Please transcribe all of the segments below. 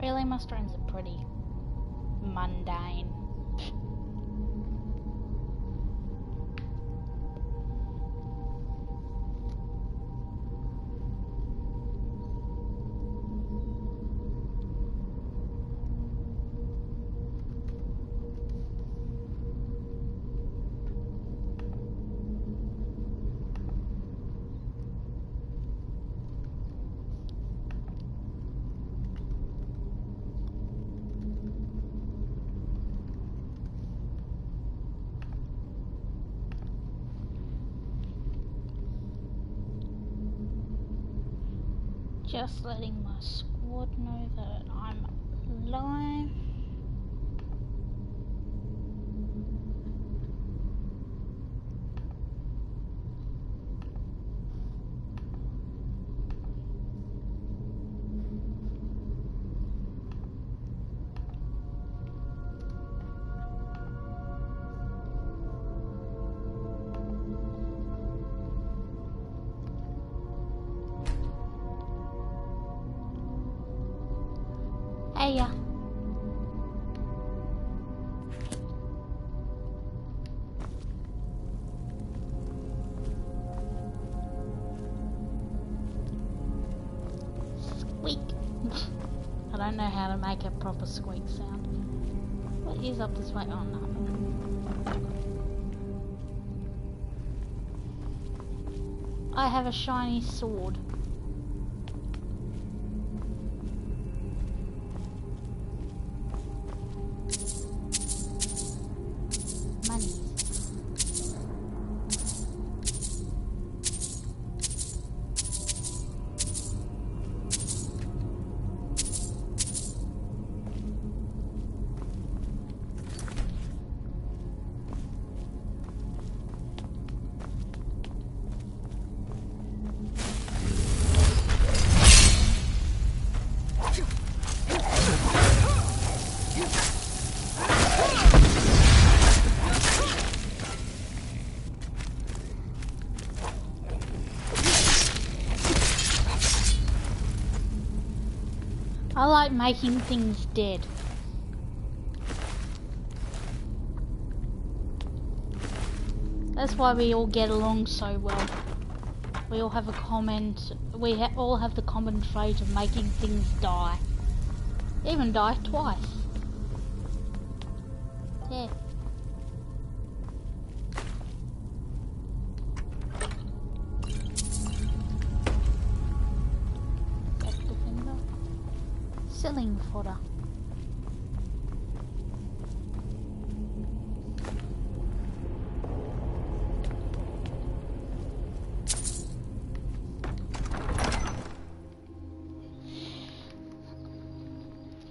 Really, my streams are pretty mundane. Just letting my squad know that I'm live. Hey ya. Squeak. I don't know how to make a proper squeak sound. What is up this way? Oh, nothing. I have a shiny sword. Money. I like making things dead. That's why we all get along so well. We all have a all have the common trait of making things die. Even die twice. Yeah. Selling fodder.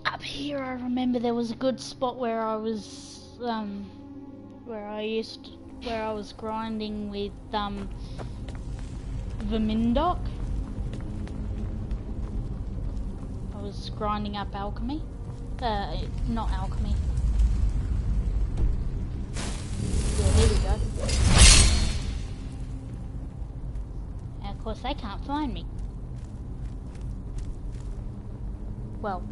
Up here I remember there was a good spot where I was where I was grinding with Vermindok. I was grinding up alchemy. Not alchemy. Yeah, here we go. And of course they can't find me. Well,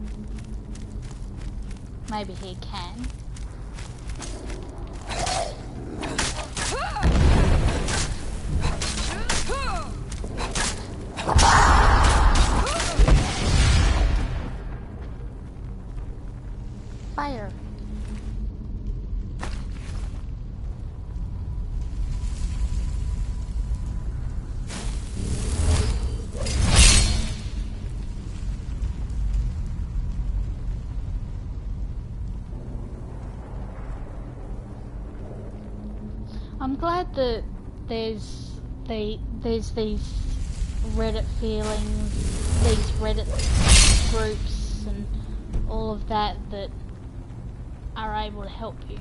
maybe he can. Fire. I'm glad that there's these Reddit feelings, these Reddit groups and all of that are able to help you.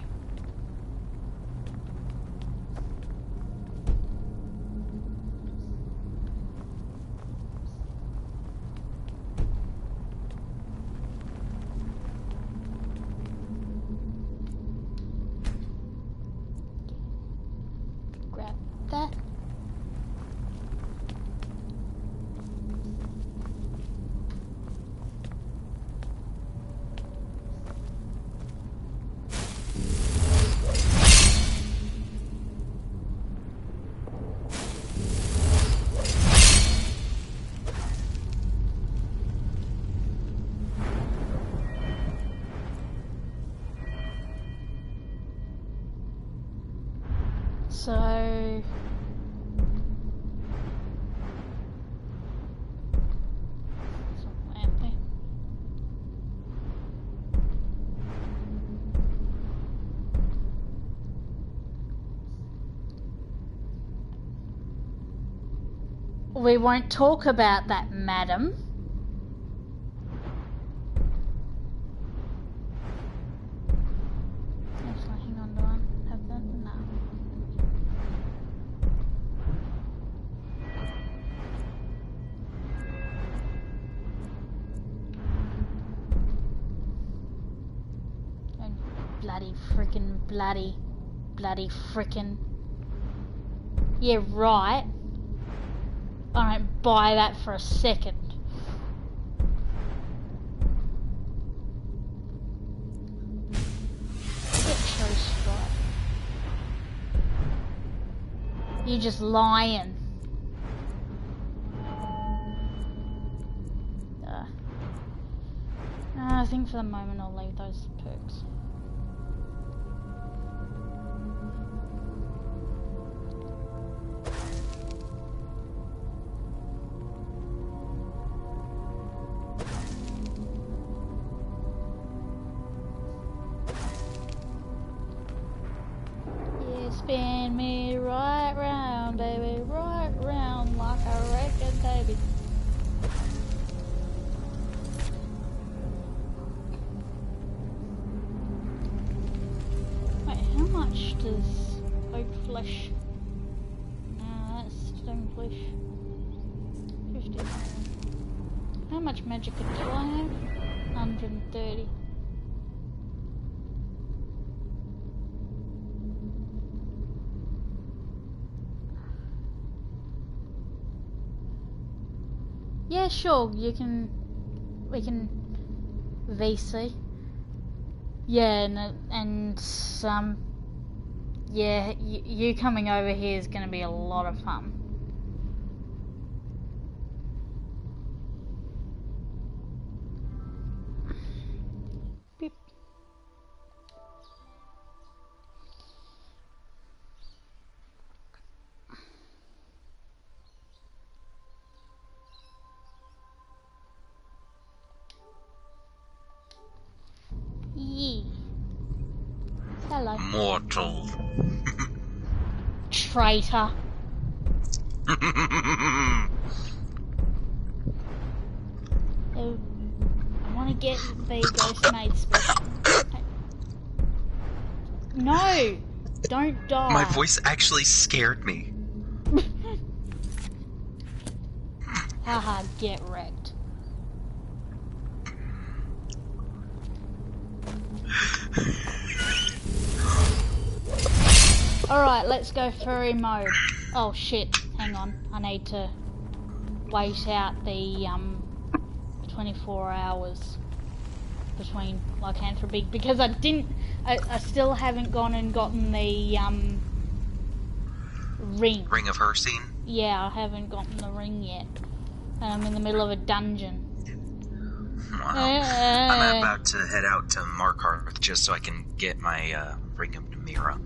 Grab that. So... We won't talk about that, madam. Actually, hang on, do I have that? No. Oh, bloody frickin'. Yeah, right. I don't buy that for a second. Get chose right. You're just lying. I think for the moment I'll leave those perks. Spin me right round, baby, right round like a record, baby. Wait, how much does oak flesh? No, that's stone flesh. 50. How much magic do I have? 130. Yeah, sure, we can VC. Yeah, and yeah, you coming over here is going to be a lot of fun. Beep. Hello. Mortal. Traitor. Oh, I want to get the ghost maid special. No! Don't die. My voice actually scared me. Haha, get wrecked. Alright, let's go furry mode. Oh shit, hang on. I need to wait out the 24 hours between lycanthropy because I still haven't gone and gotten the ring. Ring of Hersine? Yeah, I haven't gotten the ring yet. And I'm in the middle of a dungeon. Wow. I'm about to head out to Markarth just so I can get my Ring of Namira.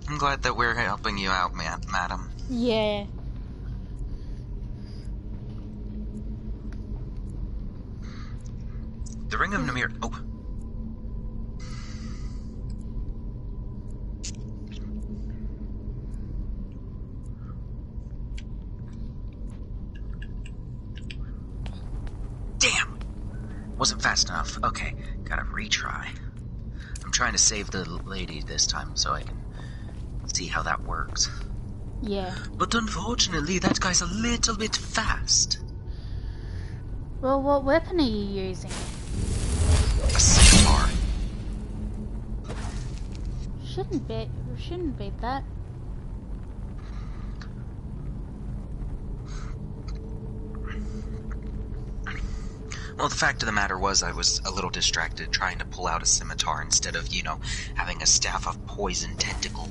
I'm glad that we're helping you out, madam. Yeah. The Ring of Namira. Oh. Damn! Wasn't fast enough. Okay, gotta retry. I'm trying to save the lady this time so I can see how that works. Yeah. But unfortunately, that guy's a little bit fast. Well, what weapon are you using? A scimitar. Shouldn't be that. Well, the fact of the matter was I was a little distracted trying to pull out a scimitar instead of, having a staff of poison tentacle.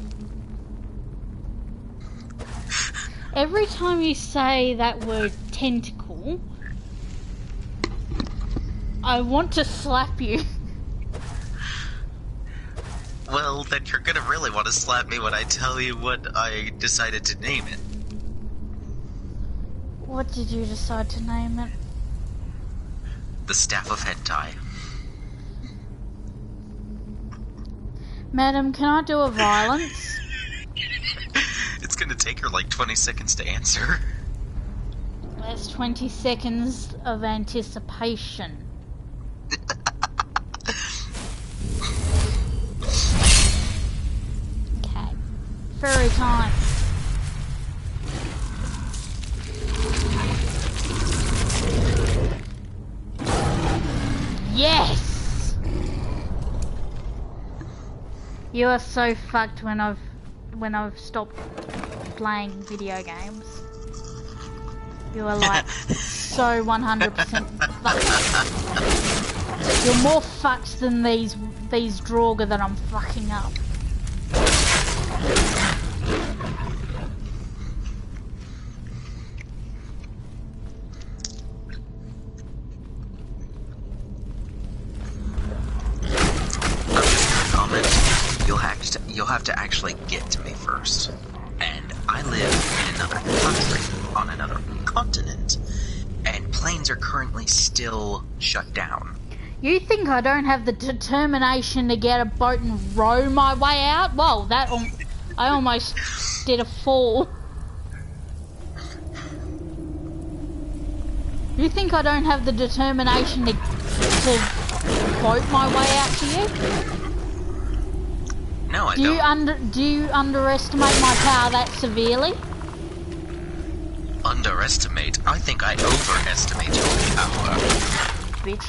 Every time you say that word tentacle, I want to slap you. Well, then you're gonna really want to slap me when I tell you what I decided to name it. What did you decide to name it? The Staff of Hentai. Madam, can I do a violence? It's gonna take her like 20 seconds to answer. That's 20 seconds of anticipation. Okay. Furry time. Yes! You are so fucked when I've stopped playing video games. You are like so 100% fucked. You're more fucked than these Draugr that I'm fucking up. You'll have to actually get to me first. And I live in another country, on another continent, and planes are currently still shut down. You think I don't have the determination to get a boat and row my way out? Well, I almost did a fall. You think I don't have the determination to boat my way out to you? No, I don't. Do you underestimate my power that severely? Underestimate? I think I overestimate your power. Bitch.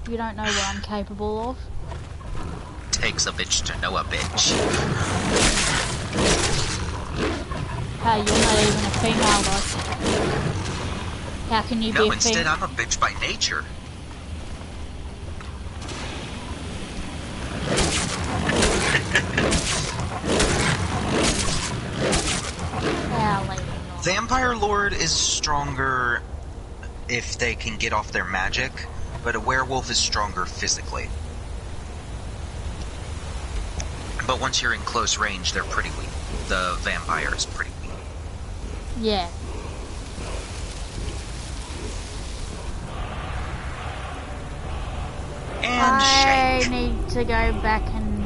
You don't know what I'm capable of. Takes a bitch to know a bitch. Hey, you're not even a female though. How can you be a female? No, instead I'm a bitch by nature. Vampire Lord is stronger if they can get off their magic, but a werewolf is stronger physically. But once you're in close range, they're pretty weak. The vampire is pretty weak. Yeah. And I shake. need to go back and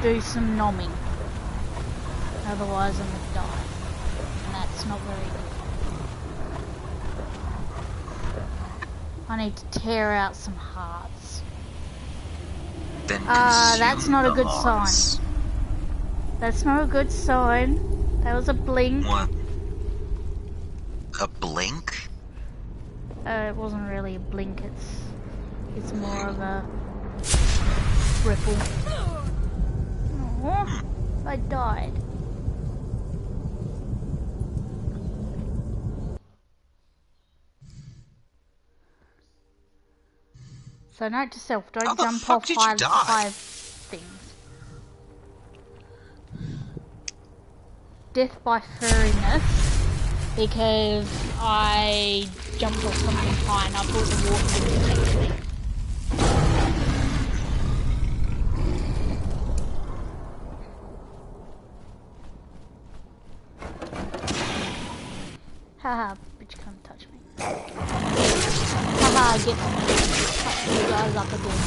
do some nomming. Otherwise I'm gonna die. And that's not very good. I need to tear out some hearts. Then that's not a good hearts. sign. That's not a good sign. That was a blink. What? A blink? It wasn't really a blink, it's more of a ripple. Oh, I died. So note to self, don't jump off high things. Death by furriness, because I jumped off something high and I thought the water would protect me. Haha, bitch can't touch me. Haha, get me. Touch you guys up again.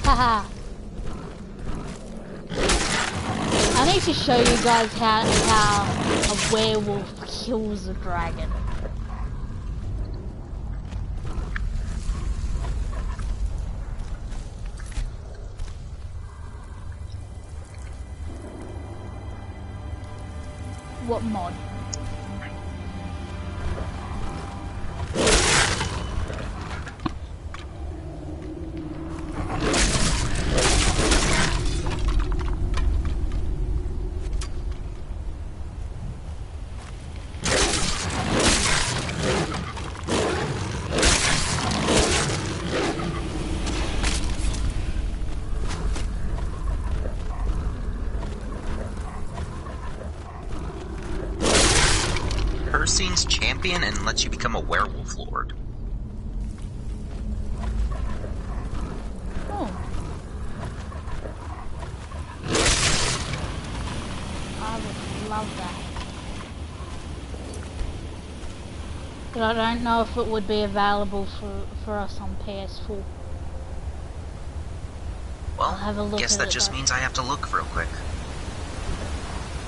Haha. I need to show you guys how a werewolf kills a dragon. What mod? Ursines champion and lets you become a werewolf lord. Oh. I would love that. But I don't know if it would be available for us on PS4. Well, I'll have a look guess at that it, just though. means I have to look real quick.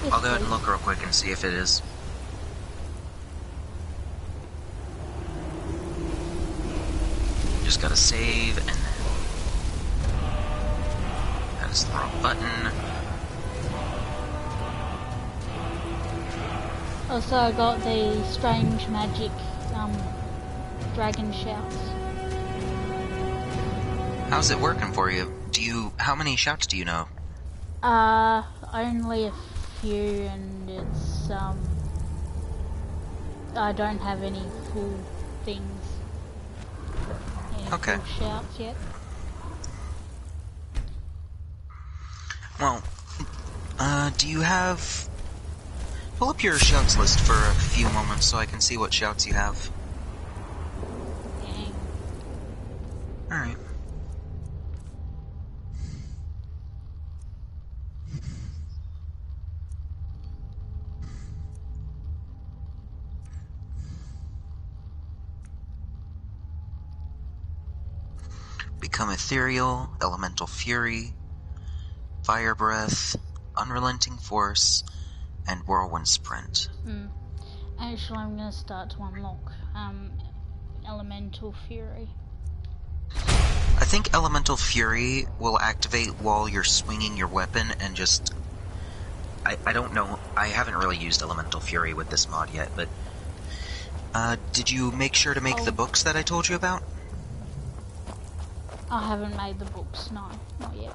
Yes, I'll go ahead and please. look real quick and see if it is. Just gotta save, and then... That is the wrong button. Also, I got the strange magic dragon shouts. How's it working for you? How many shouts do you know? Only a few, and it's I don't have any full things. Any Okay. full shouts yet. Well, do you have... Pull up your shouts list for a few moments so I can see what shouts you have. Dang. Alright. Become ethereal, elemental fury, fire breath, unrelenting force, and whirlwind sprint. Actually, I'm gonna start to unlock elemental fury. I think elemental fury will activate while you're swinging your weapon and just... I don't know, I haven't really used elemental fury with this mod yet, but... did you make sure to make the books that I told you about? I haven't made the books, no, not yet.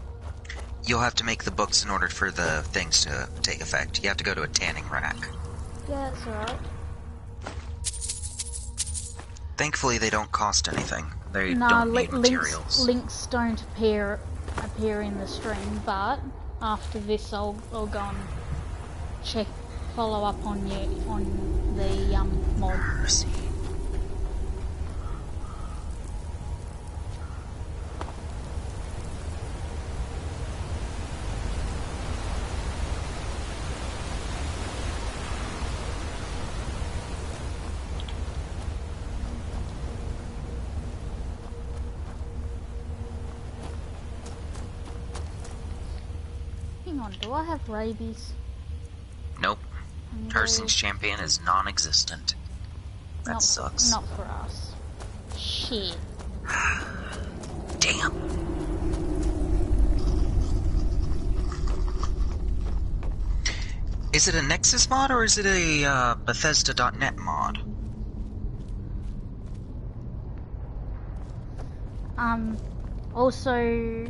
You'll have to make the books in order for the things to take effect. You have to go to a tanning rack. Yeah, that's alright. Thankfully, they don't cost anything. They don't need materials. Links don't appear in the stream, but after this, I'll go and follow up on the mod. Mercy. Hang on, do I have rabies? Nope. Ursines champion is non-existent. That sucks. Not for us. Shit. Damn. Is it a Nexus mod or is it a Bethesda.net mod? Also,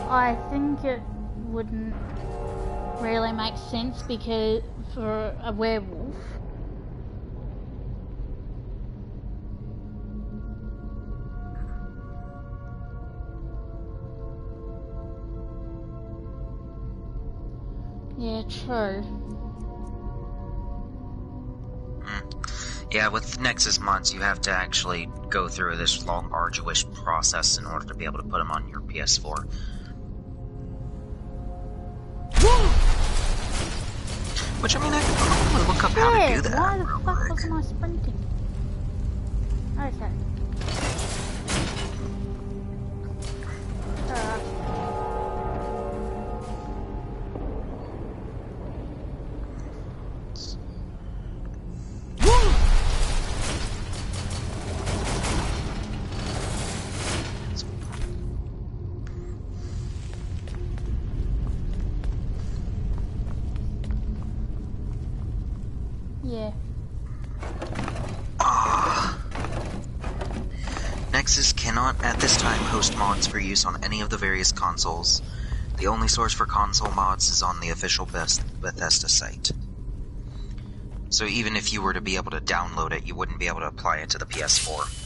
I think it wouldn't really make sense because for a werewolf. Yeah, true. Yeah, with Nexus mods, you have to actually go through this long, arduous process in order to be able to put them on your PS4. Which, I mean, I could probably look up how to do that. Why the fuck wasn't I sprinting? Okay. Yeah. Nexus cannot, at this time, host mods for use on any of the various consoles. The only source for console mods is on the official Bethesda site. So even if you were to be able to download it, you wouldn't be able to apply it to the PS4.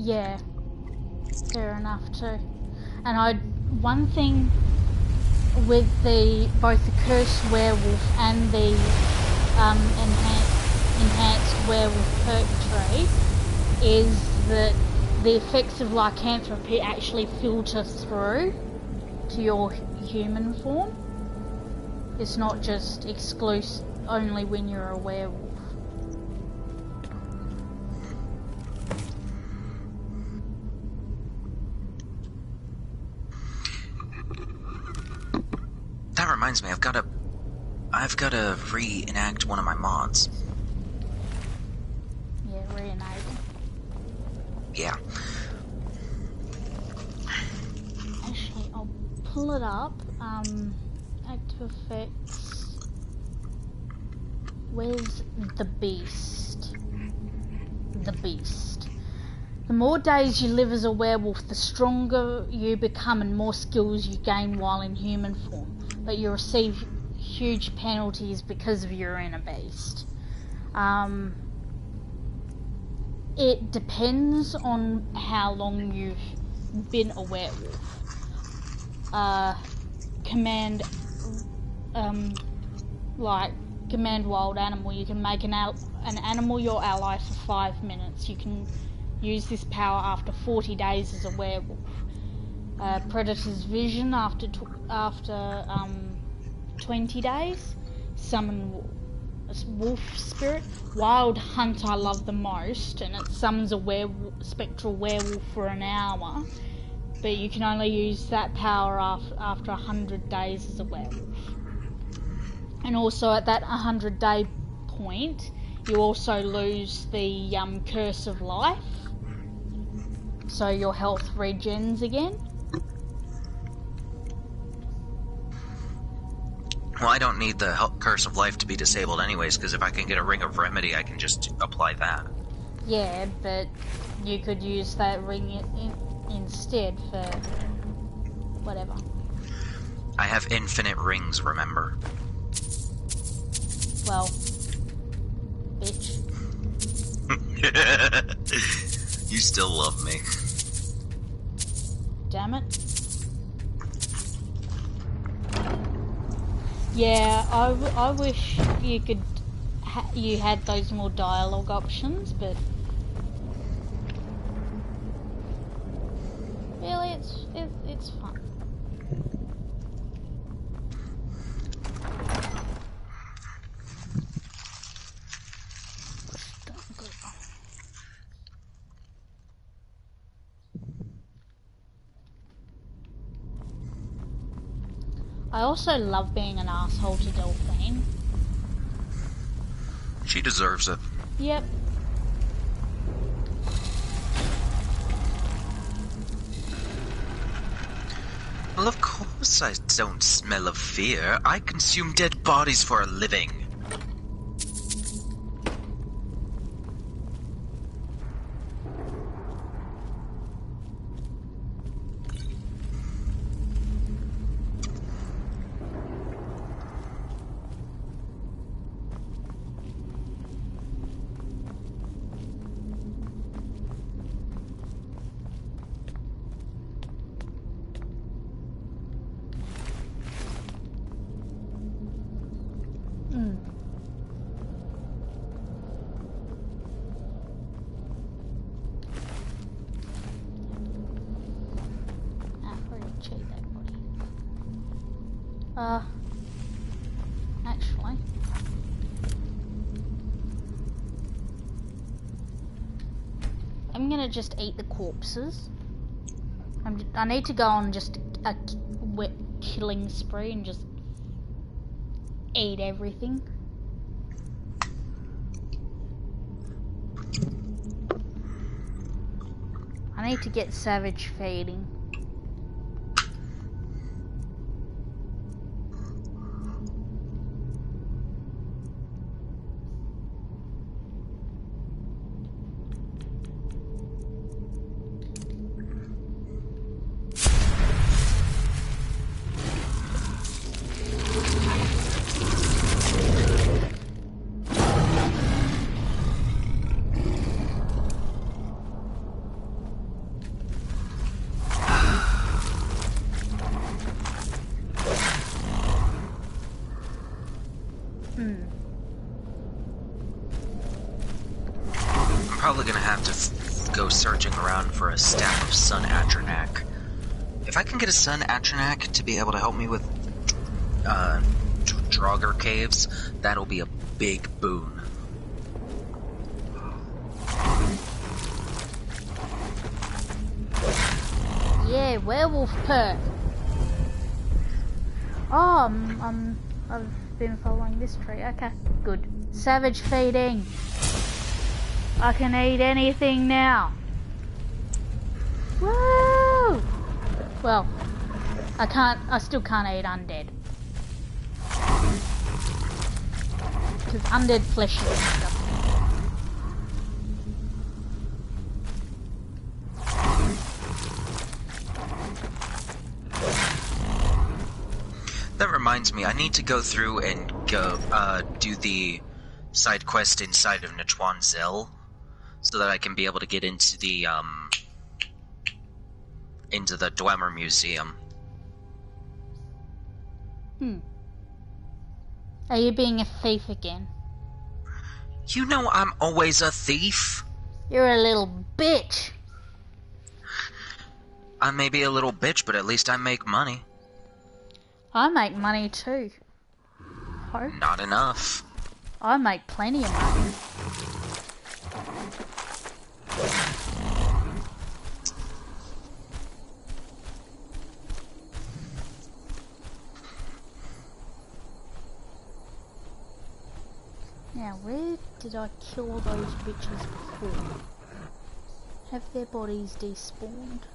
Yeah, fair enough too. And one thing with both the cursed werewolf and the enhanced werewolf perk tree is that the effects of lycanthropy actually filter through to your human form. It's not just exclusive only when you're a werewolf. That reminds me, I've got to reenact one of my mods. Yeah, reenact. Yeah. Actually, I'll pull it up. Active effects. Where's the beast? The beast. The more days you live as a werewolf, the stronger you become and more skills you gain while in human form. But you receive huge penalties because of your inner beast. It depends on how long you've been a werewolf. Command wild animal, you can make an animal your ally for 5 minutes. You can use this power after 40 days as a werewolf. Predator's vision after 20 days. Summon wolf spirit. Wild hunt I love the most, and it summons a spectral werewolf for an hour, but you can only use that power after 100 days as a werewolf. And also at that 100-day point, you also lose the curse of life, so your health regens again. Well, I don't need the curse of life to be disabled anyways, because if I can get a ring of remedy, I can just apply that. Yeah, but you could use that ring instead for whatever. I have infinite rings, remember? Well, bitch. You still love me. Damn it. Yeah, I wish you could you had those more dialogue options, but really, it's fun. I also love being an asshole to Delphine. She deserves it. Yep. Well, of course I don't smell of fear. I consume dead bodies for a living. Actually. I'm gonna just eat the corpses. I need to go on just a wet killing spree and just eat everything. I need to get savage feeding. probably gonna have to go searching around for a staff of Sun Atronak. If I can get a Sun Atronak to be able to help me with Draugr caves, that'll be a big boon. Yeah, werewolf perk. Oh, I've been following this tree. Okay, good. Savage feeding. I can eat anything now. Woo! Well, I still can't eat undead. Because undead flesh is disgusting. That reminds me, I need to go through and go do the side quest inside of Nachuan Zell, so that I can be able to get into the Dwemer Museum. Are you being a thief again? You know I'm always a thief. You're a little bitch. I may be a little bitch, but at least I make money. I make money too. Hope. Not enough. I make plenty of money. Now, where did I kill those bitches before? Have their bodies despawned?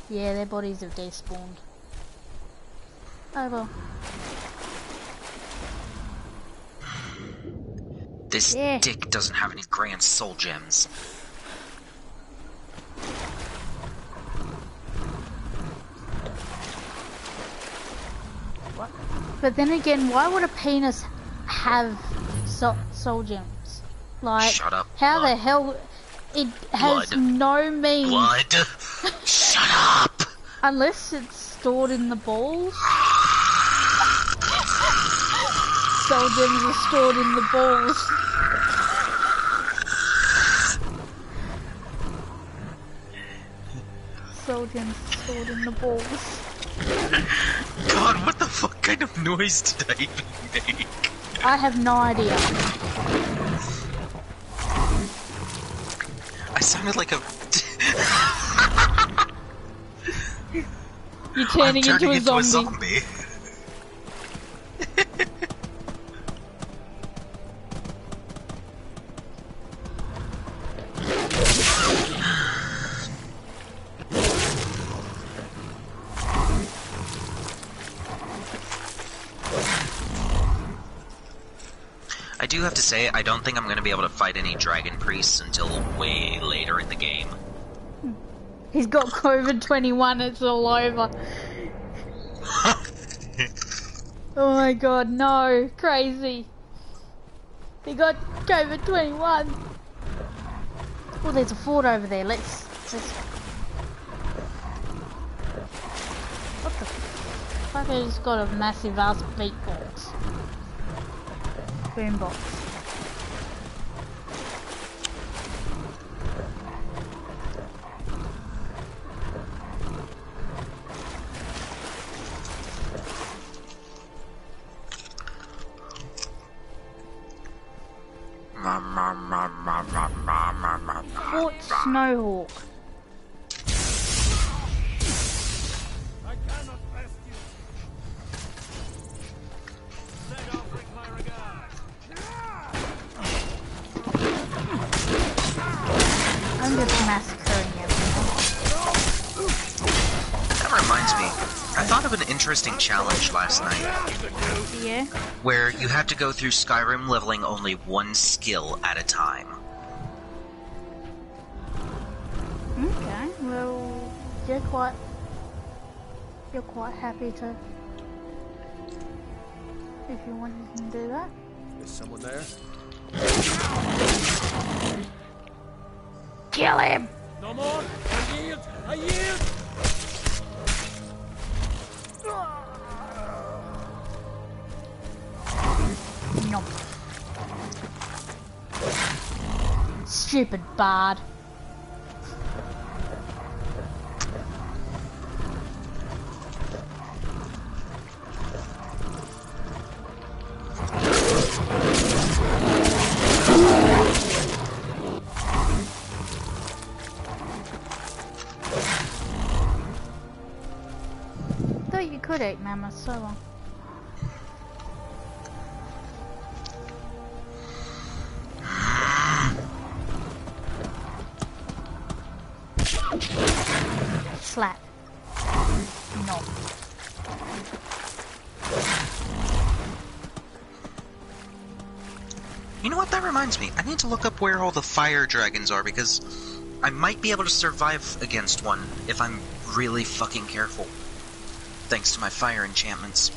Yeah, their bodies have despawned. Oh well. This dick doesn't have any grand soul gems. What? But then again, why would a penis have soul gems? Like, shut up. How blood. the hell? It has Blood. no meaning. Blood. Shut up. Unless it's stored in the balls. Soul gems are stored in the balls. Soul gems are stored in the balls. God, what the fuck kind of noise did I even make? I have no idea. I sounded like a... You're turning into a zombie. I do have to say, I don't think I'm going to be able to fight any dragon priests until way later in the game. He's got COVID-21, it's all over. Oh my god, no. Crazy. He got COVID-21. Oh, there's a fort over there. Let's... What the fuck? He's got a massive ass beatbox. Boombox. Fort Snowhawk. I cannot rest you. Set off require a guide. I'm just massacring everyone. That reminds me, I thought of an interesting challenge last night. Yeah? Where you have to go through Skyrim leveling only one skill at a time. Okay, well, you're quite happy to, if you want, you can do that. Is someone there? Kill him! No more! I yield! I yield! No. stupid bard. Thought you could eat mammoths so long. Slap. No. You know what? That reminds me. I need to look up where all the fire dragons are because I might be able to survive against one if I'm really fucking careful. Thanks to my fire enchantments.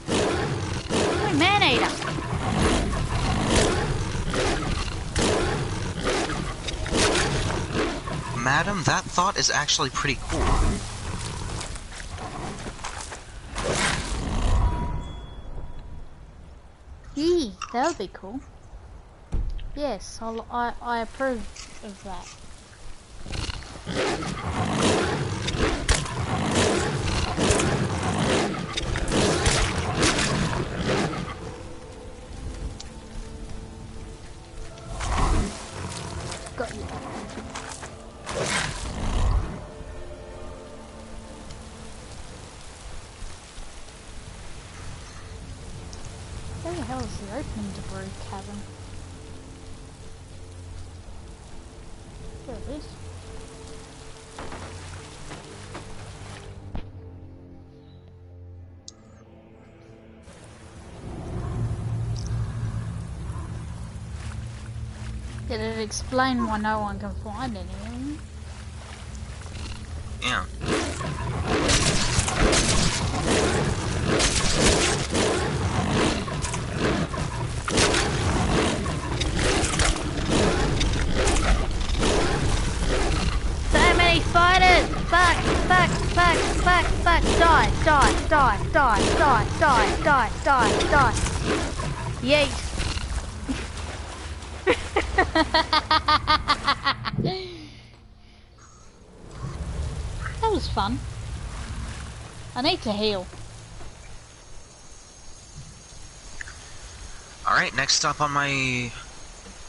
Oh, man-eater. Madam, that thought is actually pretty cool. Yee, that would be cool. Yes, I approve of that. Got you. Where the hell is the opening to Brew Cavern? There it is. Did it explain why no one can find anything? Yeah. So many spiders! Fuck, fuck, fuck, fuck, fuck, die, die, die, die, die, die, die, die, die. Yeet. That was fun. I need to heal. Alright, next stop on my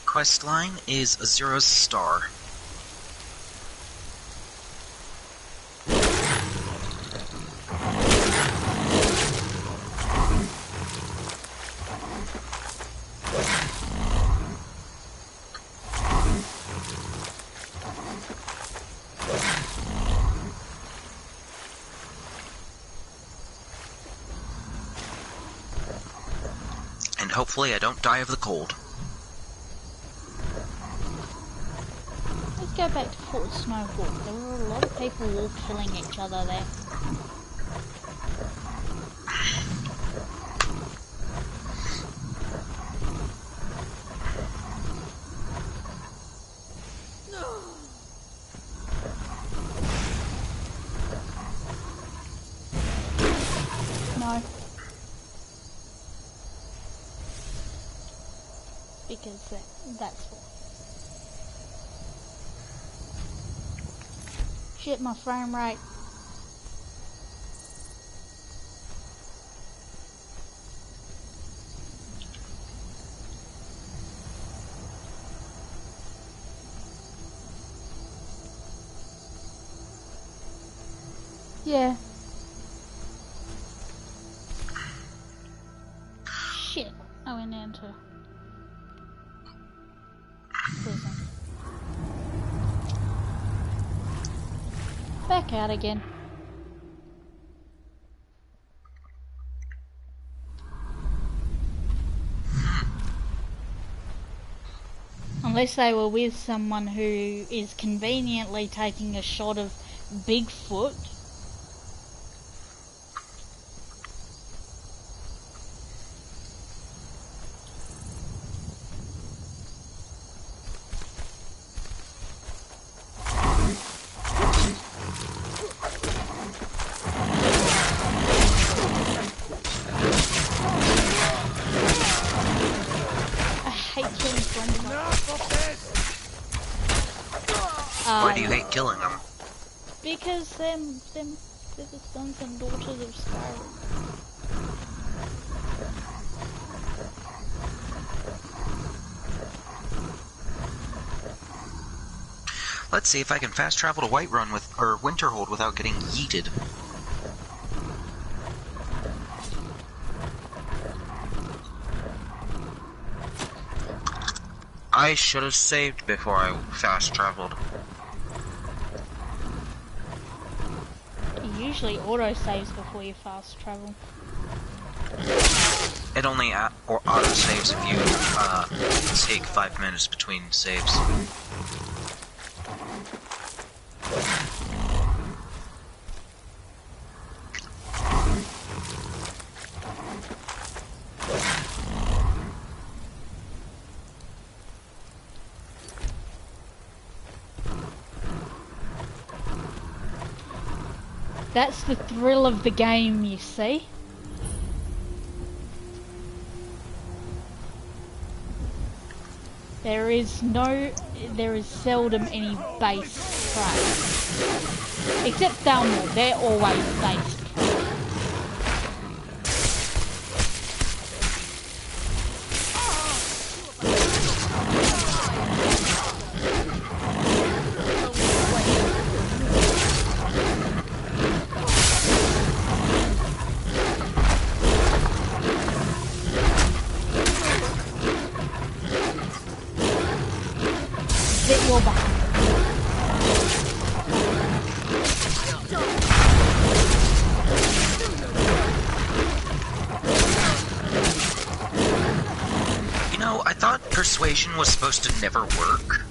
quest line is Azura's Star. And hopefully I don't die of the cold. Let's go back to Fort Snowball. There were a lot of people all killing each other there. No. Because that's what. Shit, my frame rate. Yeah. Shit, I went into prison. Back out again. Unless they were with someone who is conveniently taking a shot of Bigfoot. Why do you hate killing them? Because they're the sons and daughters of Skyrim. Let's see if I can fast travel to Whiterun or Winterhold without getting yeeted. I should have saved before I fast traveled. It usually auto saves before you fast travel. It only auto saves if you take 5 minutes between saves. That's the thrill of the game, you see. There is seldom any base trade. Except Thalmor, they're always base trade. Get your back. You know, I thought persuasion was supposed to never work,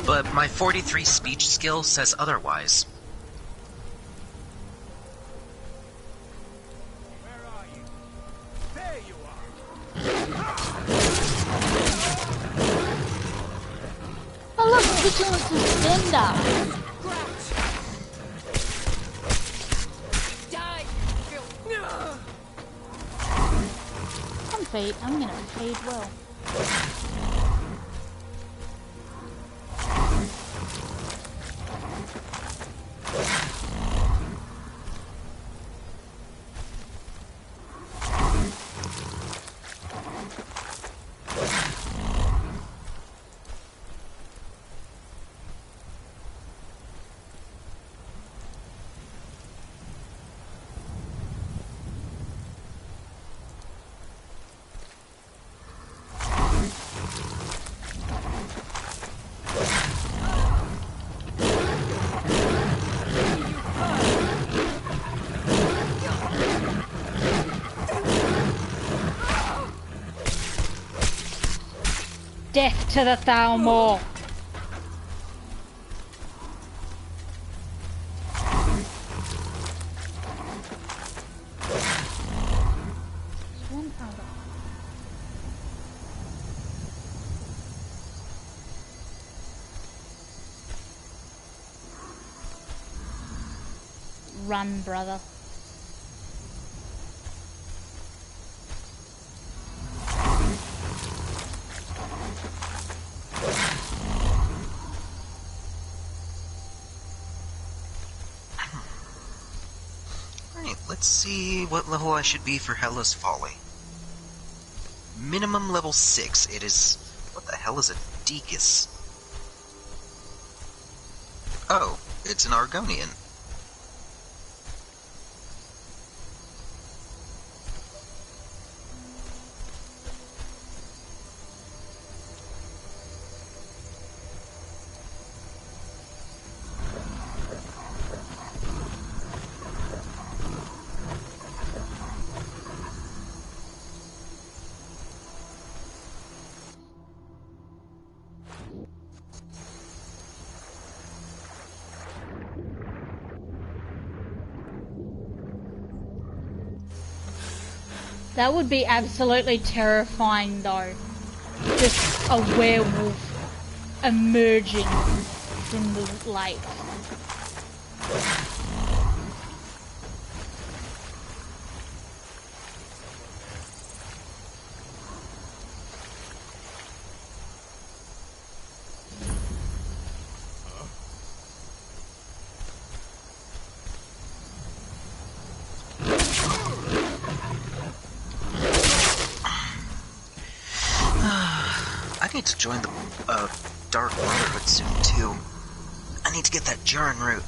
but my 43 speech skill says otherwise. Where are you? There you are. Oh look, Vigilance Suspender! Die! I'm gonna feed well. Death to the Thalmor! One other. Run, brother. Alright, let's see what level I should be for Hellas Folly. Minimum level 6. It is... What the hell is a Deacus? Oh, it's an Argonian. That would be absolutely terrifying though. Just a werewolf emerging from the lake. need to join the Dark Brotherhood soon, too. I need to get that Jaren root.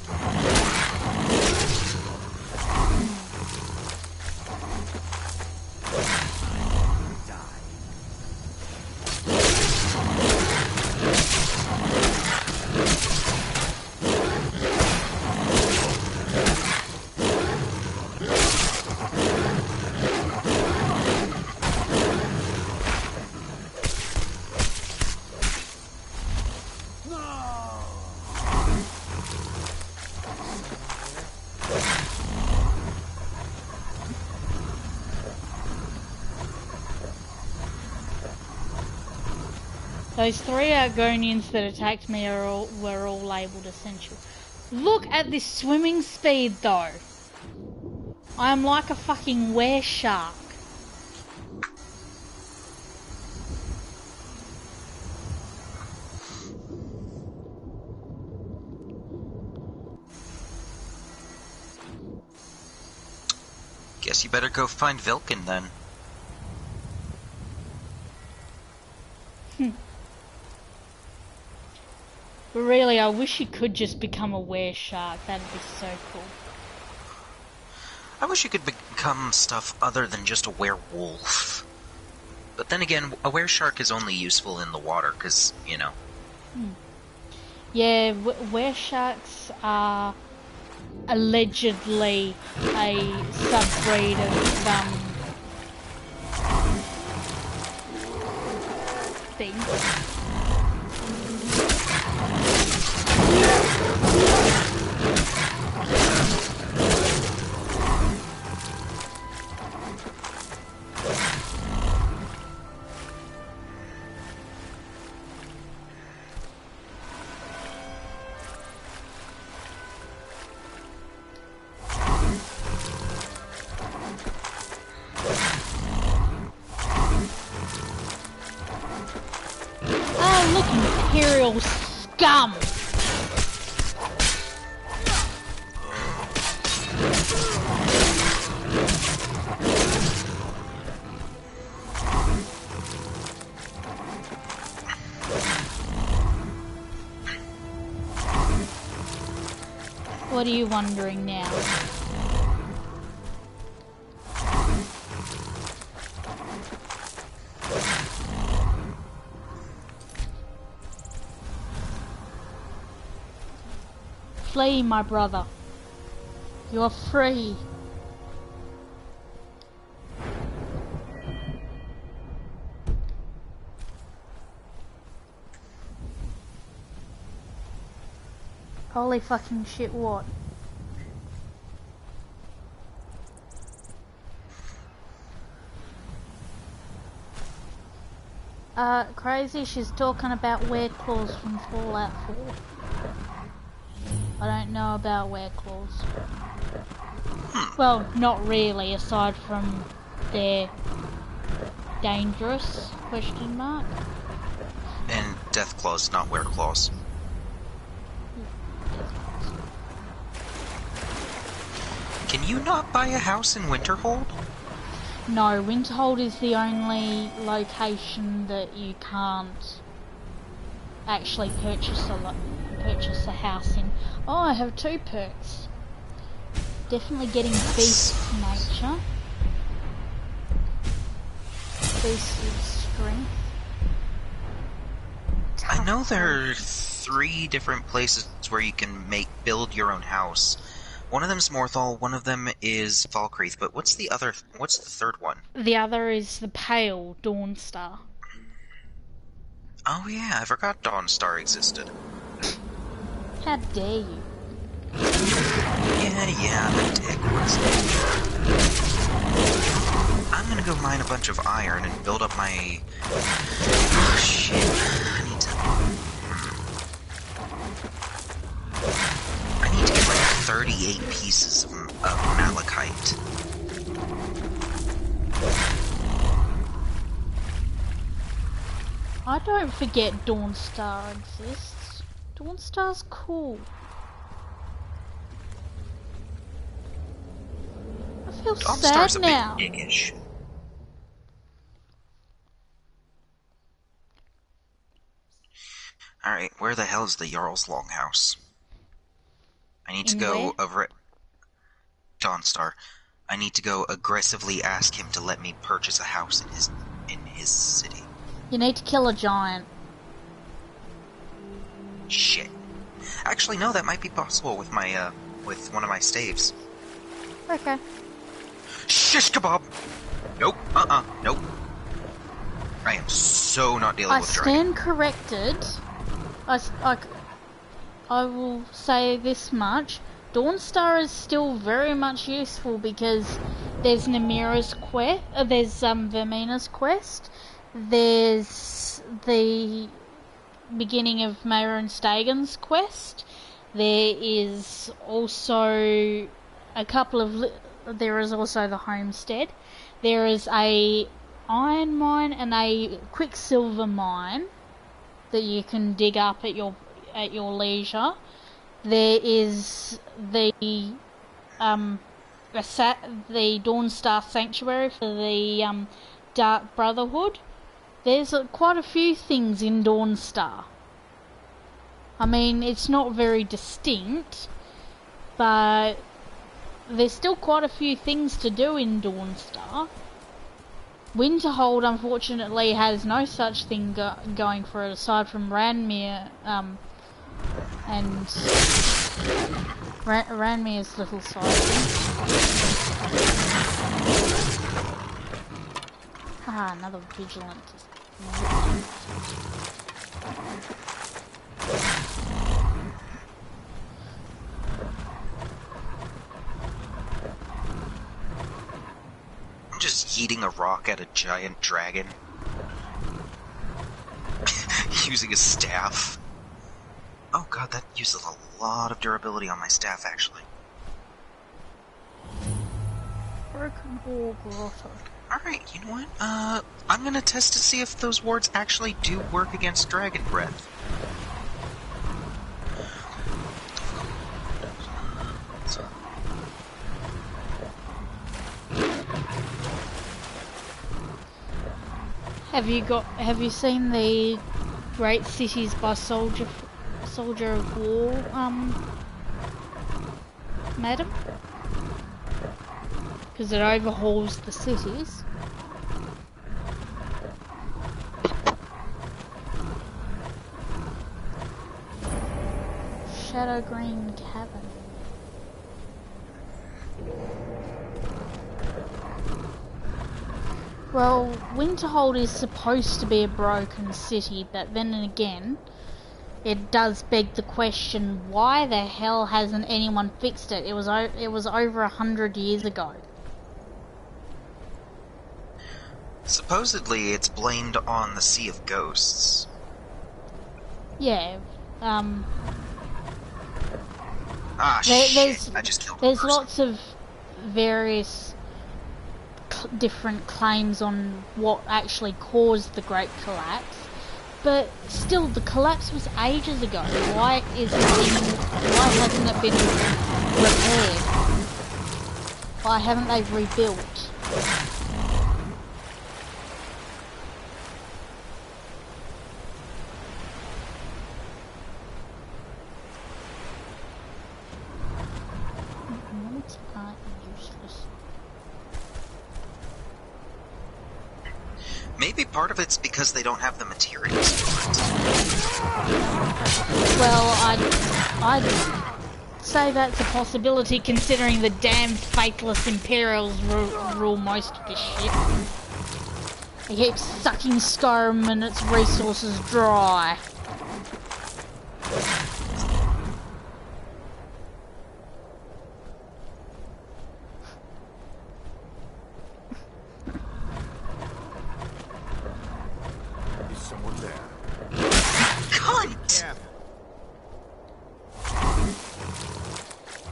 Those 3 Argonians that attacked me were all labelled essential. Look at this swimming speed though. I am like a fucking were shark. Guess you better go find Vilken then. But really, I wish you could just become a were shark. That'd be so cool. I wish you could become stuff other than just a werewolf. But then again, a were-shark is only useful in the water, because, you know. Yeah, were sharks are allegedly a subbreed of thing. Imperial scum! What are you wondering now? Flee, my brother. You are free. Holy fucking shit, what? Crazy, she's talking about wereclaws from Fallout 4. I don't know about wereclaws. Well, not really, aside from they're dangerous, question mark. And Deathclaws, not wereclaws. Can you not buy a house in Winterhold? No, Winterhold is the only location that you can't actually purchase a house in. Oh, I have 2 perks. Definitely getting beast nature. Boost of strength. I know there are 3 different places where you can build your own house. One of them's Morthal, one of them is Falkreath, but what's the third one? The other is the Pale Dawnstar. Oh yeah, I forgot Dawnstar existed. How dare you? Yeah, I'm a dick. I'm gonna go mine a bunch of iron and build up my... Oh shit, I need to get like 38 pieces of malachite. I don't forget Dawnstar exists. Dawnstar's cool. I feel Dawnstar's sad now. a bit dickish. Alright, where the hell is the Jarl's Longhouse? I need to In where? go over at Dawnstar. I need to go aggressively ask him to let me purchase a house in his city. You need to kill a giant. Shit. Actually, no, that might be possible with my, with one of my staves. Okay. Shish kebab! Nope, nope. I am so not dealing I with dragon. stand corrected. I will say this much. Dawnstar is still very much useful because there's Namira's quest, there's Vermina's quest, there's the beginning of Mayra and Stagen's quest, there is also a couple of... there is also the homestead, there is a iron mine and a quicksilver mine that you can dig up at your leisure. There is the Dawnstar Sanctuary for the Dark Brotherhood. There's quite a few things in Dawnstar. I mean, it's not very distinct, but there's still quite a few things to do in Dawnstar. Winterhold, unfortunately, has no such thing going for it aside from Ranmere, and Ranmere's little side thing. Ah, another vigilant. I'm just yeeting a rock at a giant dragon. Using a staff. Oh god, that uses a lot of durability on my staff, actually. Broken Ore Grotto. Alright, you know what? I'm gonna test to see if those wards actually do work against Dragon Breath. Have you seen the Great Cities by Soldier of War, madam? Because it overhauls the cities. Shadow Green Cavern. Well, Winterhold is supposed to be a broken city, but then again, it does beg the question, why the hell hasn't anyone fixed it? It was over 100 years ago. Supposedly, it's blamed on the Sea of Ghosts. Yeah, shit, I just killed a there's person. lots of various different claims on what actually caused the Great Collapse, but still, the collapse was ages ago. Why hasn't it been repaired? Why haven't they rebuilt? Maybe part of it's because they don't have the materials for it. Well, I'd say that's a possibility considering the damn faithless Imperials rule most of this shit. They keep sucking Skyrim and its resources dry.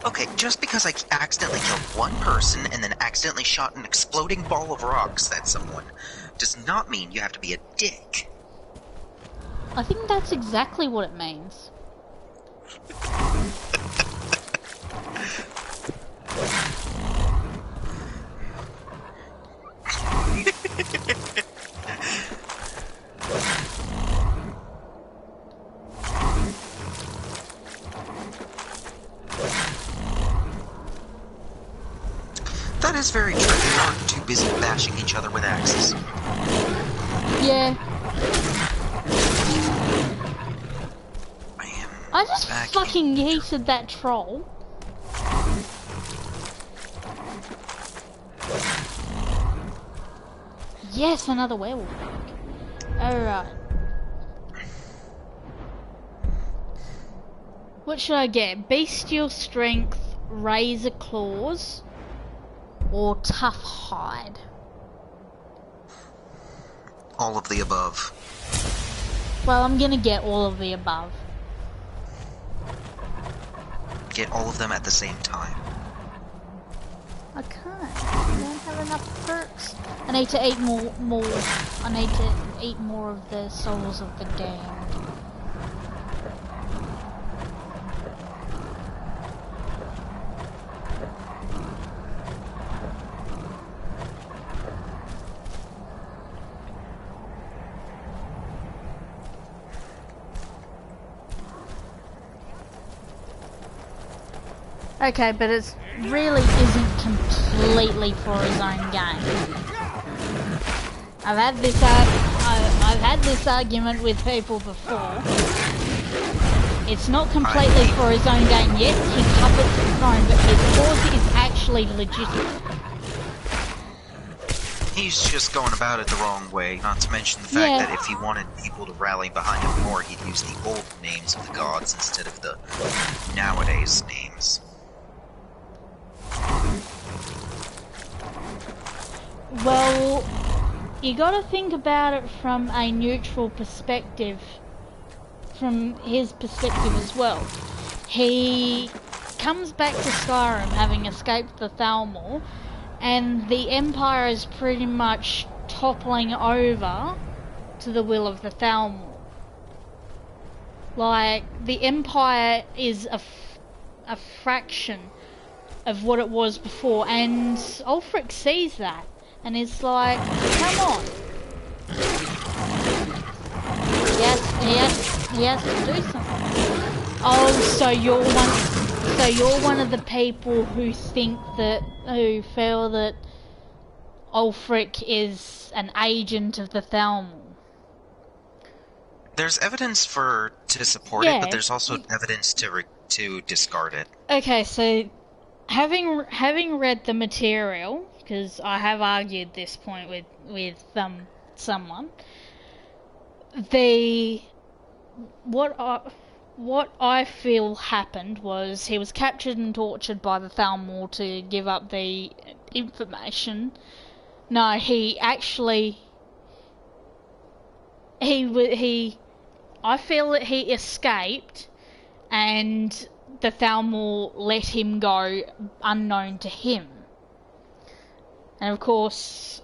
Okay, just because I accidentally killed one person and then accidentally shot an exploding ball of rocks at someone does not mean you have to be a dick. I think that's exactly what it means. is very true. They are too busy bashing each other with axes. Yeah. I am. I just back fucking in- yeeted that troll. Yes, another werewolf. Alright. What should I get? Bestial strength, razor claws, or tough hide? All of the above. Well, I'm gonna get all of the above. Get all of them at the same time. I can't. I don't have enough perks. I need to eat more. I need to eat more of the souls of the damned. Okay, but it really isn't completely for his own game. I've had this argument with people before. It's not completely for his own game yet. He puppets the throne, but his cause is actually legitimate. He's just going about it the wrong way, not to mention the fact that if he wanted people to rally behind him more, he'd use the old names of the gods instead of the nowadays names. Well, you gotta think about it from a neutral perspective, from his perspective as well. He comes back to Skyrim having escaped the Thalmor, and the Empire is pretty much toppling over to the will of the Thalmor. Like, the Empire is a fraction of what it was before, and Ulfric sees that. And it's like, come on. He has to do something. Oh, so you're one of the people who who feel that Ulfric is an agent of the Thalmor. There's evidence to support it, but there's also evidence to discard it. Okay, so having read the material, because I have argued this point with someone, what I feel happened was he was captured and tortured by the Thalmor to give up the information. No, I feel that he escaped, and the Thalmor let him go unknown to him. And of course,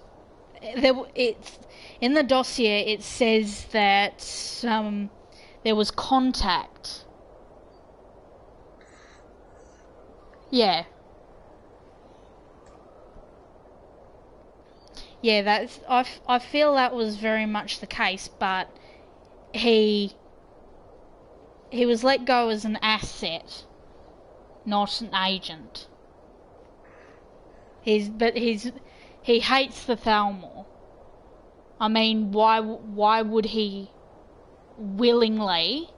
in the dossier it says that there was contact. Yeah. Yeah, I feel that was very much the case, but he was let go as an asset, not an agent. He hates the Thalmor. I mean, why would he willingly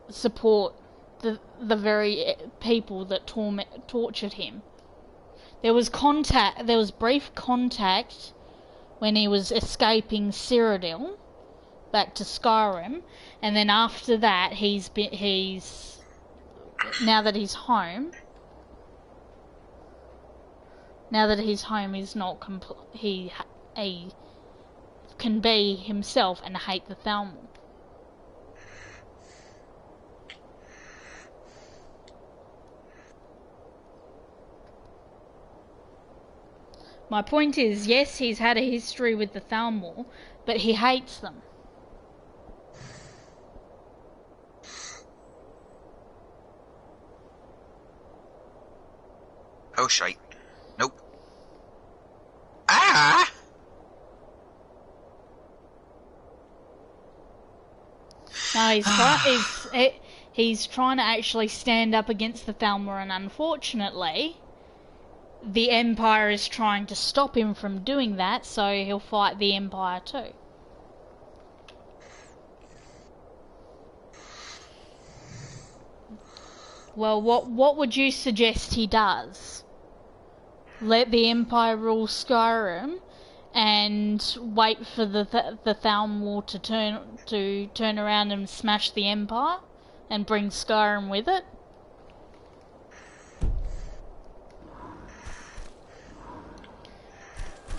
support the very people that tortured him? There was brief contact when he was escaping Cyrodiil back to Skyrim, and then after that now that he's home, he's not he can be himself and hate the Thalmor. My point is, yes, he's had a history with the Thalmor, but he hates them. Oh, shite. Nope. Ah! No, he's trying to actually stand up against the Thalmor, and unfortunately, the Empire is trying to stop him from doing that, so he'll fight the Empire too. Well, what would you suggest he does? Let the Empire rule Skyrim and wait for the Thalmor to turn around and smash the Empire and bring Skyrim with it?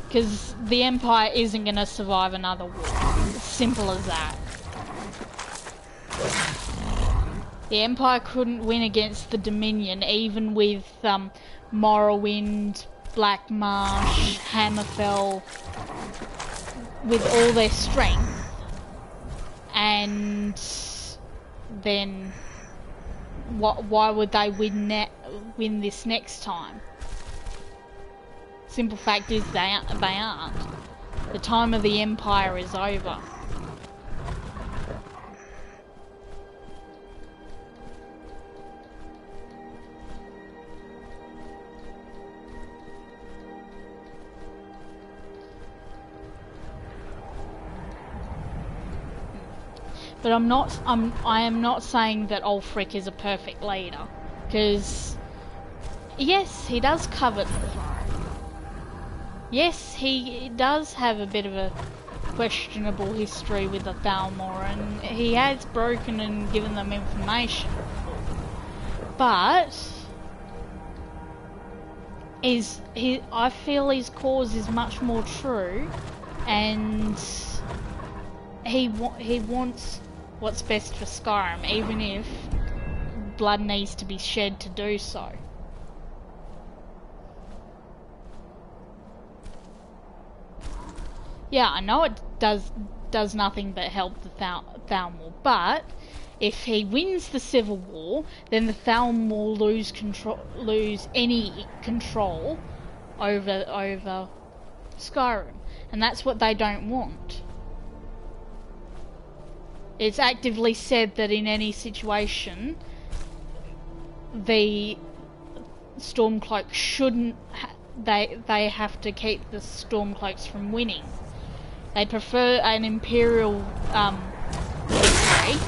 Because the Empire isn't going to survive another war. Simple as that. The Empire couldn't win against the Dominion, even with Morrowind, Black Marsh, Hammerfell, with all their strength. And then, why would they win this next time? Simple fact is they aren't. The time of the Empire is over. But I am not saying that Ulfric is a perfect leader, because yes, he does covet the throne. Yes, he does have a bit of a questionable history with the Thalmor, and he has broken and given them information. But I feel his cause is much more true, and he wants what's best for Skyrim, even if blood needs to be shed to do so. Yeah, I know it does nothing but help the Thalmor, but if he wins the Civil War, then the Thalmor lose any control over Skyrim, and that's what they don't want. It's actively said that in any situation, the Stormcloaks shouldn't. They have to keep the Stormcloaks from winning. They prefer an Imperial victory.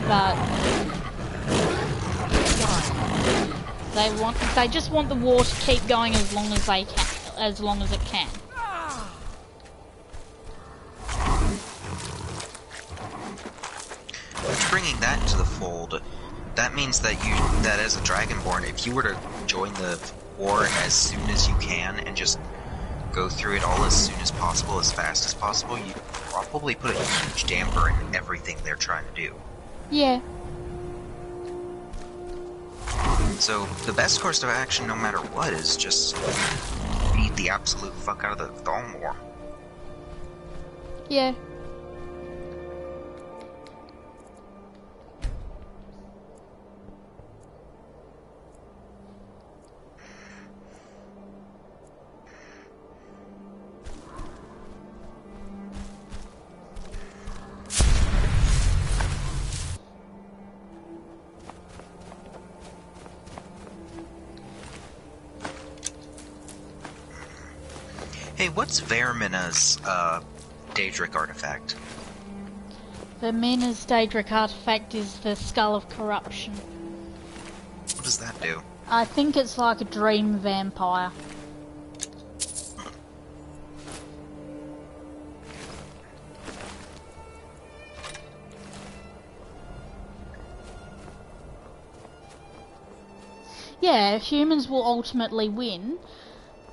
But they just want the war to keep going as long as they can, as long as it can. Which, bringing that into the fold, that means that as a Dragonborn, if you were to join the war as soon as you can and just go through it all as soon as possible, as fast as possible, you probably put a huge damper in everything they're trying to do. Yeah. So the best course of action, no matter what, is just beat the absolute fuck out of the Thalmor. Yeah. Hey, what's Vermina's Daedric artifact? Vermina's Daedric artifact is the Skull of Corruption. What does that do? I think it's like a dream vampire. Yeah, humans will ultimately win,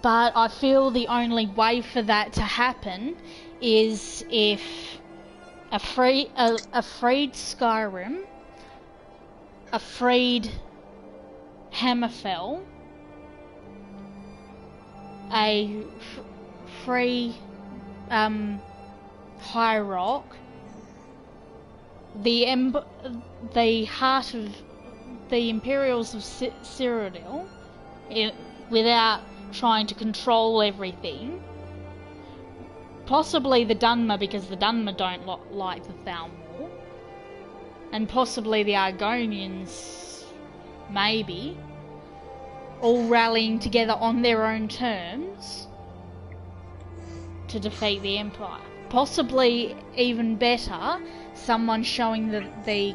but I feel the only way for that to happen is if a freed Skyrim, a freed Hammerfell, a free High Rock, the heart of the Imperials of Cyrodiil, without trying to control everything. Possibly the Dunmer, because the Dunmer don't like the Thalmor. and possibly the Argonians, maybe, all rallying together on their own terms to defeat the Empire. Possibly, even better, someone showing the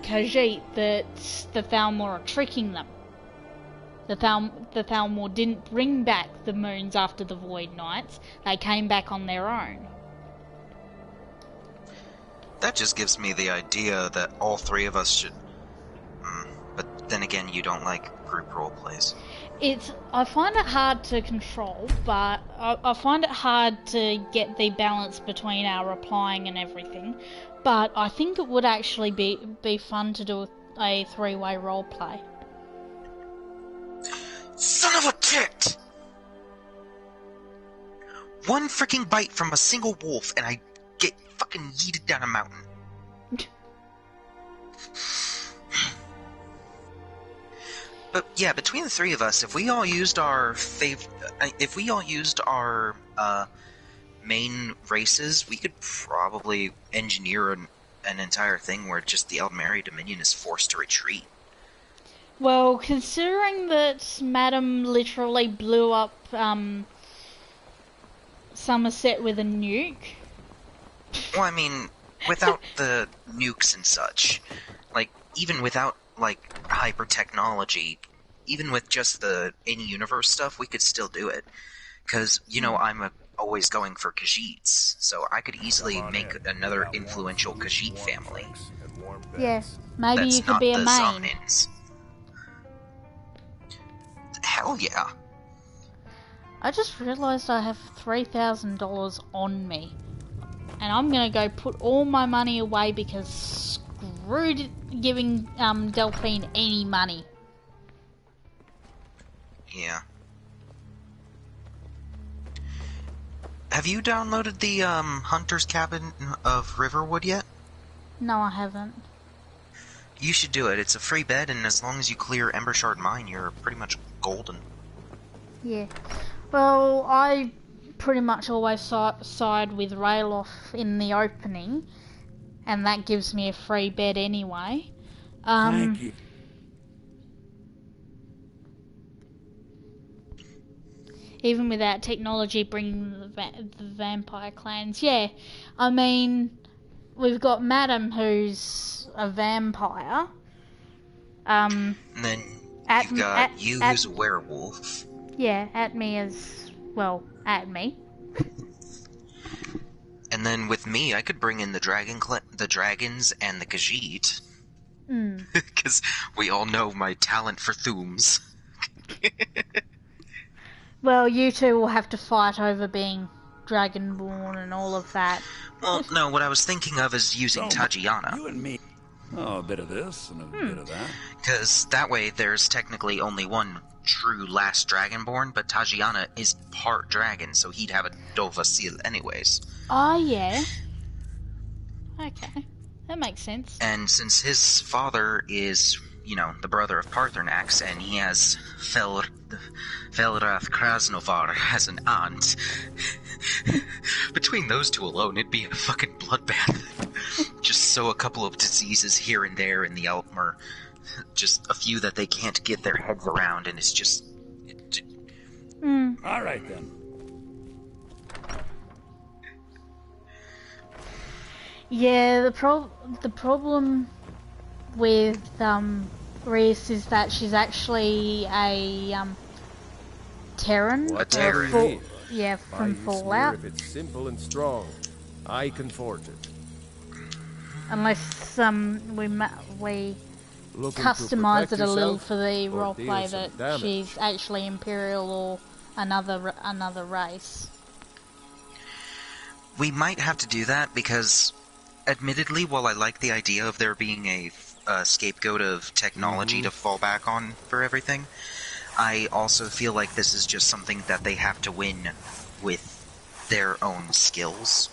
Khajiit that the Thalmor are tricking them. The Thalmor didn't bring back the moons after the Void Knights. They came back on their own. That just gives me the idea that all three of us should... But then again, you don't like group role plays. I find it hard to control, but I find it hard to get the balance between our replying and everything. But I think it would actually be fun to do a three-way role play. Son of a tit! One freaking bite from a single wolf and I get fucking yeeted down a mountain. But yeah, between the three of us, if we all used our main races, we could probably engineer an entire thing where just the Aldmeri Dominion is forced to retreat. Well, considering that Madam literally blew up Somerset with a nuke. Well, I mean, without the nukes and such, like, even without, like, hyper technology, even with just the in-universe stuff, we could still do it. Because, you know, I'm always going for Khajiits, so I could easily make another influential Khajiit family. Yes, maybe you could be a main. Zonins. Hell yeah. I just realised I have $3,000 on me. And I'm going to go put all my money away because screw giving Delphine any money. Yeah. Have you downloaded the Hunter's Cabin of Riverwood yet? No, I haven't. You should do it. It's a free bed, and as long as you clear Embershard Mine, you're pretty much golden. Yeah. Well, I pretty much always side with Rayloff in the opening, and that gives me a free bed anyway. Thank you. Even without technology bringing the vampire clans. Yeah, I mean, we've got Madam who's a vampire. And then you've got you who's a werewolf. Yeah, Atmi is, well, Atmi. And then with me, I could bring in the dragons and the Khajiit. Because we all know my talent for Thooms. Well, you two will have to fight over being Dragonborn and all of that. Well, no, what I was thinking of is using Tajiana. You and me. Oh, a bit of this and a bit of that. Because that way there's technically only one true last Dragonborn, but Tajiana is part dragon, so he'd have a Dova seal anyways. Oh, yeah. Okay, that makes sense. And since his father is, you know, the brother of Parthenax, and he has Felrath Krasnovar as an aunt, between those two alone, it'd be a fucking bloodbath. Just so a couple of diseases here and there in the Altmer, just a few that they can't get their heads around, and it's just... All right, then. Yeah, the problem with Reese is that she's actually a Terran. A Terran. Yeah, from Fallout. If it's simple and strong, I can forge it. Unless we Looking customize to it a little protect for the yourself or deal roleplay some that damage? she's actually Imperial or another race. We might have to do that because, admittedly, while I like the idea of there being a scapegoat of technology to fall back on for everything, I also feel like this is just something that they have to win with their own skills.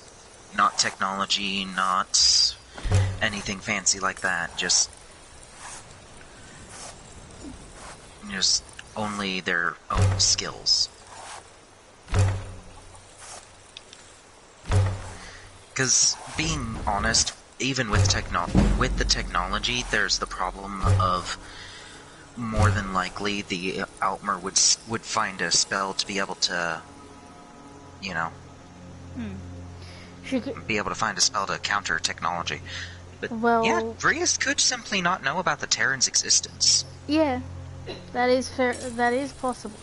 Not technology, not anything fancy like that, just only their own skills. Because, being honest, even with the technology, there's the problem of more than likely the Altmer would find a spell to be able to, you know, be able to find a spell to counter technology. But yeah, Brius could simply not know about the Terran's existence. Yeah, that is fair. That is possible.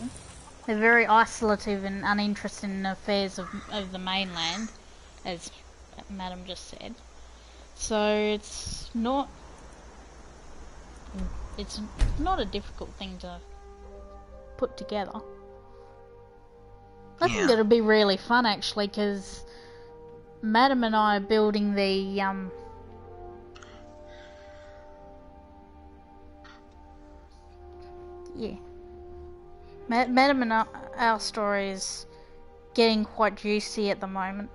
They're very isolative and uninterested in affairs of the mainland, as Madam just said. So it's not a difficult thing to put together. I think it'll be really fun actually, because Madam and I are building the Madam and our story is getting quite juicy at the moment.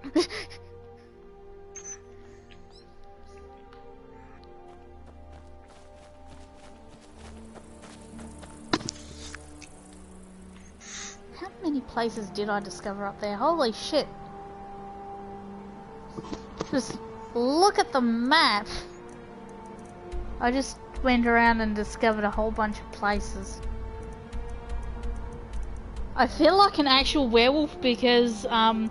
How many places did I discover up there? Holy shit. Just look at the map. I just went around and discovered a whole bunch of places. I feel like an actual werewolf because I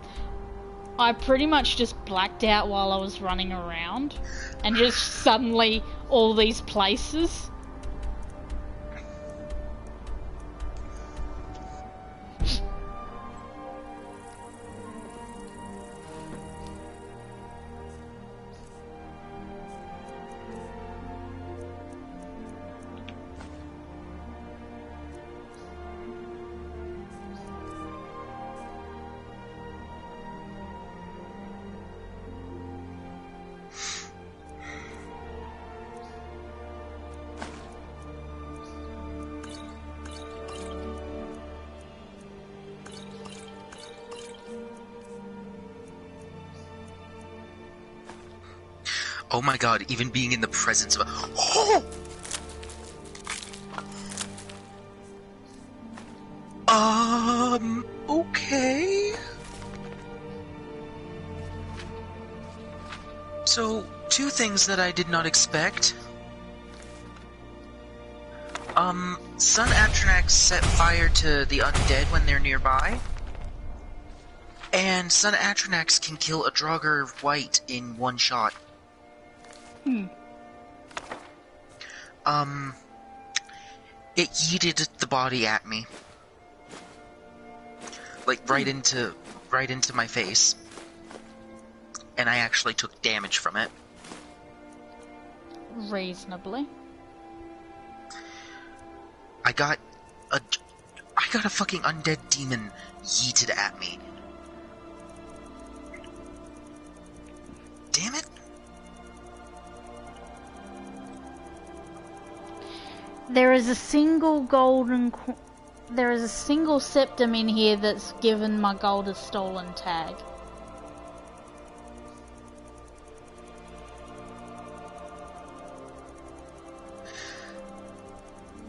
pretty much just blacked out while I was running around and just suddenly all these places. Oh my god, even being in the presence of a... Oh! Okay. So, two things that I did not expect. Sun Atronax set fire to the undead when they're nearby. And Sun Atronax can kill a Draugr White in one shot. It yeeted the body at me. Like, right into my face. And I actually took damage from it. Reasonably. I got a fucking undead demon yeeted at me. Damn it. There is a single there is a single septum in here that's given my gold a stolen tag.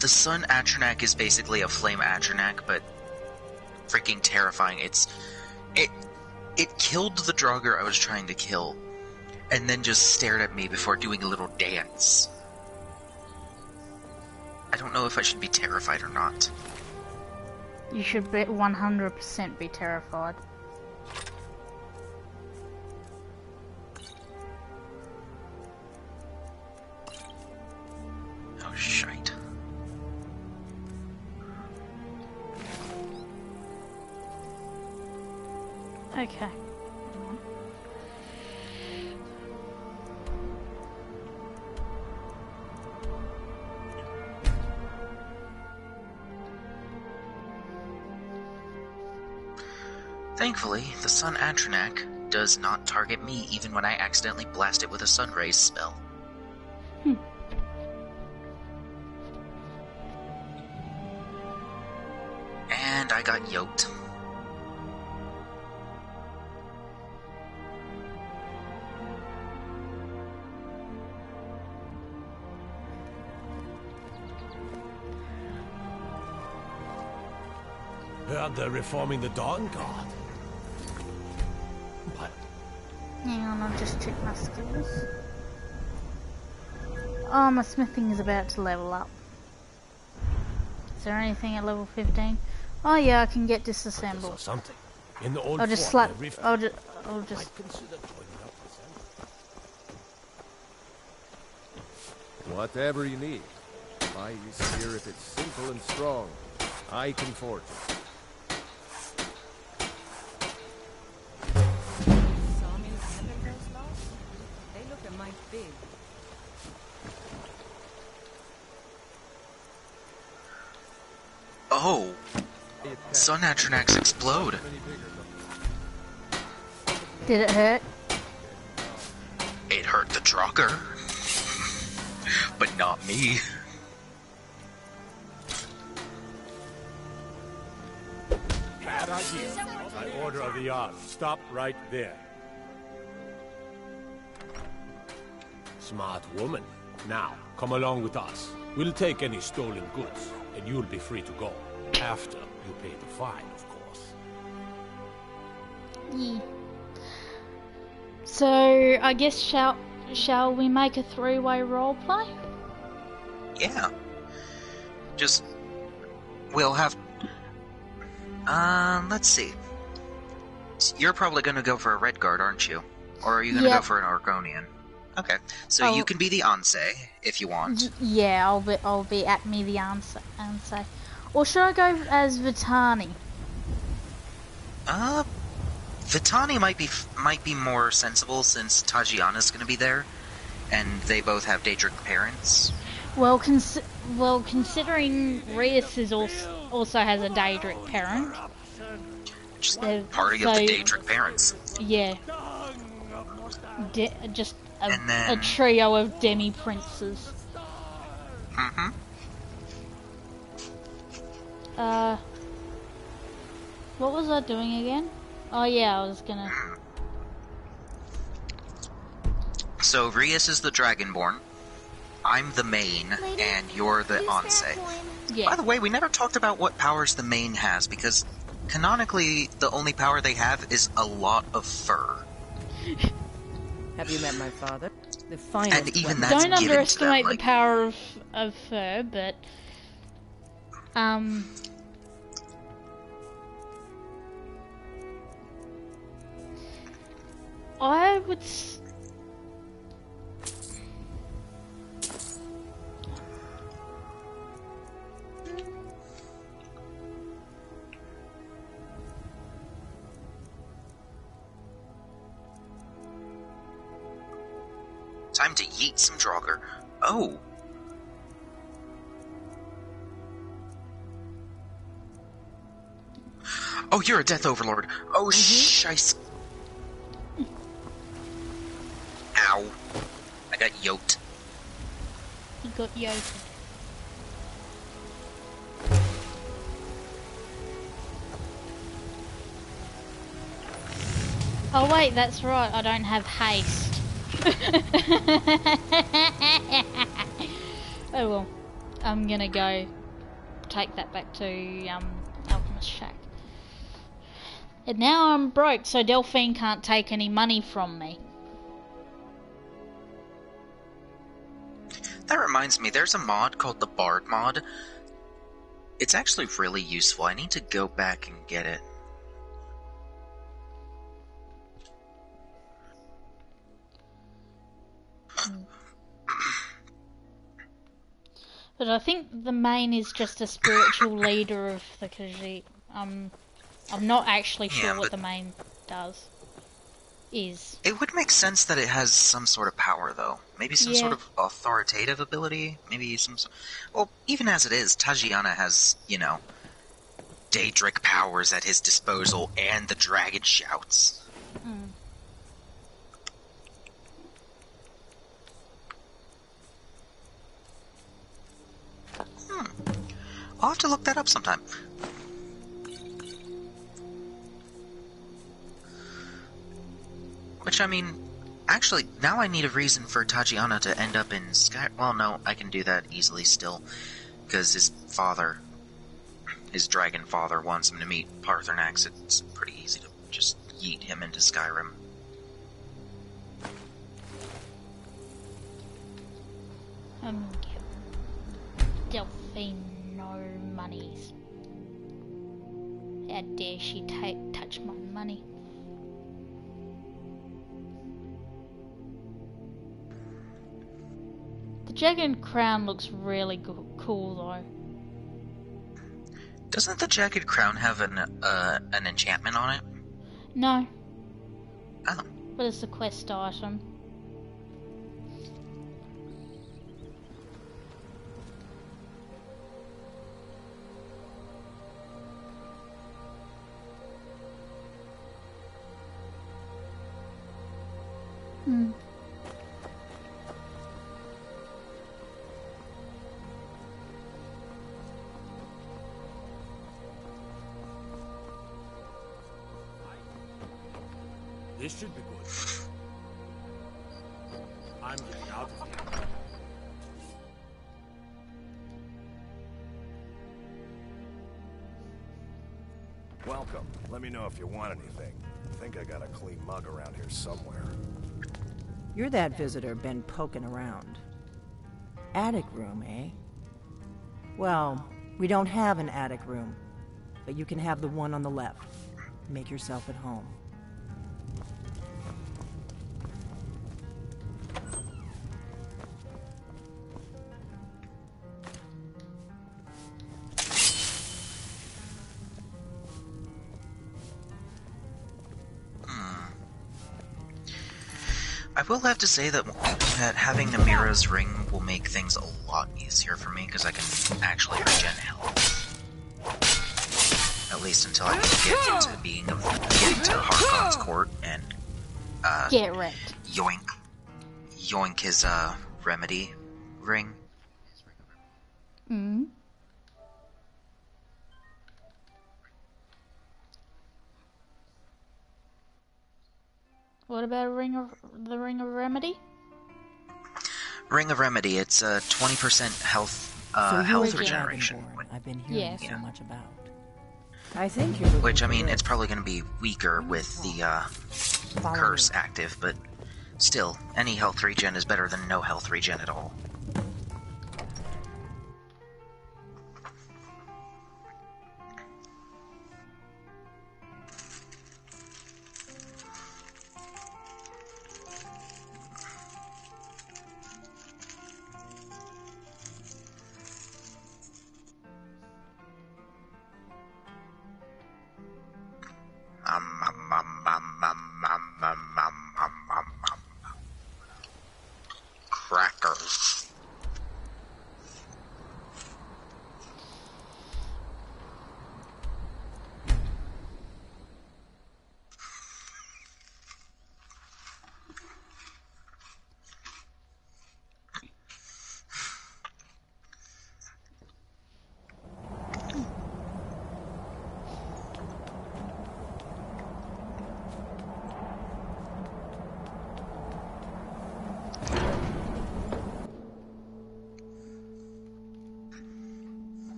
The Sun Atronac is basically a flame Atronac, but freaking terrifying. It killed the Draugr I was trying to kill, and then just stared at me before doing a little dance. I don't know if I should be terrified or not. You should be 100% be terrified. Oh, shite. Okay. Thankfully, the Sun Atronac does not target me even when I accidentally blast it with a Sunrays spell. And I got yoked. Heard they're reforming the Dawn Guard. What? Hang on, I'll just check my skills. Oh, my smithing is about to level up. Is there anything at level 15? Oh yeah, I can get I disassembled. saw something in the old I'll just fort slap. near Rift. I'll just. Might consider joining up with them. Whatever you need. I use here if it's simple and strong. I can forge it. Sawmills haven't those laws? They look a mite big. Oh, saw Natronax explode. Did it hurt? It hurt the trucker, but not me. Bad idea. By order of the Jarl, stop right there. Smart woman. Now, come along with us. We'll take any stolen goods, and you'll be free to go. After you pay the fine, of course. Yeah. So I guess shall we make a three-way roleplay? Yeah. Just, we'll have, let's see. You're probably gonna go for a red guard, aren't you? Or are you gonna go for an Argonian? Okay, so you can be the Anse, if you want. Yeah, I'll be at me the Anse. Or should I go as Vitani? Vitani might be more sensible since Tajiana's gonna be there, and they both have Daedric parents. Well, considering Rias is also has a Daedric parent. Just party of the Daedric parents. Yeah. Just And then- a trio of demi-princes. Mm-hmm. What was I doing again? Oh yeah, I was gonna... So Rias is the Dragonborn, I'm the main, and you're the Anse. Yeah. By the way, we never talked about what powers the main has, because canonically, the only power they have is a lot of fur. Have you met my father? The finest And even weapon. that's Don't given to them, underestimate like, the power of fur, but... I would... Time to yeet some Draugr. Oh! Oh, you're a Death Overlord. Oh, shice. Ow. I got yoked. He got yoked. Oh wait, that's right, I don't have haste. Oh well, I'm gonna go take that back to Alchemist Shack. And now I'm broke, so Delphine can't take any money from me. That reminds me, there's a mod called the Bard mod. It's actually really useful. I need to go back and get it. But I think the main is just a spiritual leader of the Khajiit. I'm not actually sure what the main is. It would make sense that it has some sort of power, though. Maybe some sort of authoritative ability? Maybe some... Well, even as it is, Tajiana has, you know, Daedric powers at his disposal and the dragon shouts. I'll have to look that up sometime. Which, I mean, actually, now I need a reason for Tajiana to end up in Sky... Well, no, I can do that easily still. Because his father, his dragon father, wants him to meet Paarthurnax. It's pretty easy to just yeet him into Skyrim. Give Delphine no monies. How dare she touch my money? The jagged crown looks really cool though. Doesn't the jagged crown have an enchantment on it? No, Oh. but it's a quest item. This should be good. I'm getting out of here. Welcome. Let me know if you want anything. I think I got a clean mug around here somewhere. You're that visitor been poking around. Attic room, eh? Well, we don't have an attic room, but you can have the one on the left. Make yourself at home. I will have to say that having Amira's ring will make things a lot easier for me because I can actually regen health. At least until I can get to get to Harkon's court and Get wrecked. yoink his remedy ring. Hmm. What about the ring of remedy? Ring of remedy. It's 20% health So you're health the regeneration. Dragonborn I've been hearing Yes. so much about. I think you're looking Which I for mean, this. it's probably going to be weaker with the Follow curse me. active, but still, any health regen is better than no health regen at all. Crackers.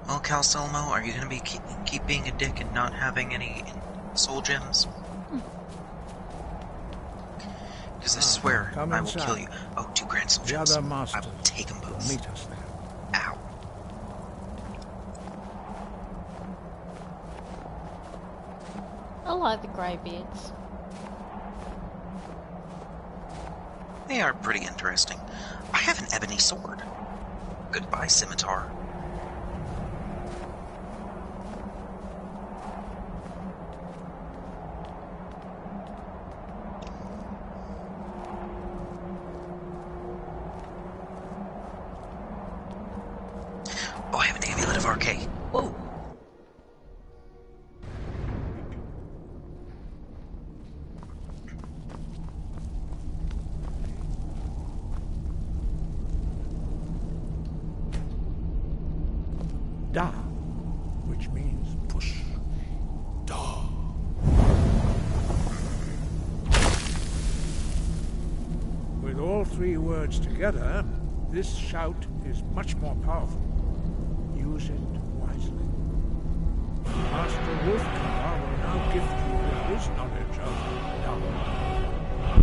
Well, Cal Selmo, are you going to be keep being a dick and not having any soul gems? Because I swear come I will inside. kill you. Oh, 2 grand soul The gems. other I masters will take them will both. meet us there. Ow. I like the greybeards. They are pretty interesting. I have an ebony sword. Goodbye, scimitar. Oh, I have an amulet of arcade. Whoa. Da, which means push. Da. three words together, this shout is much more powerful. Use it wisely. Master Wolfgar will now gift you with his knowledge of Dharma.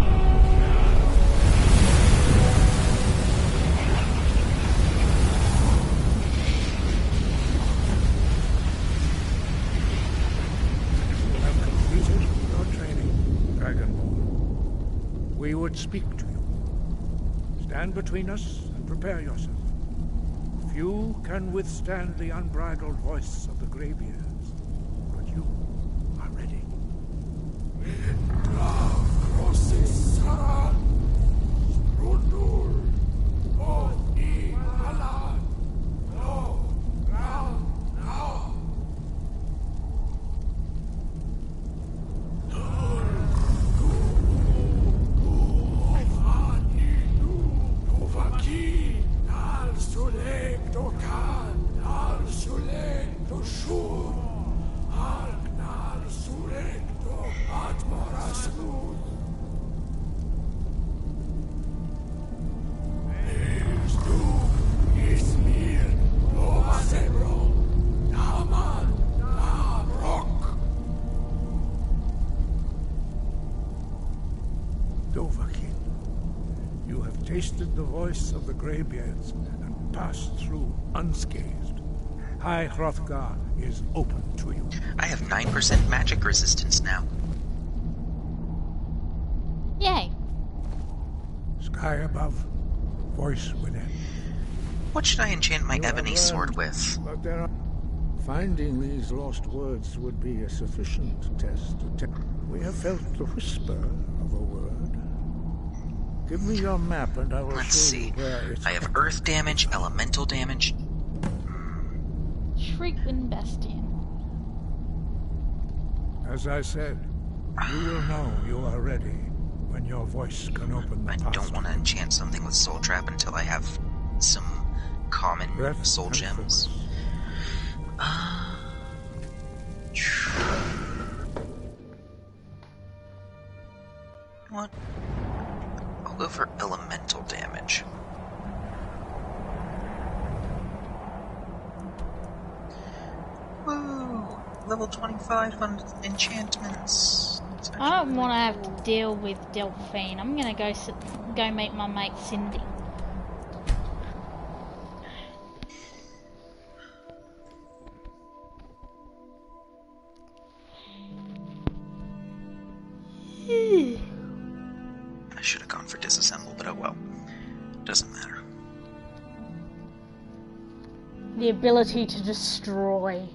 You have completed your training, Dragonborn. We would speak to you. Stand between us and prepare yourself. Few can withstand the unbridled voice of the Greybeards, but you are ready. You have tasted the voice of the Greybeards and passed through unscathed. High Hrothgar is open to you. I have 9% magic resistance now. Yay. Sky above, voice within. What should I enchant my You have ebony learned, sword with? But there are... Finding these lost words would be a sufficient test to test. We have felt the whisper of a word. Give me your map and I will Let's show see. you where it's... I have earth damage, elemental damage. Shriekwind Bastion. As I said, you will know you are ready when your voice can open the I path. don't want to enchant something with soul trap until I have some common Breath soul and gems. focus. What? I'll go for elemental damage. Woo! Level 25 on enchantments. I don't want to have to deal with Delphine. I'm gonna go meet my mate Cindy. I should have gone for disassemble, but oh well. Doesn't matter. The ability to destroy.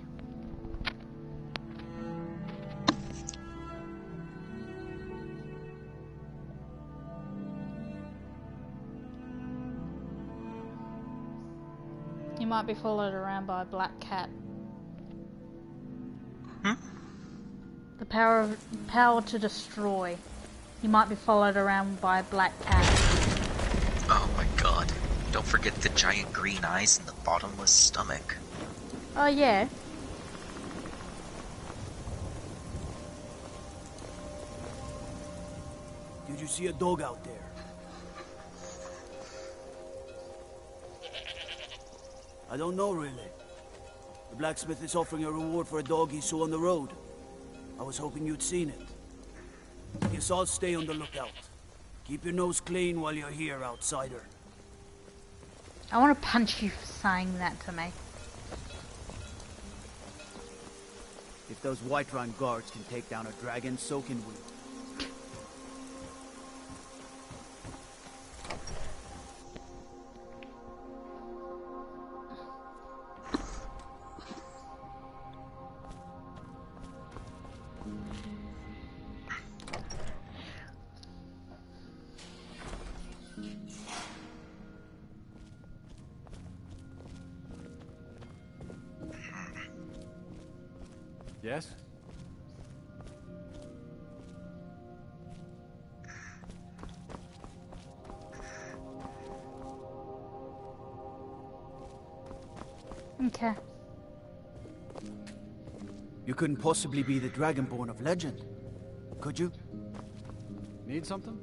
You might be followed around by a black cat. Hmm? The power to destroy. You might be followed around by a black cat. Oh my god. Don't forget the giant green eyes and the bottomless stomach. Oh yeah. Did you see a dog out there? I don't know, really. The blacksmith is offering a reward for a dog he saw on the road. I was hoping you'd seen it. Guess I'll stay on the lookout. Keep your nose clean while you're here, outsider. I want to punch you for saying that to me. If those Whiterun guards can take down a dragon, so can we. Yes? Okay. You couldn't possibly be the Dragonborn of legend, could you? Need something?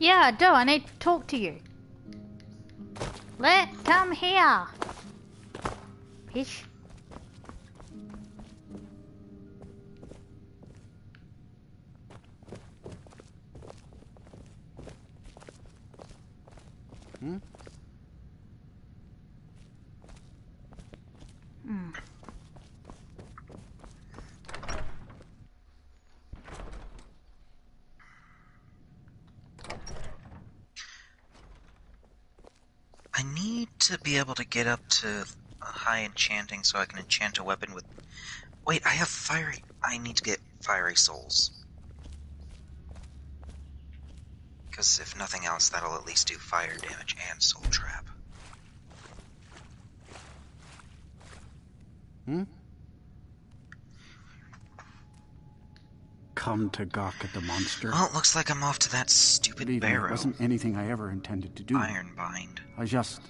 Yeah, I do. I need to talk to you. Come here. Fish. Hmm? I need to be able to get up to high enchanting so I can enchant a weapon with... Wait, I have fiery... I need to get fiery souls. Because if nothing else, that'll at least do fire damage and soul trap. Hmm? Come to gawk at the monster. Well, it looks like I'm off to that stupid Believe me, barrow. it wasn't anything I ever intended to do. Ironbind. I just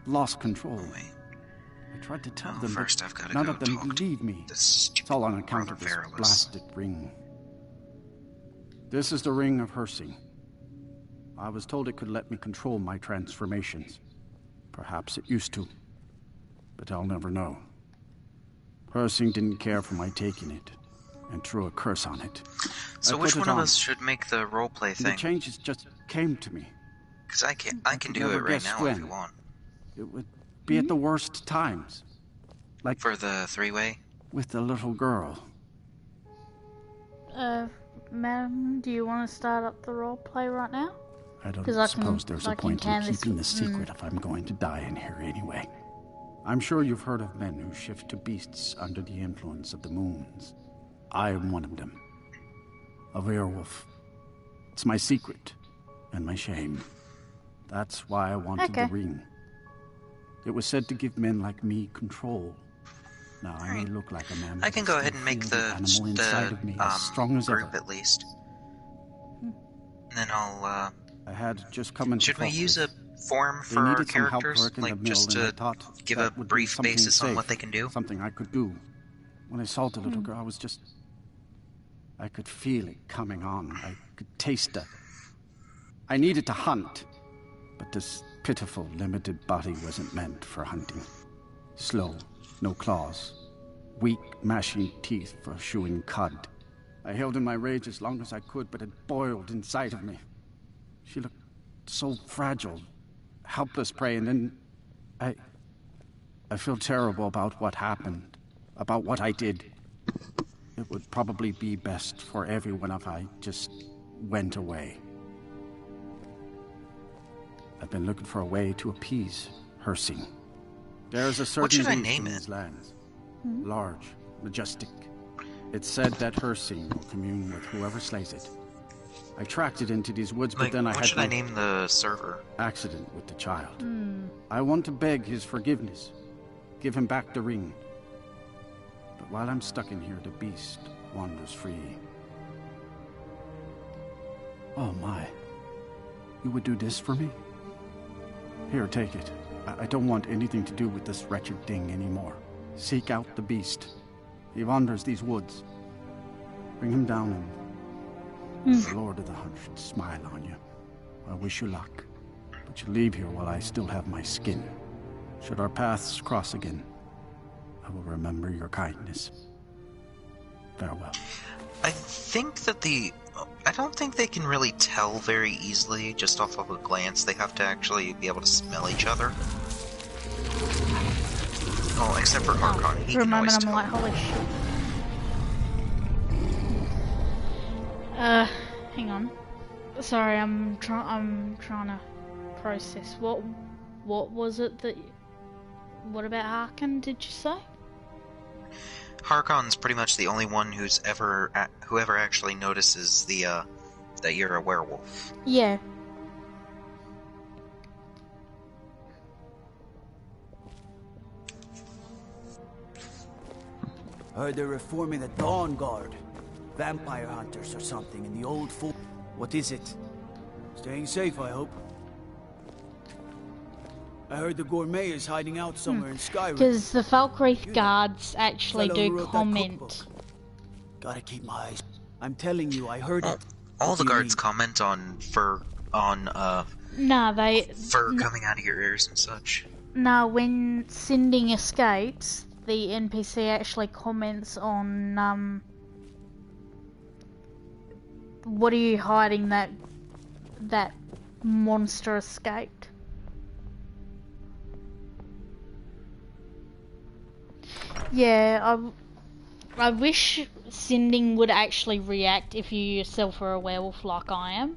lost control. Wait. I tried to tell Well, them, first but I've got to none go of them talk to believe me. the It's stupid all on account Brother of this Verilus. blasted ring. This is the ring of Hersing. I was told it could let me control my transformations. Perhaps it used to, but I'll never know. Hersing didn't care for my taking it, and threw a curse on it. So which one of us should make the roleplay The thing? changes just came to me. Because I can do never it right guessed now if when. you want. It would be at the worst times. Like For the three-way? with the little girl. Madam, do you want to start up the roleplay right now? I don't 'Cause I suppose can- there's I a can point in canvas- keeping the secret if I'm going to die in here anyway. I'm sure you've heard of men who shift to beasts under the influence of the moons. I am one of them. A werewolf. It's my secret and my shame. That's why I wanted the Okay. ring. It was said to give men like me control. Now I may Alright. look like a man. I but can I go still ahead and make feel the animal inside of me as strong as group ever. at least. And then I'll, I had just come into should we use a Falkland. form They for our needed some help characters? working the Like, mill, just and I to thought give that a would be brief something basis on what safe, they can do? Something I could do. When I saw the little girl, I was just... I could feel it coming on. I could taste it. I needed to hunt. But this pitiful, limited body wasn't meant for hunting. Slow, no claws. Weak, mashing teeth for chewing cud. I held in my rage as long as I could, but it boiled inside of me. She looked so fragile, helpless prey, and then I feel terrible about what happened, about what I did. It would probably be best for everyone if I just went away. I've been looking for a way to appease Hersing. There's a certain should I beast name in it? these lands. Large, majestic. It's said that Hersing will commune with whoever slays it. I tracked it into these woods, but Like, then I what had should I no name the server? accident with the child. I want to beg his forgiveness. Give him back the ring. But while I'm stuck in here, the beast wanders free. Oh my. You would do this for me? Here, take it. I don't want anything to do with this wretched thing anymore. Seek out the beast. He wanders these woods. Bring him down and the Lord of the Hunt should smile on you. I wish you luck. But you leave here while I still have my skin. Should our paths cross again, I will remember your kindness. Farewell. I think that I don't think they can really tell very easily just off of a glance. They have to actually be able to smell each other. Oh, except for Harkon. He For a can always moment, I'm tell. like, holy shit. Hang on. Sorry, I'm trying to process. What was it that? What about Harkon? Did you say? Harkon's pretty much the only one who's whoever actually notices that you're a werewolf. Yeah. Heard they're reforming the Dawn Guard. Vampire hunters or something in the old fort. What is it? Staying safe, I hope. I heard the gourmet is hiding out somewhere in Skyrim. Because the Falkreath guards actually Fellow who do wrote that comment. cookbook. Gotta keep my eyes. I'm telling you, I heard it. All What the do you guards mean? comment on for on No, fur coming out of your ears and such? No, when Sinding escapes, the NPC actually comments on, what are you hiding that monster escaped? Yeah, I wish Sinding would actually react if you yourself are a werewolf like I am.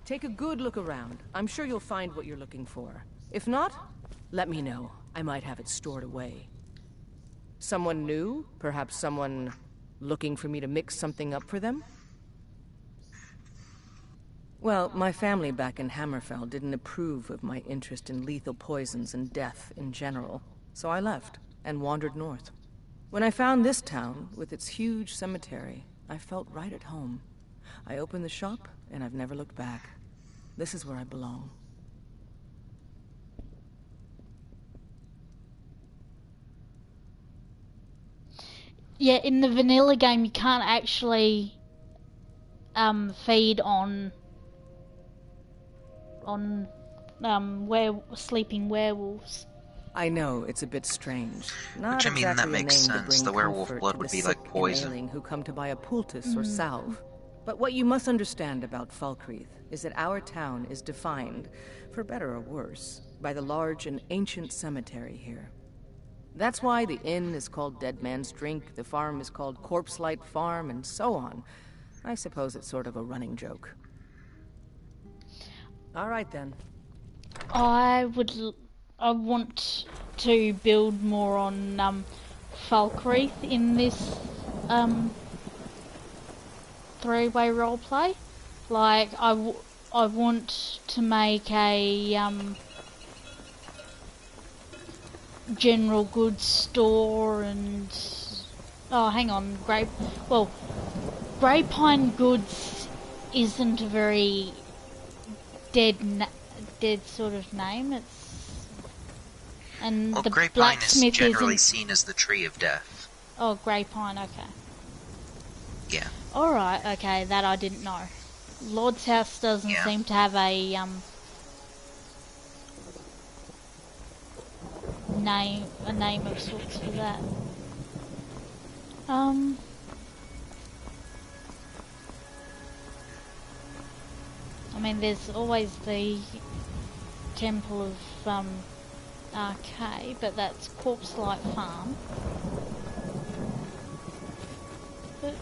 Take a good look around. I'm sure you'll find what you're looking for. If not, let me know. I might have it stored away. Someone new? Perhaps someone looking for me to mix something up for them? Well, my family back in Hammerfell didn't approve of my interest in lethal poisons and death in general, so I left and wandered north. When I found this town, with its huge cemetery, I felt right at home. I opened the shop, and I've never looked back. This is where I belong. Yeah, in the vanilla game you can't actually feed on sleeping werewolves. I know, it's a bit strange. Not Which, I mean, exactly that makes a name sense. to bring The werewolf comfort blood to would the be like sick and poison. ailing who come to buy a poultice or salve. But what you must understand about Falkreath is that our town is defined, for better or worse, by the large and ancient cemetery here. That's why the inn is called Dead Man's Drink, the farm is called Corpse Light Farm, and so on. I suppose it's sort of a running joke. All right then. I want to build more on Falkreath in this three-way roleplay. Like I want to make a general goods store and hang on, Grey Pine Goods isn't a very dead sort of name. Well, the Grey Pine is blacksmith generally isn't. seen as the tree of death. Oh, Grey Pine, okay. Yeah. Alright, okay, that I didn't know. Lord's House doesn't seem to have a name of sorts for that. I mean, there's always the Temple of Arcade, but that's Corpse Light Farm. But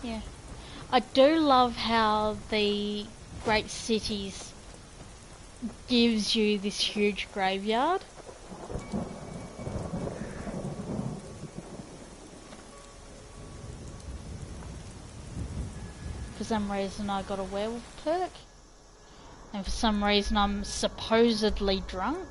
yeah, I do love how the Great Cities gives you this huge graveyard. For some reason I got a werewolf perk, and for some reason I'm supposedly drunk.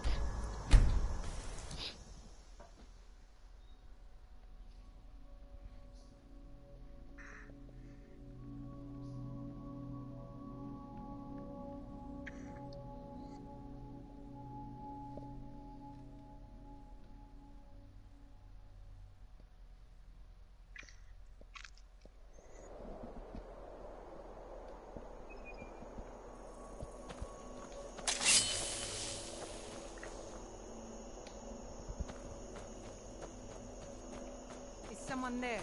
Someone there.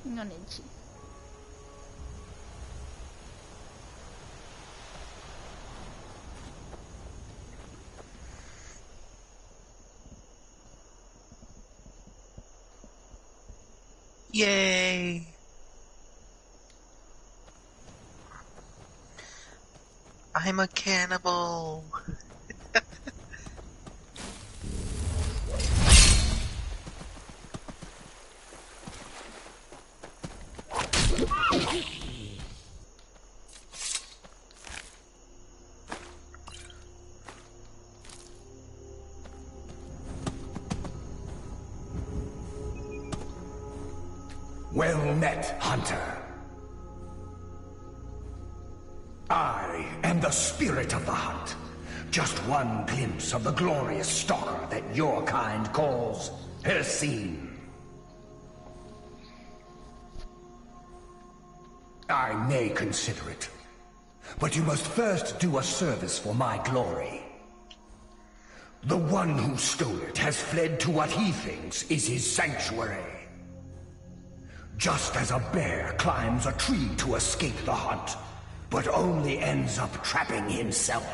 Hang on, Itchy. Yay! I'm a cannibal! Well met, Hunter. I am the spirit of the hunt. Just one glimpse of the glorious stalker that your kind calls Hircine. I may consider it, but you must first do a service for my glory. The one who stole it has fled to what he thinks is his sanctuary. Just as a bear climbs a tree to escape the hunt, but only ends up trapping himself.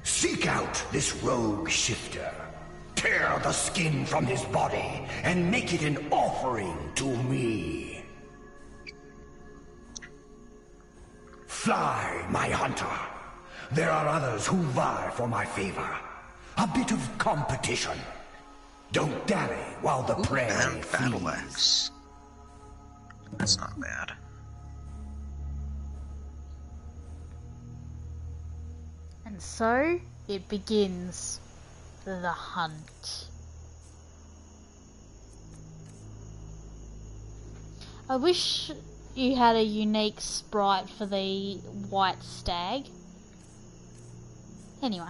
Seek out this rogue shifter. Tear the skin from his body and make it an offering to me. Fly, my hunter. There are others who vie for my favor. A bit of competition. Don't dally while the prey And battle flees. axe. That's not bad. And so it begins the hunt. I wish you had a unique sprite for the white stag. Anyway.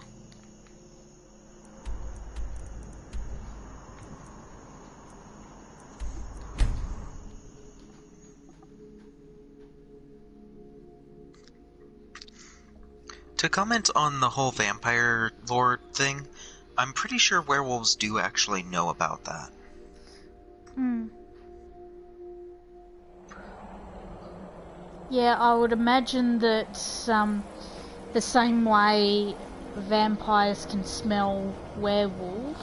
To comment on the whole vampire lore thing, I'm pretty sure werewolves do actually know about that. Yeah, I would imagine that the same way vampires can smell werewolf,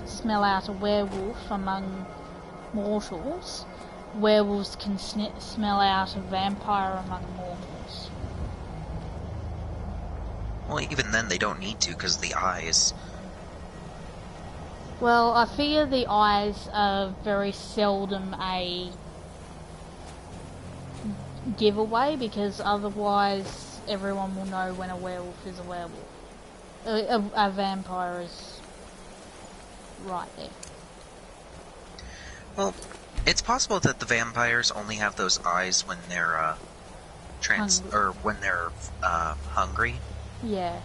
smell out a werewolf among mortals, werewolves can smell out a vampire among mortals. Well, even then they don't need to because the eyes. Well, I figure the eyes are very seldom a giveaway because otherwise everyone will know when a werewolf is a werewolf. A vampire is right there. Well, it's possible that the vampires only have those eyes when they're hungry. Yeah.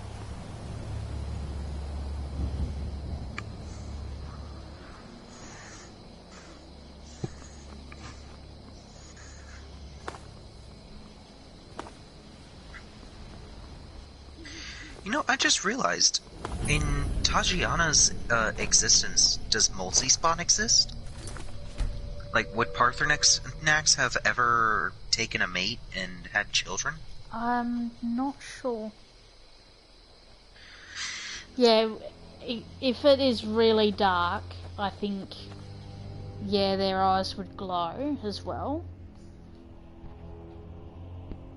You know, I just realized, in Tajiana's existence, does Multi-Spawn exist? Like, would Paarthurnax have ever taken a mate and had children? I'm not sure. Yeah, if it is really dark, I think, yeah, their eyes would glow as well.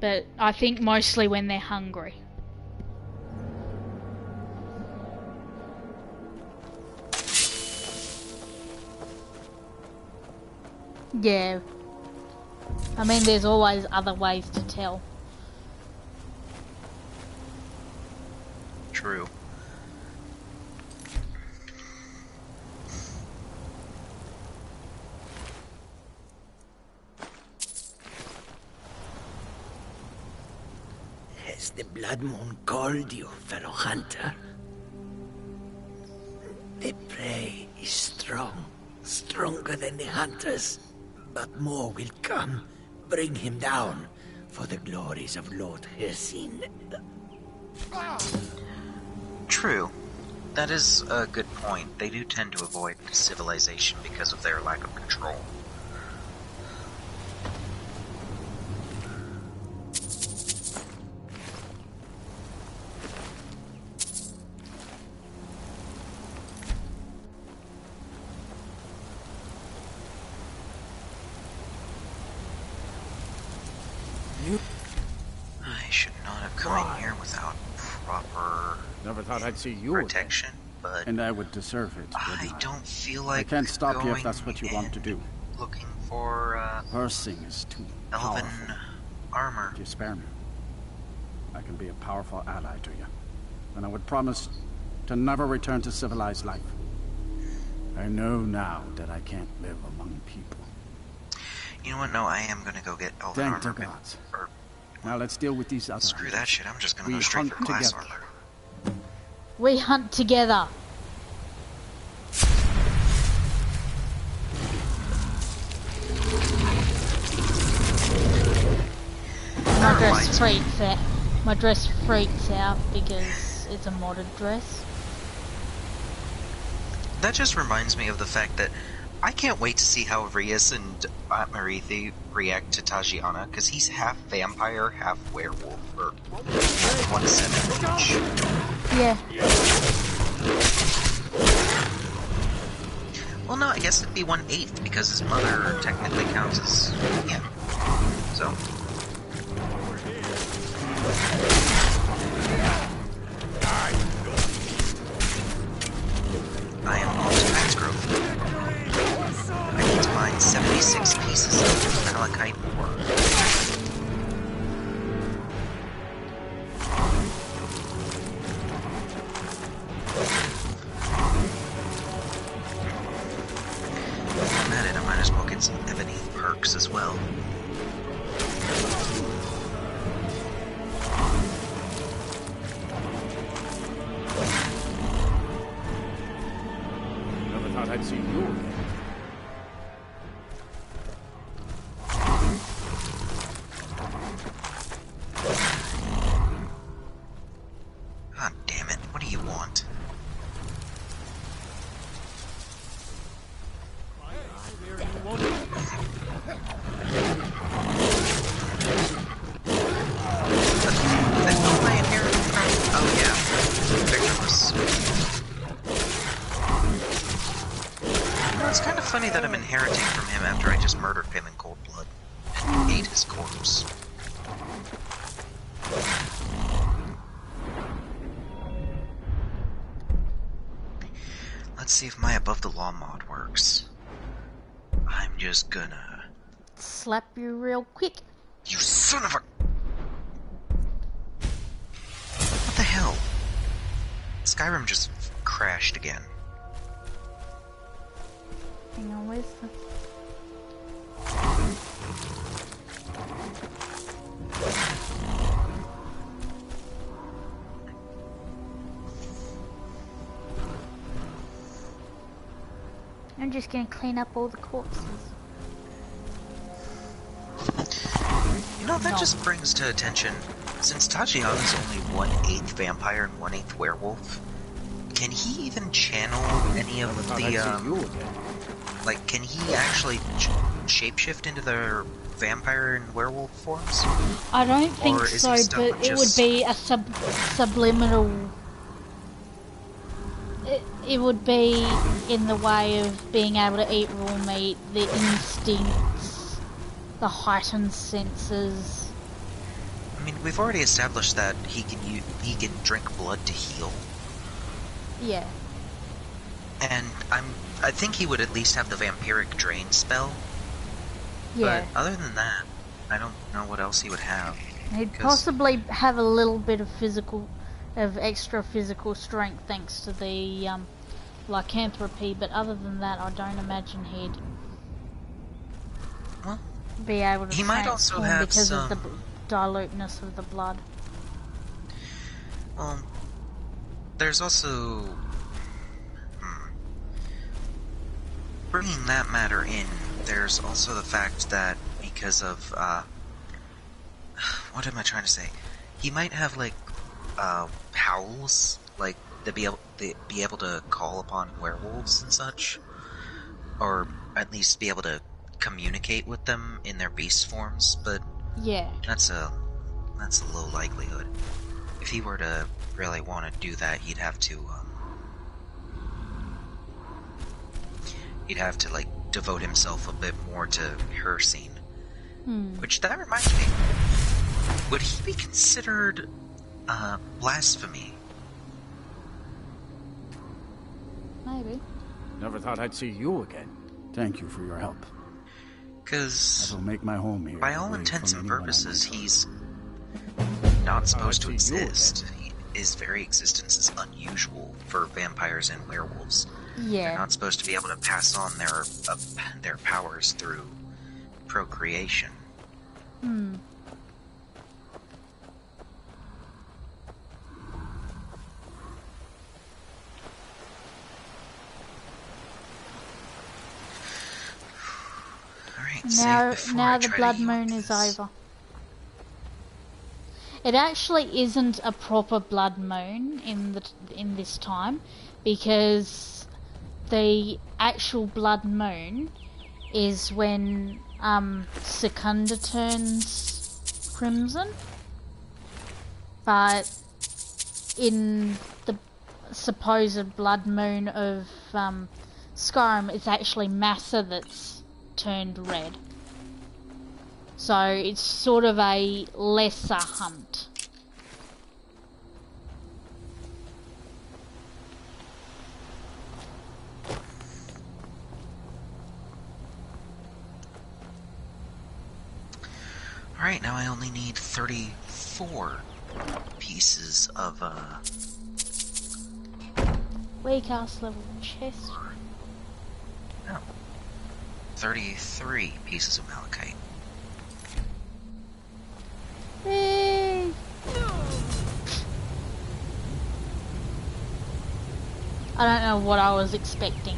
But I think mostly when they're hungry. Yeah. I mean, there's always other ways to tell. True. Has the Blood Moon called you, fellow hunter? The prey is strong, stronger than the hunters, but more will come. Bring him down for the glories of Lord Hircine. True. That is a good point. They do tend to avoid civilization because of their lack of control. I should not have come in here without proper Never thought I'd see you protection, but and I would deserve it. I don't feel like I can't stop you if going that's what you want to do. Looking for Hircine is too elven powerful. armor. If you spare me, I can be a powerful ally to you, and I would promise to never return to civilized life. I know now that I can't live among people. You know what? No, I am gonna go get elven Thank the armor. gods. Or Now let's deal with these other screw that hunters. shit. I'm just gonna We go straight hunt for class together. armor. We hunt together. My dress freaks out. My dress freaks out because it's a modded dress. That just reminds me of the fact that I can't wait to see how Rias and Atmirithi react to Tajiana, because he's half vampire, half werewolf, or 1/7 each. Yeah. Well, no, I guess it'd be 1/8 because his mother technically counts as him. So. I am on to Max Grove. I need to mine 76 pieces of malachite ore. While I'm at it, I might as well get some ebony perks as well. Never thought I'd see you again. God damn it, what do you want? Oh yeah, Victorless. No, it's kind of funny that I'm inheriting from him after I just murdered him in cold blood and ate his corpse. Let's see if my above the law mod works. I'm just gonna... Slap you real quick. You son of a... What the hell? Skyrim just crashed again. Hang on, where's the... I'm just gonna clean up all the corpses. You know, that just brings to attention, since Tajiana's only 1/8 vampire and 1/8 werewolf, can he even channel any of the, like, can he actually shapeshift into their vampire and werewolf forms? I don't think Or is so, he stuck but with it would just... be a subliminal... It would be in the way of being able to eat raw meat, the instincts, the heightened senses. I mean, we've already established that he can drink blood to heal. Yeah. And I think he would at least have the vampiric drain spell. Yeah. But other than that, I don't know what else he would have. He'd possibly have a little bit of extra physical strength thanks to the lycanthropy, but other than that, I don't imagine he'd be able to he might also transform have because some... of the diluteness of the blood. There's also... Bringing that matter in, there's also the fact that because of, what am I trying to say? He might have, like, howls, like, to be able to call upon werewolves and such, or at least be able to communicate with them in their beast forms, but yeah, that's a low likelihood. If he were to really want to do that, he'd have to like devote himself a bit more to her scene. Which, that reminds me, would he be considered blasphemy? maybe. Never thought I'd see you again. Thank you for your help. Because I will make my home here. by all intents and purposes, he's not supposed to exist. His very existence is unusual for vampires and werewolves. Yeah. They're not supposed to be able to pass on their powers through procreation. Now the blood moon is over. It actually isn't a proper blood moon in this time, because the actual blood moon is when Secunda turns crimson, but in the supposed blood moon of Skyrim, it's actually Massa that's turned red. So it's sort of a lesser hunt. Alright, now I only need 34 pieces of, Waycast level chest. No. 33 pieces of malachite. Hey. I don't know what I was expecting.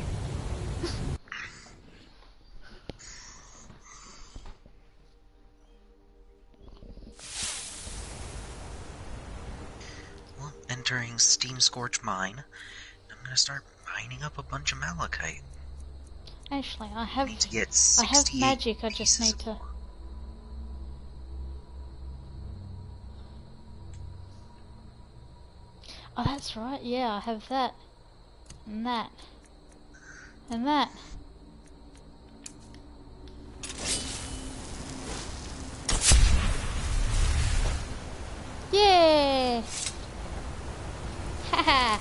Well, entering Steam Scorch Mine, I'm gonna start mining up a bunch of malachite. Actually, I have get magic, I just need to... Oh, that's right, yeah, I have that. And that. And that. Yeah! Haha!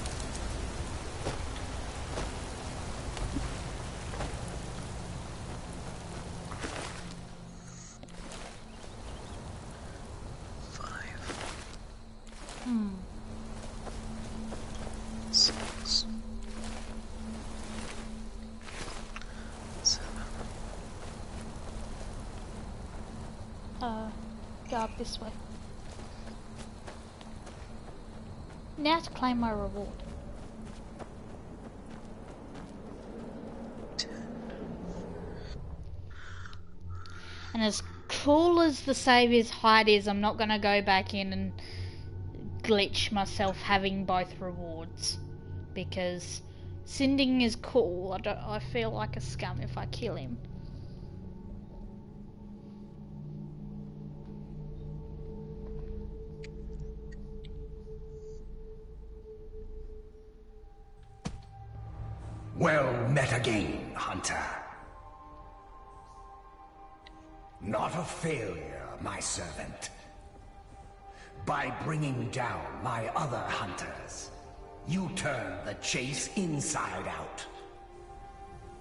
6, 7. Go up this way. Now to claim my reward. 10. And as cool as the Saviour's hide is, I'm not gonna go back in and glitch myself having both rewards, because Sinding is cool. I feel like a scum if I kill him. Well met again, Hunter. Not a failure, my servant. By bringing down my other hunters, you turned the chase inside out.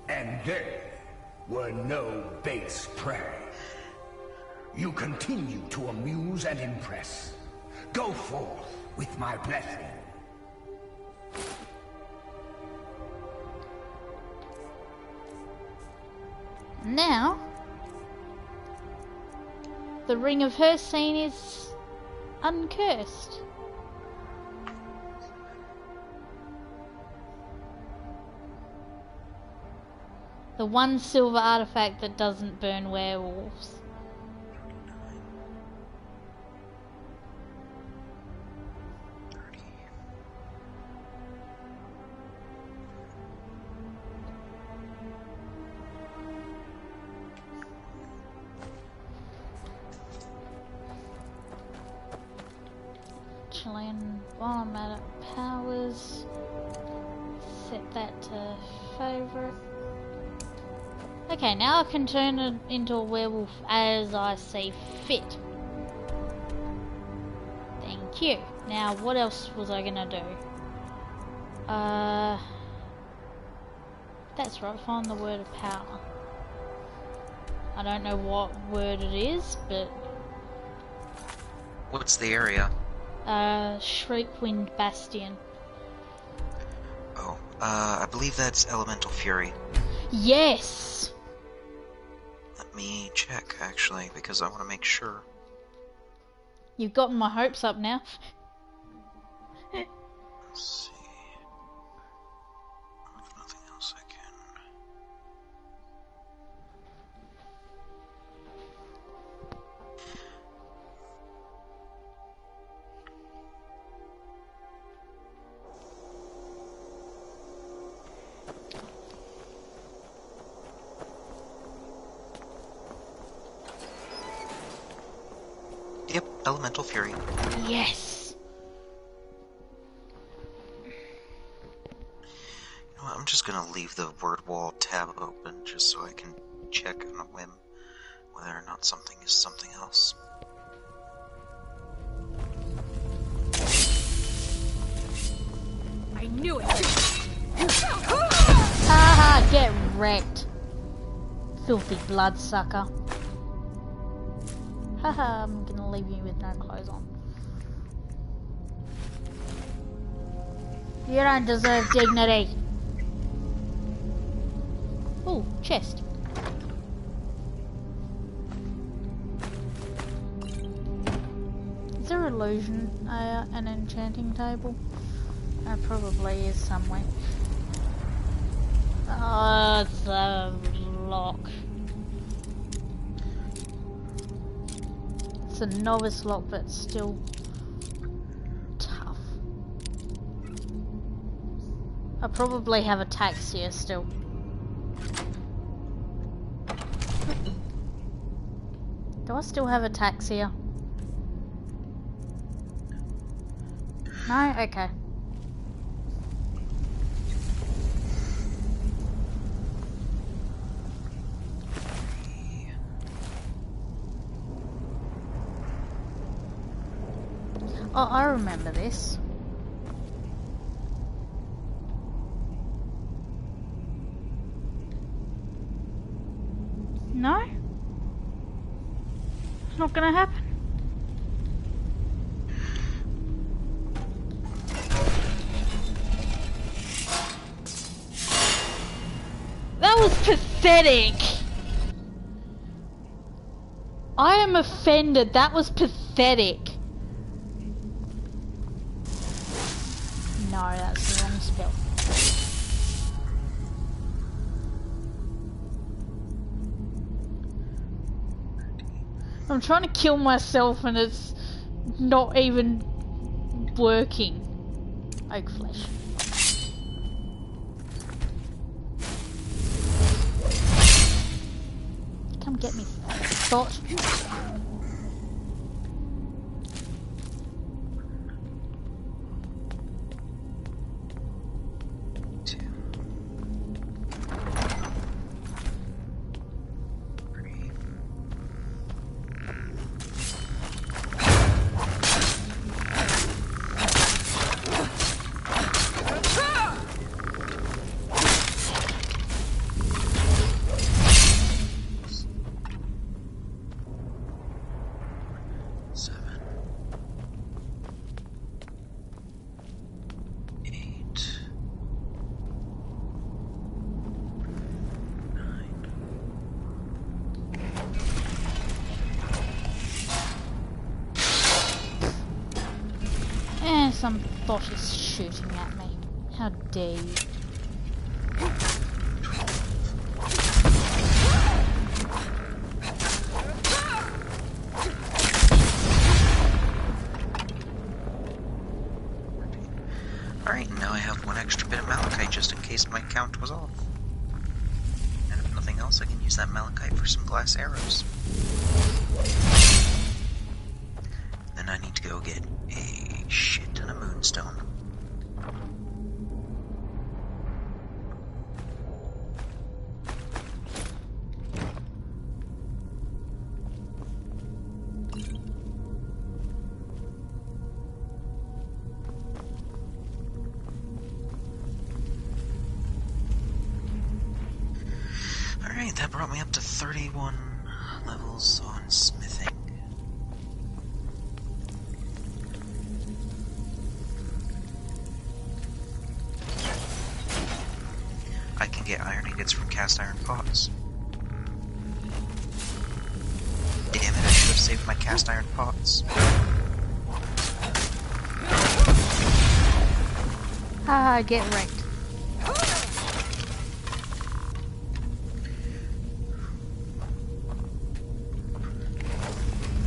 And they were no base prey. You continue to amuse and impress. Go forth with my blessing. Now, the Ring of Hircine is uncursed. The one silver artifact that doesn't burn werewolves. And while I'm at it, powers, set that to favourite. Okay, now I can turn it into a werewolf as I see fit. Thank you. Now, what else was I gonna do? That's right, find the word of power. I don't know what word it is, but... What's the area? Shriekwind Bastion. Oh, I believe that's Elemental Fury. Yes! let me check, actually, because I want to make sure. You've gotten my hopes up now. Let's see. If nothing else, I can. Yep, Elemental Fury. Yes. You know what, I'm just gonna leave the word wall tab open just so I can check on a whim whether or not something is something else. I knew it! Haha, get wrecked. Filthy bloodsucker. Haha, I'm gonna leave you with no clothes on. You don't deserve dignity. Ooh, chest. Is there illusion, an enchanting table? There probably is somewhere. Oh, it's a lock. It's a novice lock, but it's still tough. I probably have ataxia still. Do I still have ataxia? No? Okay. Oh, I remember this. No? It's not gonna happen. That was pathetic! I am offended. That was pathetic. No, that's the wrong spell. I'm trying to kill myself and it's not even working. Oak flesh. Come get me, thought. Some bot is shooting at me. How dare you? Alright, now I have one extra bit of malachite just in case my count was off. And if nothing else, I can use that malachite for some glass arrows. Then I need to go get a shit ton of moonstone. Alright, that brought me up to 31 levels on smithing. I can get iron ingots from cast iron pots. save my cast iron pots. Haha, get wrecked.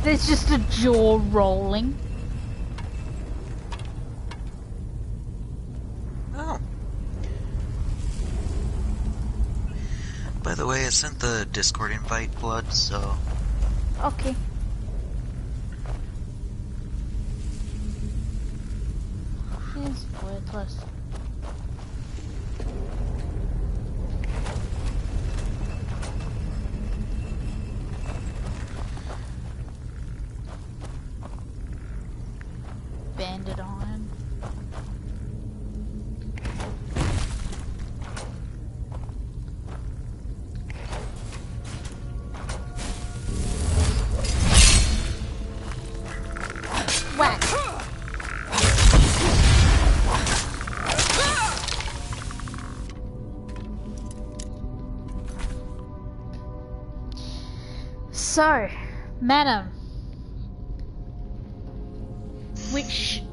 There's just a jaw rolling. Oh. By the way, I sent the Discord invite, Blood, so... Okay. It's worthless. Banded iron. Whack! So, madam, which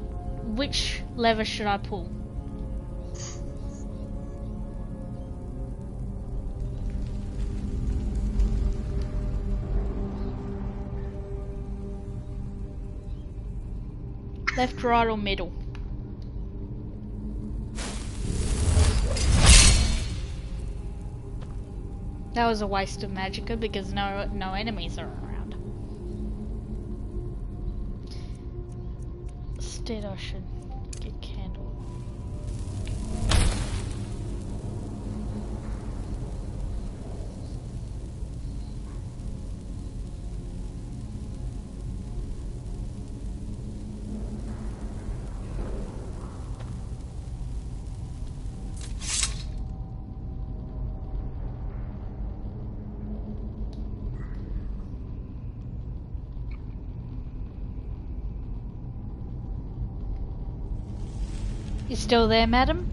lever should I pull? Left, right, or middle? That was a waste of magicka because no enemies are around. Instead I should get candle. You still there, madam?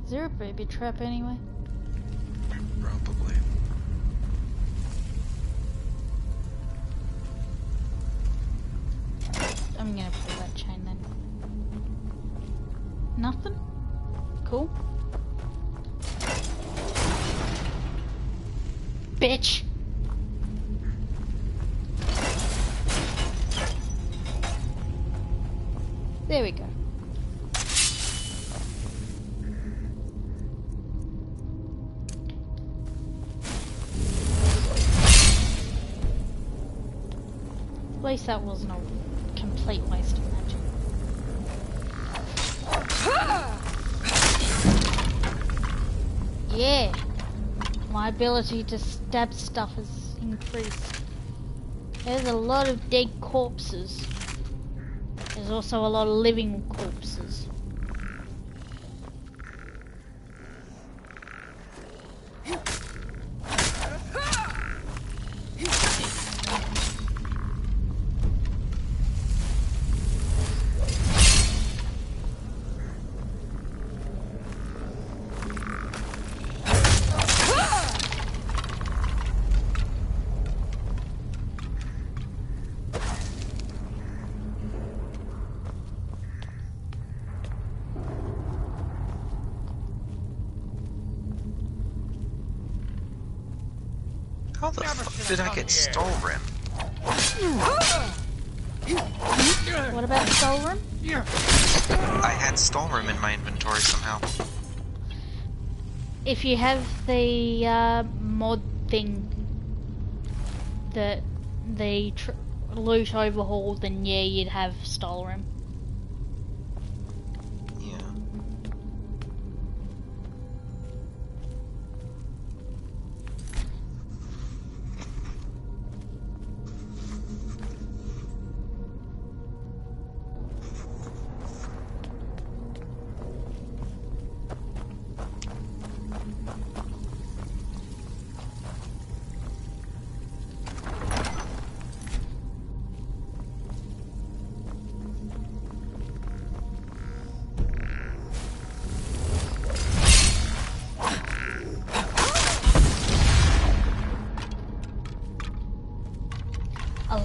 Is there a booby trap anyway? Probably. I'm gonna pull that chain then. Nothing? Cool. Bitch! There we go. At least that wasn't a complete waste of magic. Yeah, my ability to stab stuff has increased. There's a lot of dead corpses. There's also a lot of living corpses. How the fuck did I get Stolrim? What about Stolrim? I had Stolrim in my inventory somehow. If you have the mod thing, the loot overhaul, then yeah, you'd have Stolrim. Yeah.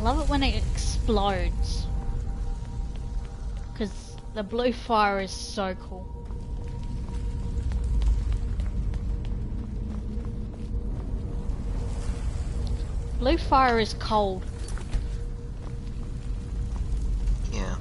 love it when it explodes. Because the blue fire is so cool. Blue fire is cold. Yeah.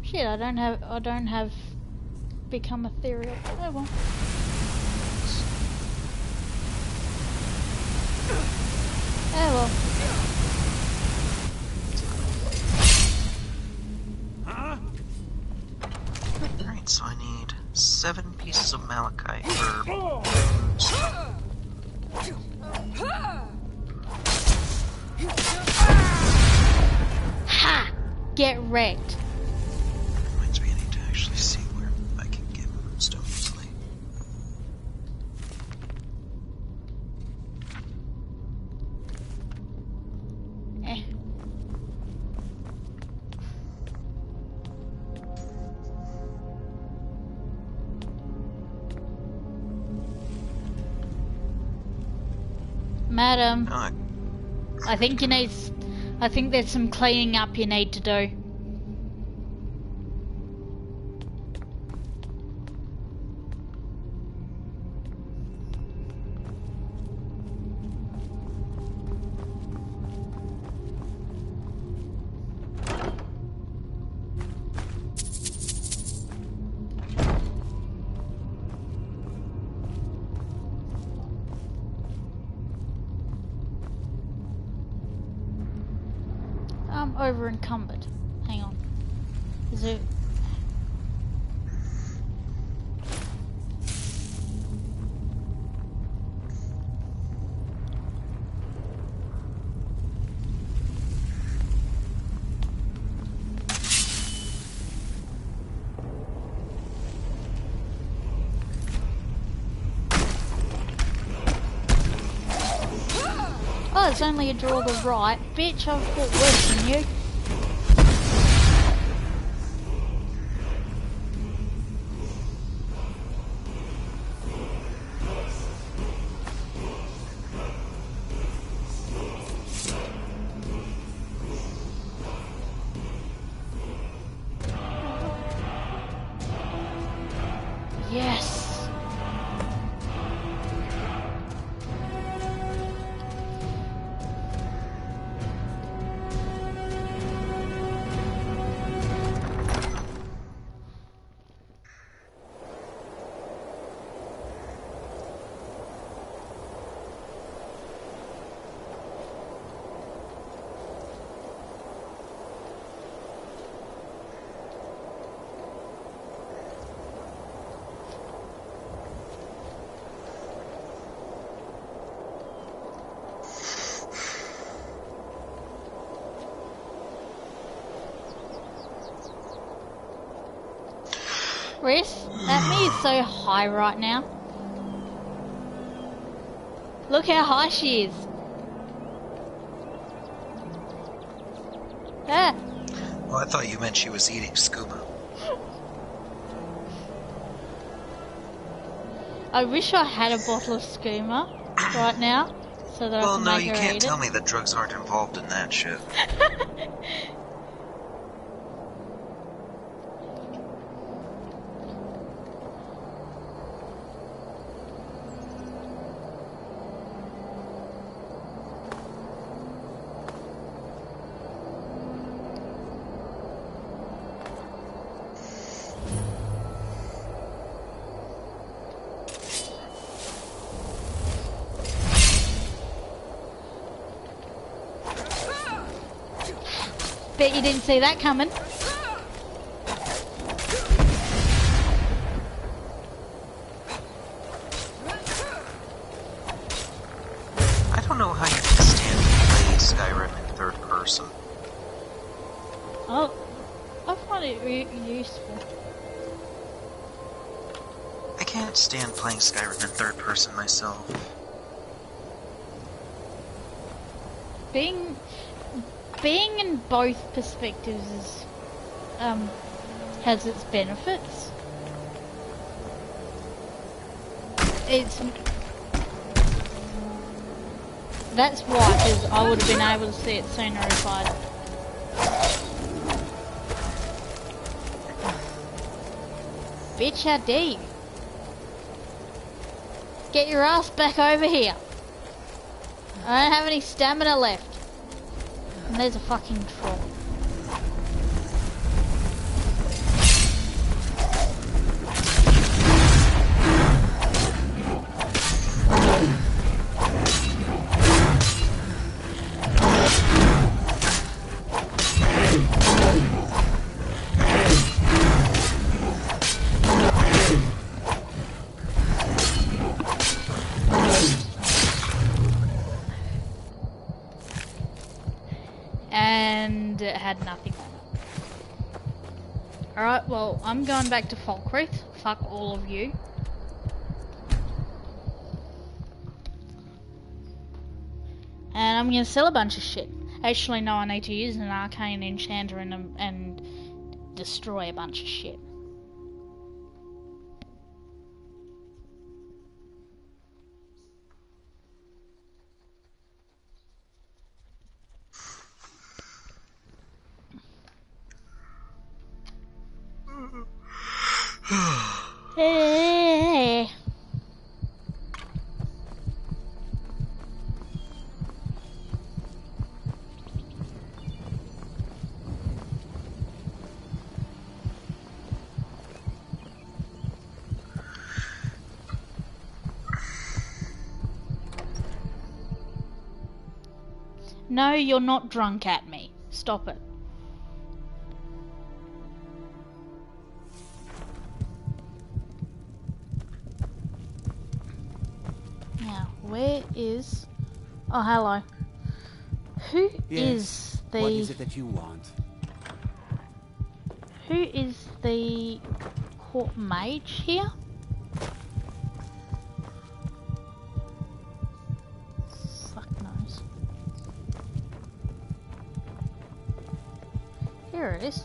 Shit, I don't have become ethereal. Oh well. Oh well. Alright, so I need 7 pieces of malachite for... Ha! Get wrecked. Reminds me I need to actually see where I can get stone easily. Eh. Madam, I think there's some cleaning up you need to do. I'm over encumbered. Hang on. Is it? Oh, it's only a draw the right. Bitch, I've fought worse than you. Yes. Chris, Atmi is so high right now. Look how high she is. Ah. Oh, I thought you meant she was eating scuba. I wish I had a bottle of skooma right now, so that I Well, can no, make you her can't eat tell it. me that drugs aren't involved in that shit. Bet you didn't see that coming. I don't know how you can stand to play Skyrim in third person. Oh, I find it useful. I can't stand playing Skyrim in third person myself. being in both perspectives is, has its benefits. That's why, because I would have been able to see it sooner if I'd... Bitch, how dare you? Get your ass back over here. I don't have any stamina left. And there's a fucking troll. And it had nothing on it. Alright, well, I'm going back to Falkreath. Fuck all of you. And I'm gonna sell a bunch of shit. Actually, no, I need to use an arcane enchanter and destroy a bunch of shit. Hey. No, you're not drunk at me. Stop it. Now, where is... Oh, hello. Who is the... What is it that you want? Who is the court mage here? Fuck knows. Here it is.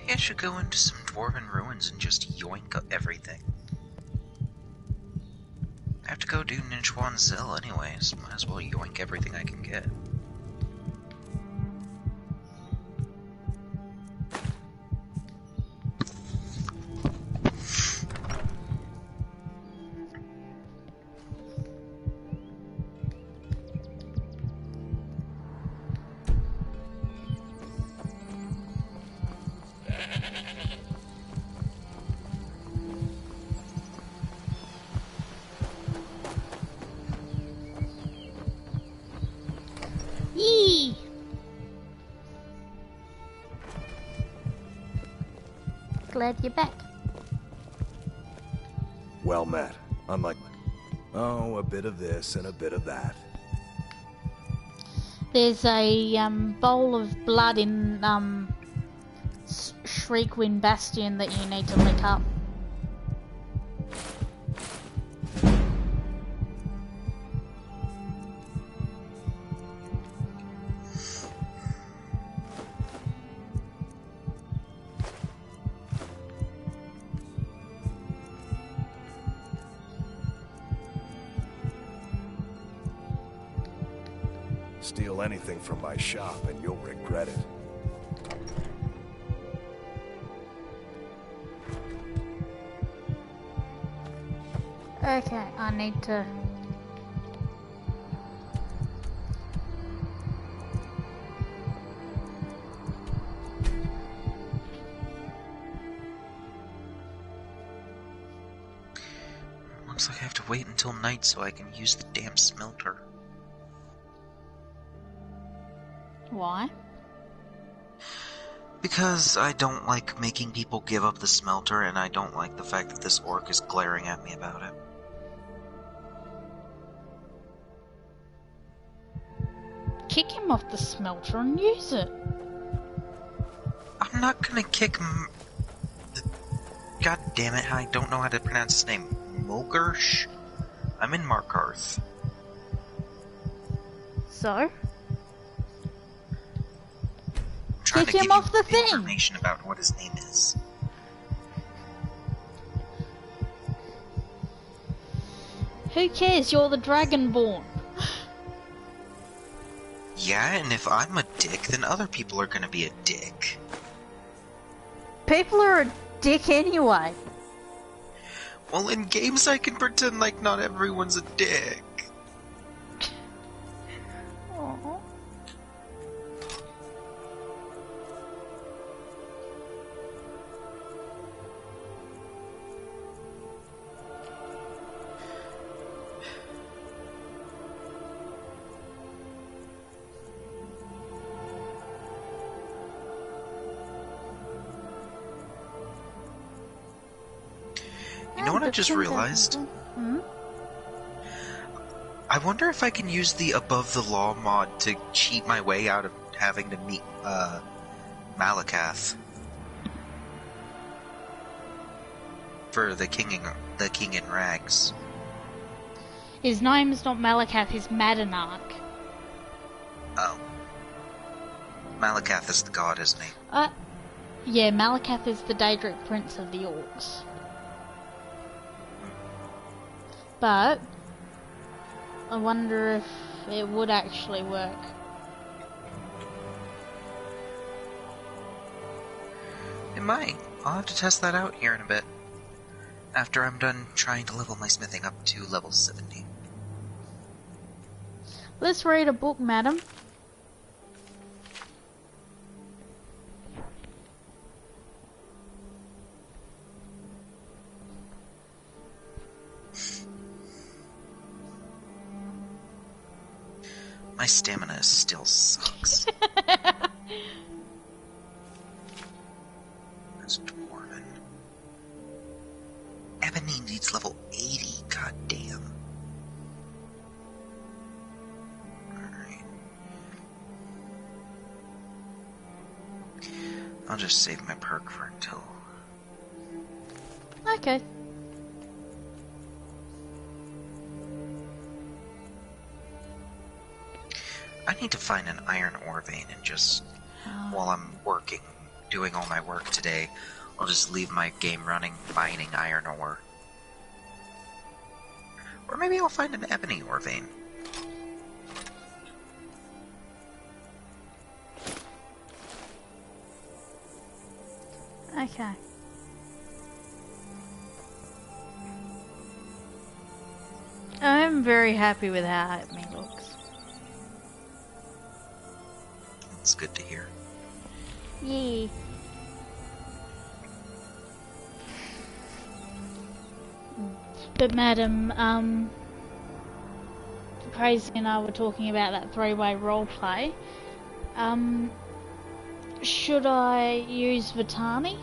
I should go into some dwarven ruins and just yoink everything. I have to go do Ninjuan Zell anyways. Might as well yoink everything I can get. Yee! Glad you're back. Well met. Unlike... Oh, a bit of this and a bit of that. There's a bowl of blood in Shriekwind Bastion that you need to lick up. Steal anything from my shop and you'll regret it. Okay, I need to... Looks like I have to wait until night so I can use the damn smelter. Why? Because I don't like making people give up the smelter, and I don't like the fact that this orc is glaring at me about it. Kick him off the smelter and use it. I'm not gonna kick God damn it, I don't know how to pronounce his name. Mulgersh? I'm in Markarth. So? Trying Kick to him give off you the thing. information about what his name is. Who cares? You're the Dragonborn. Yeah, and if I'm a dick, then other people are gonna be a dick. People are a dick anyway. Well, in games I can pretend like not everyone's a dick. Aww. You know what I just realized? Hmm? I wonder if I can use the Above the Law mod to cheat my way out of having to meet, Malakath. For the King in Rags. His name is not Malakath, he's Madanark. Oh. Malakath is the god, isn't he? Yeah, Malakath is the Daedric Prince of the Orcs. But I wonder if it would actually work. It might. I'll have to test that out here in a bit. After I'm done trying to level my smithing up to level 70. Let's read a book, madam. My stamina still sucks. That's Dwarven. Ebony needs level 80, god damn. Alright. I'll just save my perk for until... Okay. I need to find an iron ore vein and just, while I'm working, doing all my work today, I'll just leave my game running, mining iron ore. Or maybe I'll find an ebony ore vein. Okay. I'm very happy with how it looks. It's good to hear. Yeah. But madam, Crazy and I were talking about that three-way roleplay. Should I use Vitani?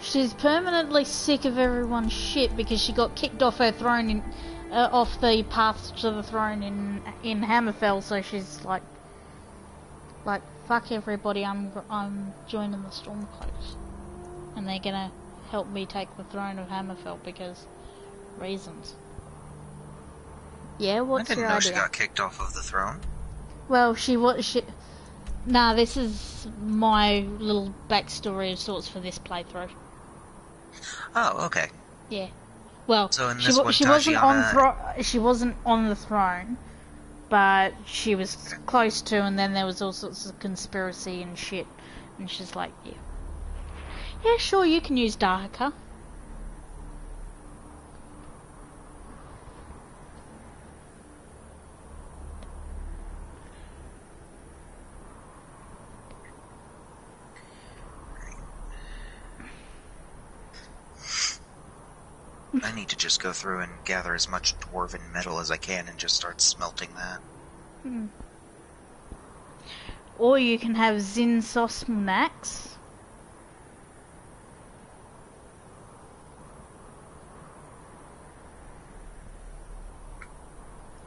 She's permanently sick of everyone's shit because she got kicked off her throne in, off the path to the throne in Hammerfell. So she's like, fuck everybody. I'm joining the Stormcloaks, and they're gonna help me take the throne of Hammerfell because reasons. Yeah, what's your idea? I didn't know she got kicked off of the throne. Well, Nah, this is my little backstory of sorts for this playthrough. Oh, okay. Yeah. Well, so in she this she wasn't on the throne, but she was close to, and then there was all sorts of conspiracy and shit, and she's like, yeah, sure, you can use Dahaka. I need to just go through and gather as much dwarven metal as I can and just start smelting that. Or you can have Zinsos Max.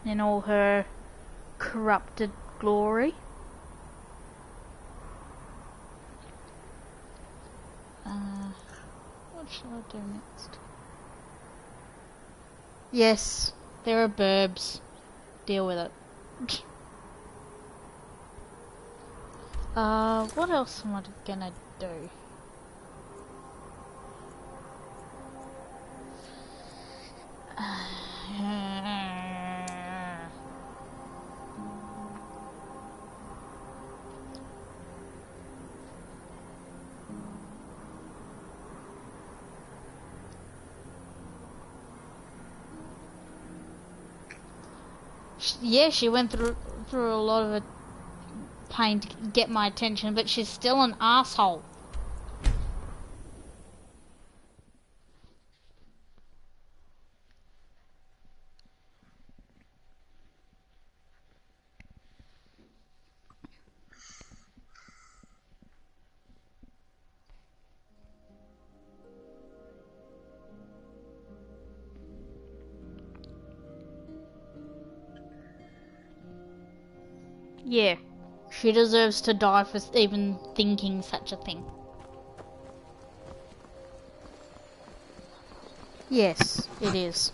In all her corrupted glory. What shall I do next? Yes, there are burbs. Deal with it. What else am I gonna do? Yeah, she went through a lot of pain to get my attention, but she's still an asshole. Yeah, she deserves to die for even thinking such a thing. Yes, it is.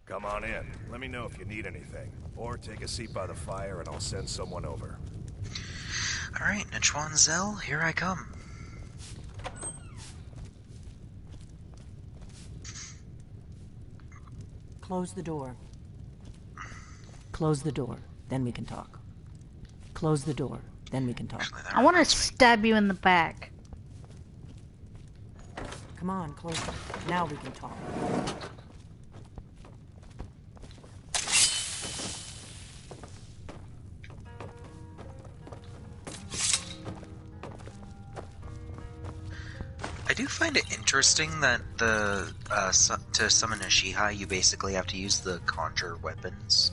Come on in. Let me know if you need anything. Or take a seat by the fire and I'll send someone over. Alright, Nichuan Zell, here I come. Close the door. Close the door, then we can talk. Close the door, then we can talk. I want to stab you in the back. Come on, close it. Now we can talk. I do find it interesting that to summon a Shihai, you basically have to use the conjure weapons.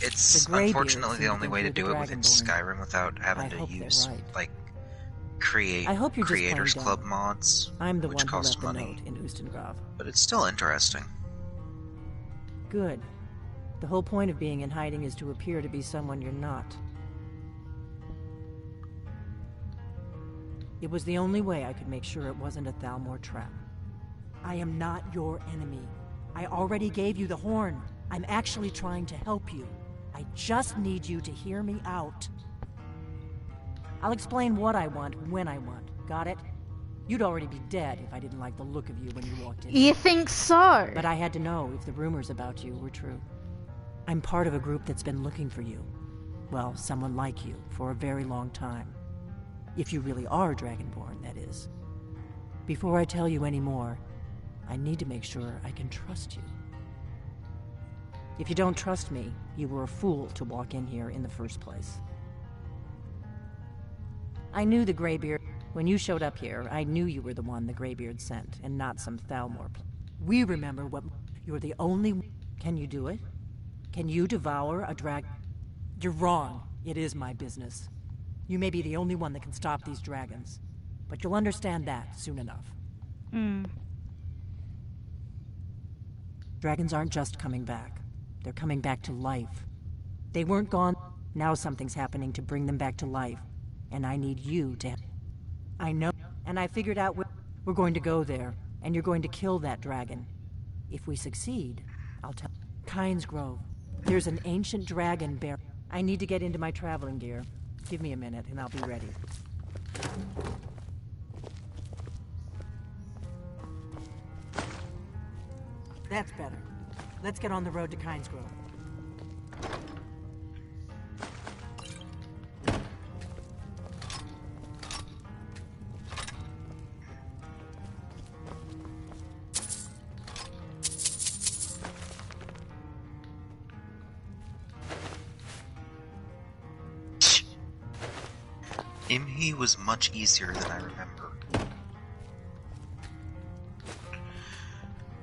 It's unfortunately the only way to do it within Skyrim without having to use like Creators Club mods, I'm the which one cost who left money. the note in Ustengrav. But it's still interesting. Good. The whole point of being in hiding is to appear to be someone you're not. It was the only way I could make sure it wasn't a Thalmor trap. I am not your enemy. I already gave you the horn. I'm actually trying to help you. I just need you to hear me out. I'll explain what I want when I want. Got it? You'd already be dead if I didn't like the look of you when you walked in. You think so? But I had to know if the rumors about you were true. I'm part of a group that's been looking for you. Well, someone like you, for a very long time. If you really are Dragonborn, that is. Before I tell you any more, I need to make sure I can trust you. If you don't trust me, you were a fool to walk in here in the first place. I knew the Greybeard. When you showed up here, I knew you were the one the Greybeard sent, and not some Thalmor. We remember what... You're the only... Can you do it? Can you devour a drag... You're wrong. It is my business. You may be the only one that can stop these dragons. But you'll understand that soon enough. Dragons aren't just coming back. They're coming back to life. They weren't gone. Now something's happening to bring them back to life. And I need you to... I know. And I figured out we're going to go there. And you're going to kill that dragon. If we succeed, I'll tell... Kynes Grove. There's an ancient dragon bear. I need to get into my traveling gear. Give me a minute and I'll be ready. That's better. Let's get on the road to Kynes Grove. Imhi was much easier than I remember.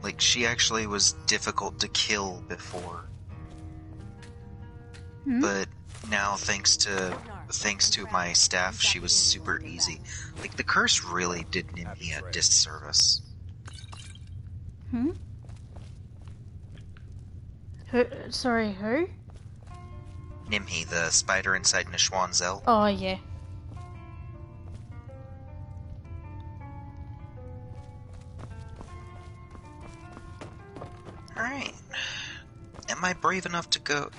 Like, she actually was difficult to kill before. But now, thanks to my staff, she was super easy. Like, the curse really did Nimhi a disservice. Who? Sorry, who? Nimhi, the spider inside Nishwanzel. Oh, yeah. Alright. Am I brave enough to go?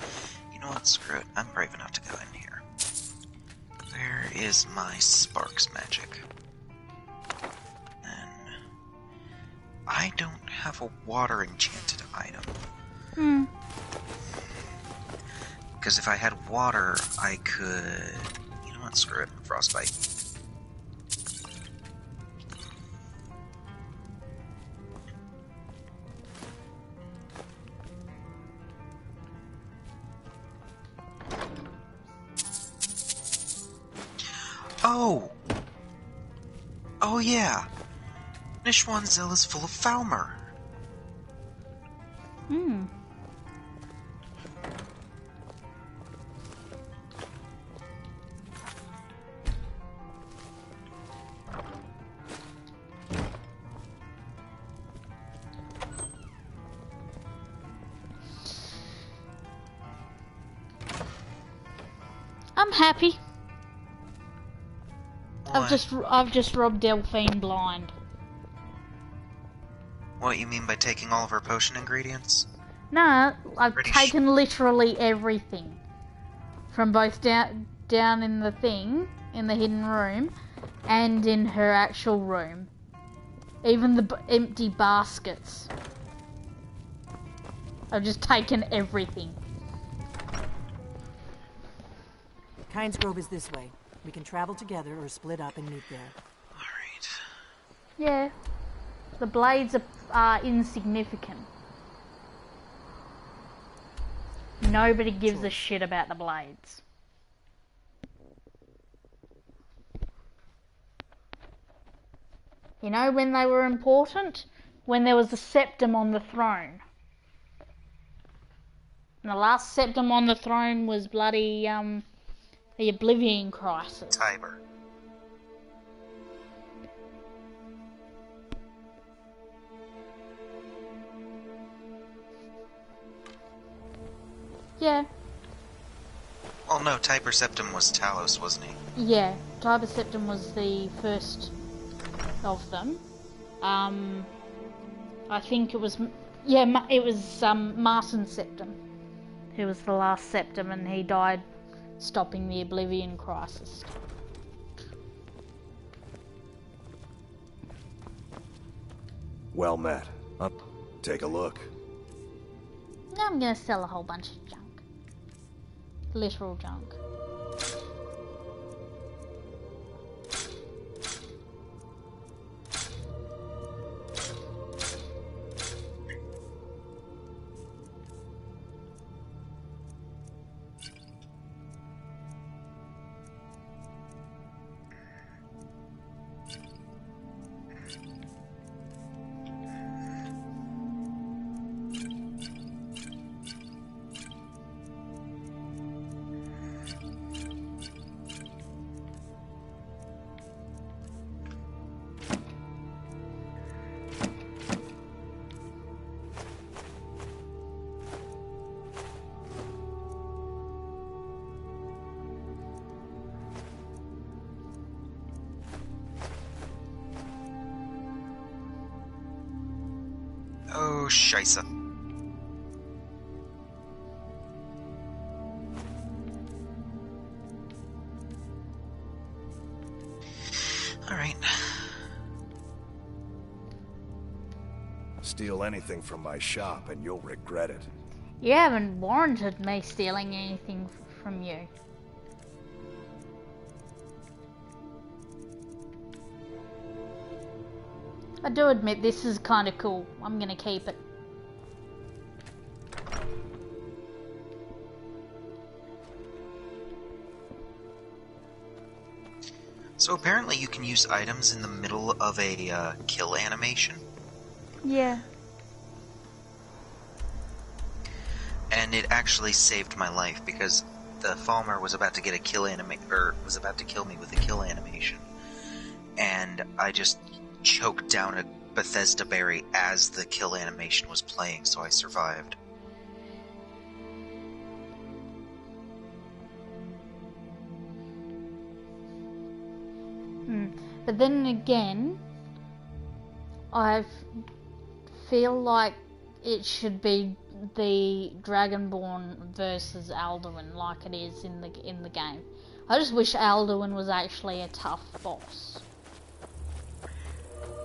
You know what, screw it. I'm brave enough to go in here. Where is my sparks magic? And I don't have a water enchanted item. Because if I had water, I could... You know what, screw it. Frostbite. Oh! Oh yeah! Nishwanzel is full of Falmer. I'm happy. What? I've just robbed Delphine blind. What you mean by taking all of her potion ingredients? Nah, I've Pretty taken literally everything. From both down in the thing, in the hidden room, and in her actual room. Even the empty baskets. I've just taken everything. Kynes Grove is this way. We can travel together or split up and meet there. Alright. Yeah. The blades are insignificant. Nobody gives a shit about the blades. You know when they were important? When there was a septum on the throne. And the last septum on the throne was bloody, the Oblivion Crisis. Tiber. Yeah. Oh no, Tiber Septim was Talos, wasn't he? Yeah, Tiber Septim was the first of them. I think it was, it was Martin Septim, who was the last Septim, and he died stopping the Oblivion Crisis. Well met. Take a look. Now I'm gonna sell a whole bunch of junk. Literal junk. Oh, scheisse. Alright. Steal anything from my shop and you'll regret it. You haven't warranted me stealing anything from you. I do admit this is kind of cool. I'm gonna keep it. So apparently you can use items in the middle of a kill animation. Yeah. And it actually saved my life because the Falmer was about to get a kill was about to kill me with a kill animation. And I just choked down a Bethesda berry as the kill animation was playing, so I survived. But then again, I feel like it should be the Dragonborn versus Alduin, like it is in the game. I just wish Alduin was actually a tough boss.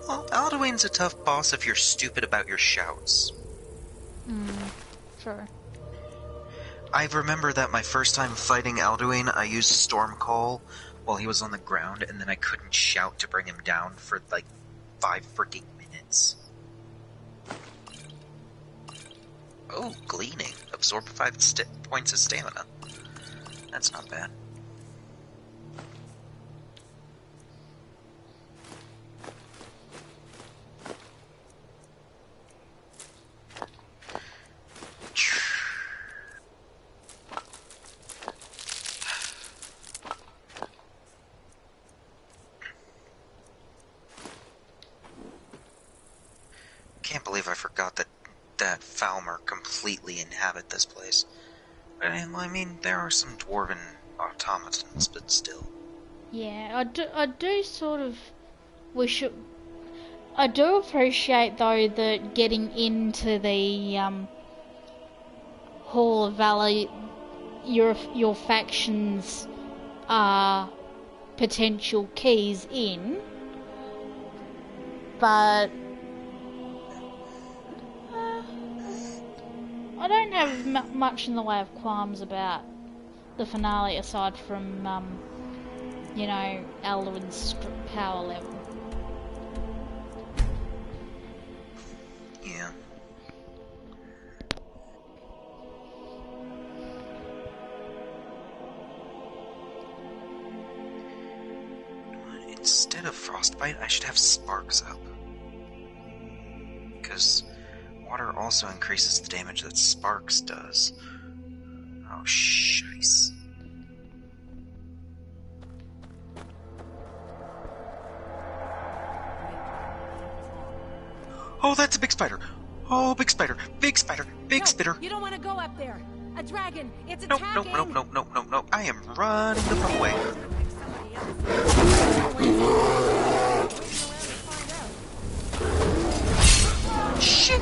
Well, Alduin's a tough boss if you're stupid about your shouts. Sure. I remember that my first time fighting Alduin, I used Storm Call while he was on the ground, and then I couldn't shout to bring him down for like 5 freaking minutes. Oh, gleaning. Absorb 5 points of stamina. That's not bad. Can't believe I forgot that Falmer completely inhabit this place. I mean, there are some dwarven automatons, but still. Yeah, I do sort of wish it. I do appreciate though that getting into the Hall of Valor, your factions are potential keys in, but I don't have much in the way of qualms about the finale aside from, you know, Alduin's power level. Yeah. Instead of Frostbite, I should have Sparks up. Because water also increases the damage that Sparks does. Oh, shice. Oh, that's a big spider! Oh, big spider! Big spider! Big spider! You don't want to go up there! A dragon! It's Nope, attacking! nope. I am running the fuck away. Shit!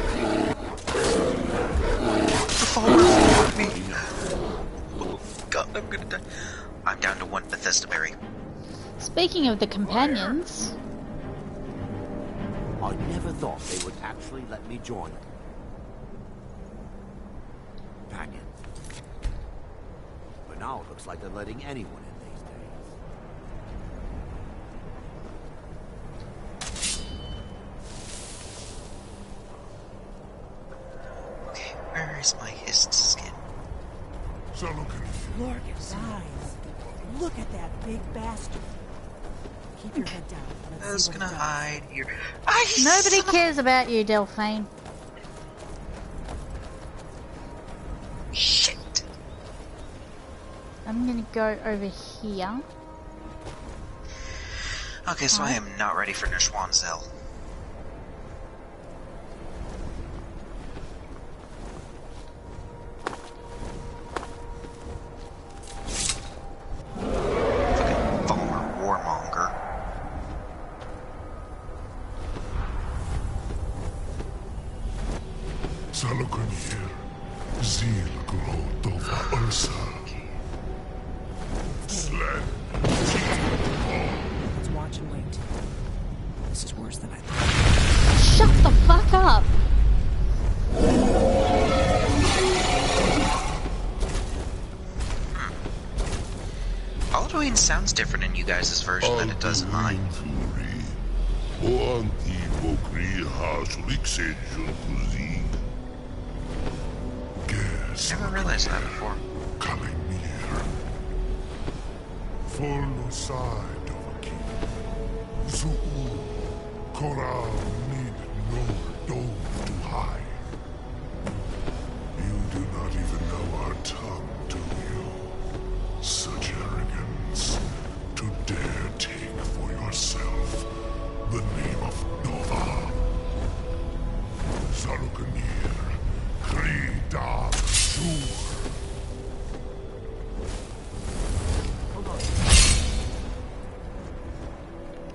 The Falmer me! Oh god, I'm gonna die. I'm down to 1 Bethesda berry. Speaking of the companions... I never thought they would actually let me join them. Companion. But now it looks like they're letting anyone in these days. Okay, where is my hissed skin? Glorious eyes. Look at that big bastard. Keep your head down. I was gonna hide here. Nobody cares about you, Delphine. Shit. I'm gonna go over here. Okay, so I am not ready for Nishwanzel. Fucking Falmer Warmonger. Salokunir, Zil Grotova Ursa. Sled. Let's watch and wait. This is worse than I thought. Shut the fuck up! Alduin sounds different in you guys' version than it does in mine. Never realized that before. Coming near. Full side of a king. Zu'u, Koral need no dome to hide. You do not even know our tongue, do you? Such arrogance, to dare take for yourself the name of Nova. Zalukanir, Kri Da Sur.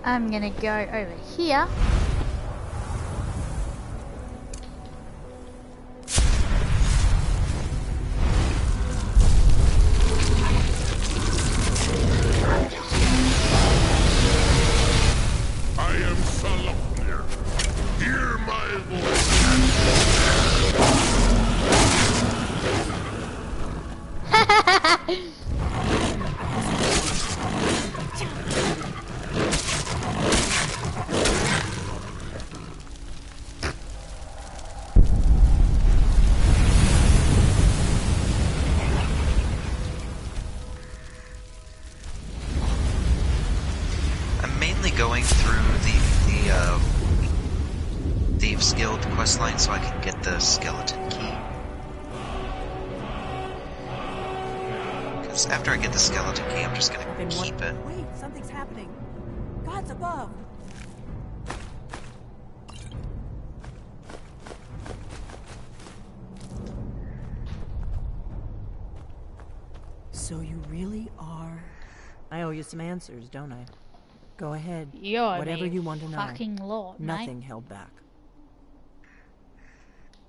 I'm gonna go over here. I am Salopnir. Hear my voice. I'm mainly going through the Thieves Guild questline so I can get the skeleton key. Because after I get the skeleton key, I'm just gonna keep it. Wait, something's happening. God's above. So you really are... I owe you some answers, don't I? Go ahead. Whatever you want to know. Fucking lot, Nothing mate. held back.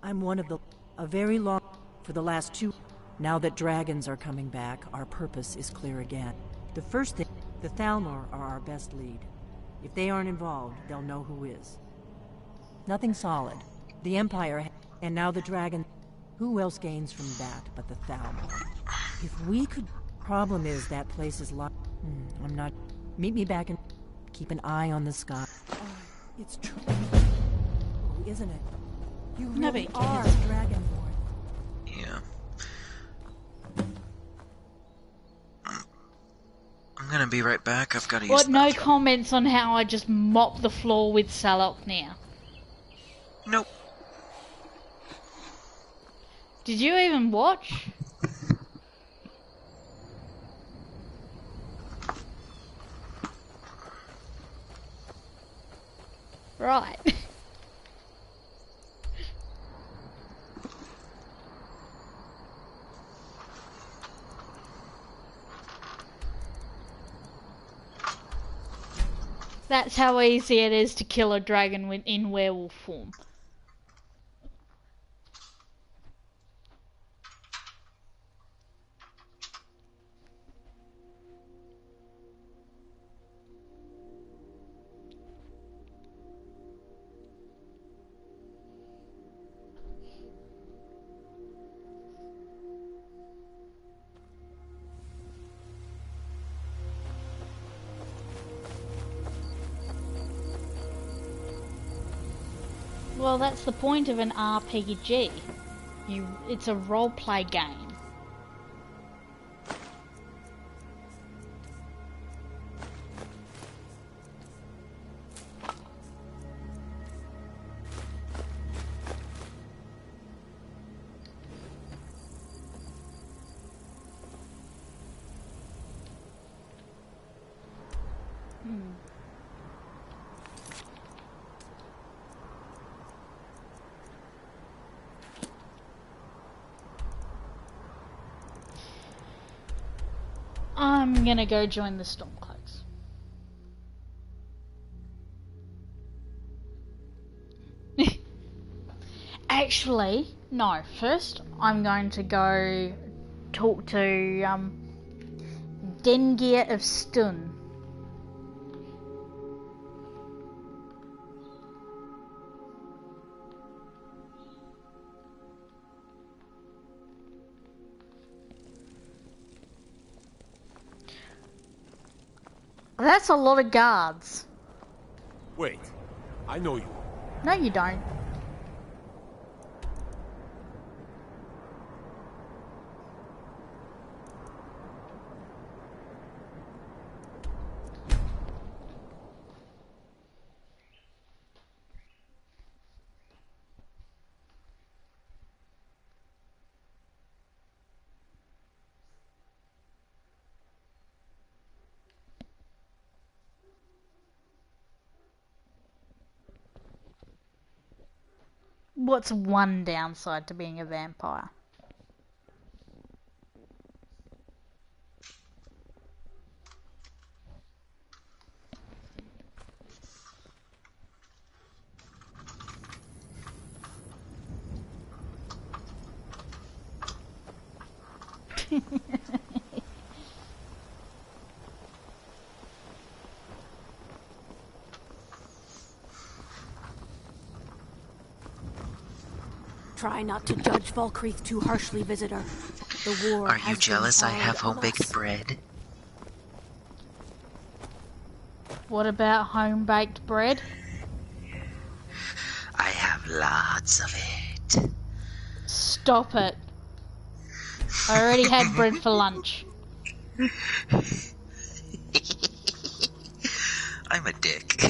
I'm one of a very long... For the last 2... Now that dragons are coming back, our purpose is clear again. The first thing... The Thalmor are our best lead. If they aren't involved, they'll know who is. Nothing solid. The Empire... And now the dragon... Who else gains from that but the Thalmor? If we could... Problem is, that place is locked. I'm not... Meet me back and... Keep an eye on the sky. It's true. Oh, isn't it? You really are Dragonborn. Yeah. I'm gonna be right back. I've gotta use What? the No bathroom. comments on how I just mopped the floor with Salok now. Nope. Did you even watch? Right. That's how easy it is to kill a dragon in werewolf form. Well, that's the point of an RPG. It's a role-play game. I'm gonna go join the Stormcloaks. Actually, no. First, I'm going to go talk to Dengir of Stun. That's a lot of guards. Wait, I know you. No, you don't. What's one downside to being a vampire? Try not to judge Falkreath too harshly, visitor. The war Are you has been jealous I hard have on home-baked us. bread? What about home-baked bread? I have lots of it. Stop it. I already had bread for lunch. I'm a dick.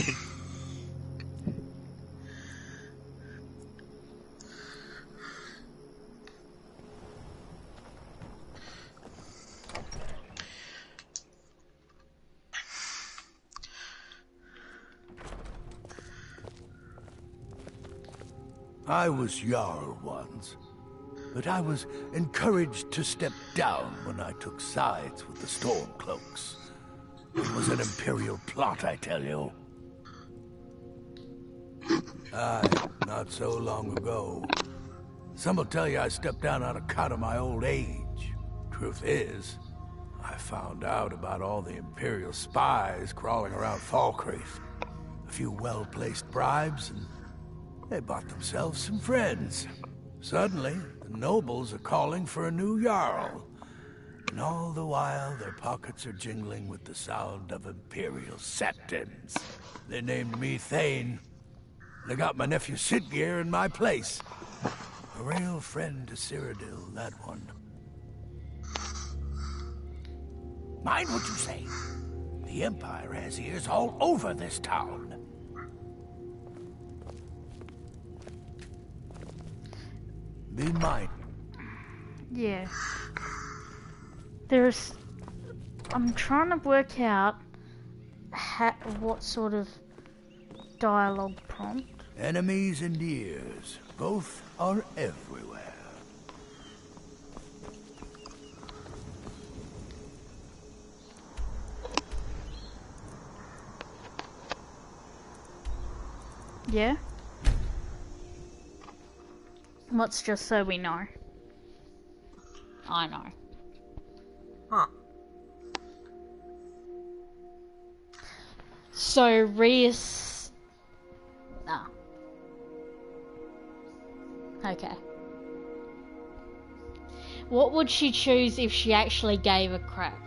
I was Jarl once, but I was encouraged to step down when I took sides with the Stormcloaks. It was an Imperial plot, I tell you. Aye, not so long ago. Some will tell you I stepped down on account of my old age. Truth is, I found out about all the Imperial spies crawling around Falkreath. A few well-placed bribes, and they bought themselves some friends. Suddenly, the nobles are calling for a new Jarl. And all the while, their pockets are jingling with the sound of Imperial septons. They named me Thane. They got my nephew Sitgeir in my place. A real friend to Cyrodiil, that one. Mind what you say. The Empire has ears all over this town. Be mine. Yeah. I'm trying to work out what sort of dialogue prompt. Enemies and ears, both are everywhere. Yeah? What's just so we know? I know. Huh. So, Reus... Ah. Okay. What would she choose if she actually gave a crap?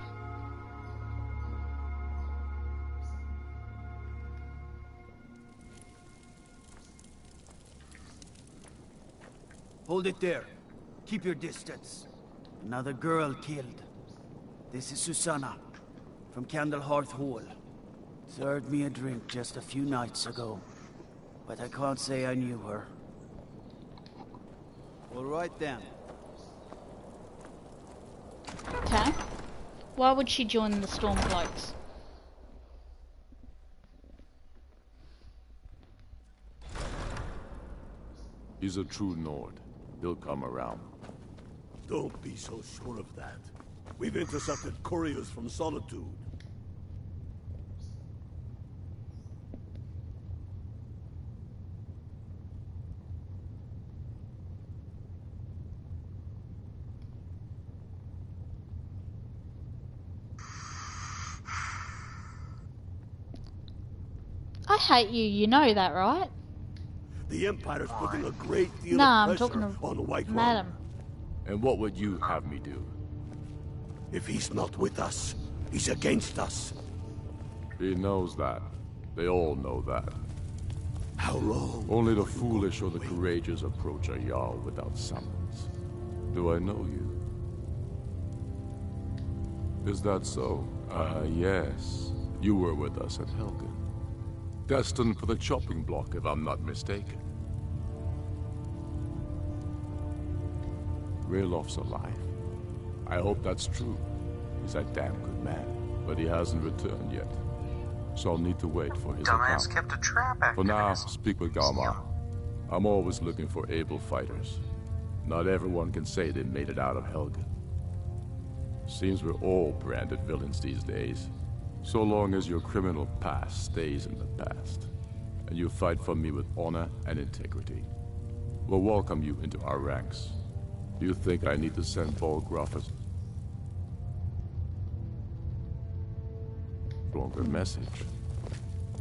Hold it there. Keep your distance. Another girl killed. This is Susanna, from Candlehearth Hall. Served me a drink just a few nights ago, but I can't say I knew her. All right then. Okay. Why would she join the Stormcloaks? He's a true Nord. He'll come around. Don't be so sure of that. We've intercepted couriers from Solitude. I hate you, you know that, right? The Empire's putting a great deal Nah, of I'm pressure talking to on Whiterun. Madam. And what would you have me do? If he's not with us, he's against us. He knows that. They all know that. How long? Only the foolish or the courageous approach a Jarl without summons. Do I know you? Is that so? Yes. You were with us at Helgen. Destined for the chopping block, if I'm not mistaken. Railof's alive. I hope that's true. He's a damn good man, but he hasn't returned yet. So I'll need to wait for his Dumbass account. kept a trap For now, activist. speak with Galmar. I'm always looking for able fighters. Not everyone can say they made it out of Helgen. Seems we're all branded villains these days. So long as your criminal past stays in the past, and you fight for me with honor and integrity, we'll welcome you into our ranks. You think I need to send Volgraf a stronger message?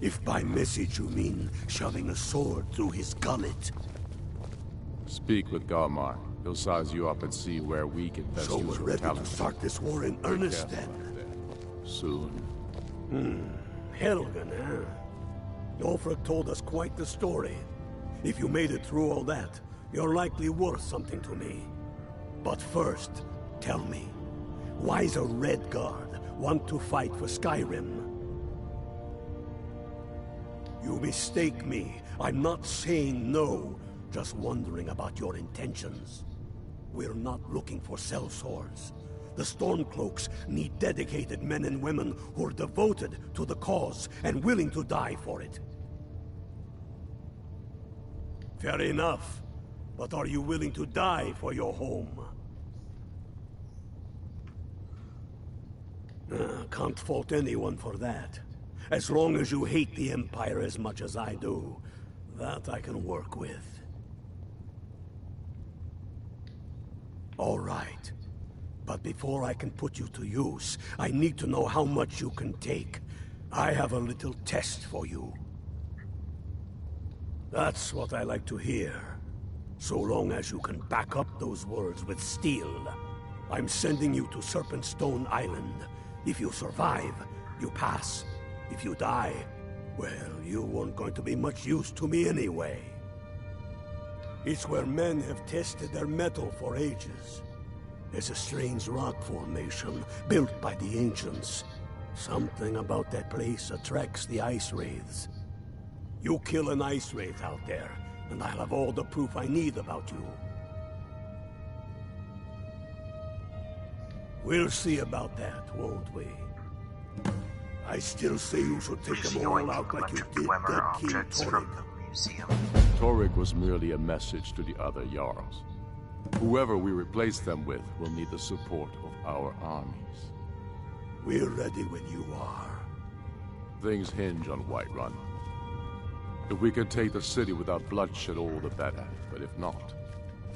If by message you mean shoving a sword through his gullet. Speak with Galmar. He'll size you up and see where we can best So use we're your ready talent. to start this war in earnest then? Soon. Helgen, huh? Ulfric told us quite the story. If you made it through all that, you're likely worth something to me. But first, tell me, why's a Red Guard want to fight for Skyrim? You mistake me. I'm not saying no, just wondering about your intentions. We're not looking for sellswords. The Stormcloaks need dedicated men and women who are devoted to the cause and willing to die for it. Fair enough. But are you willing to die for your home? Can't fault anyone for that. As long as you hate the Empire as much as I do, that I can work with. All right. But before I can put you to use, I need to know how much you can take. I have a little test for you. That's what I like to hear. So long as you can back up those words with steel. I'm sending you to Serpentstone Island. If you survive, you pass. If you die, well, you weren't going to be much use to me anyway. It's where men have tested their metal for ages. There's a strange rock formation built by the ancients. Something about that place attracts the ice wraiths. You kill an ice wraith out there, and I'll have all the proof I need about you. We'll see about that, won't we? I still say you should take them all out like you did that King Torrig. Torrig was merely a message to the other Jarls. Whoever we replace them with will need the support of our armies. We're ready when you are. Things hinge on Whiterun. If we can take the city without bloodshed, all the better. But if not...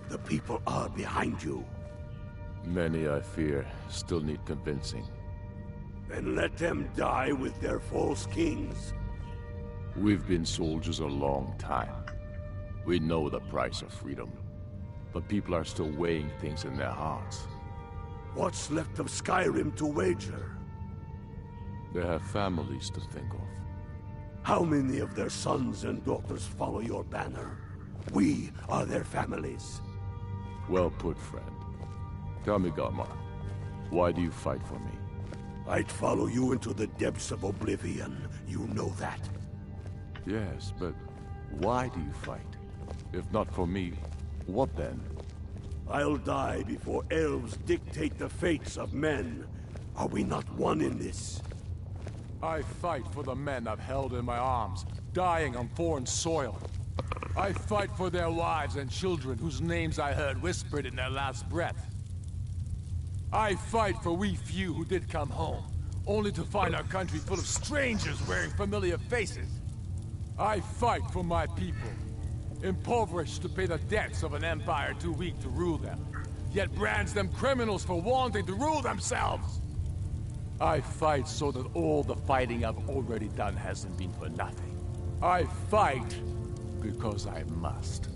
The people are behind you. Many, I fear, still need convincing. Then let them die with their false kings. We've been soldiers a long time. We know the price of freedom. But people are still weighing things in their hearts. What's left of Skyrim to wager? They have families to think of. How many of their sons and daughters follow your banner? We are their families. Well put, friend. Tell me, Galmar, why do you fight for me? I'd follow you into the depths of oblivion. You know that. Yes, but why do you fight? If not for me, what then? I'll die before elves dictate the fates of men. Are we not one in this? I fight for the men I've held in my arms, dying on foreign soil. I fight for their wives and children whose names I heard whispered in their last breath. I fight for we few who did come home, only to find our country full of strangers wearing familiar faces. I fight for my people, impoverished to pay the debts of an empire too weak to rule them, yet brands them criminals for wanting to rule themselves. I fight so that all the fighting I've already done hasn't been for nothing. I fight because I must.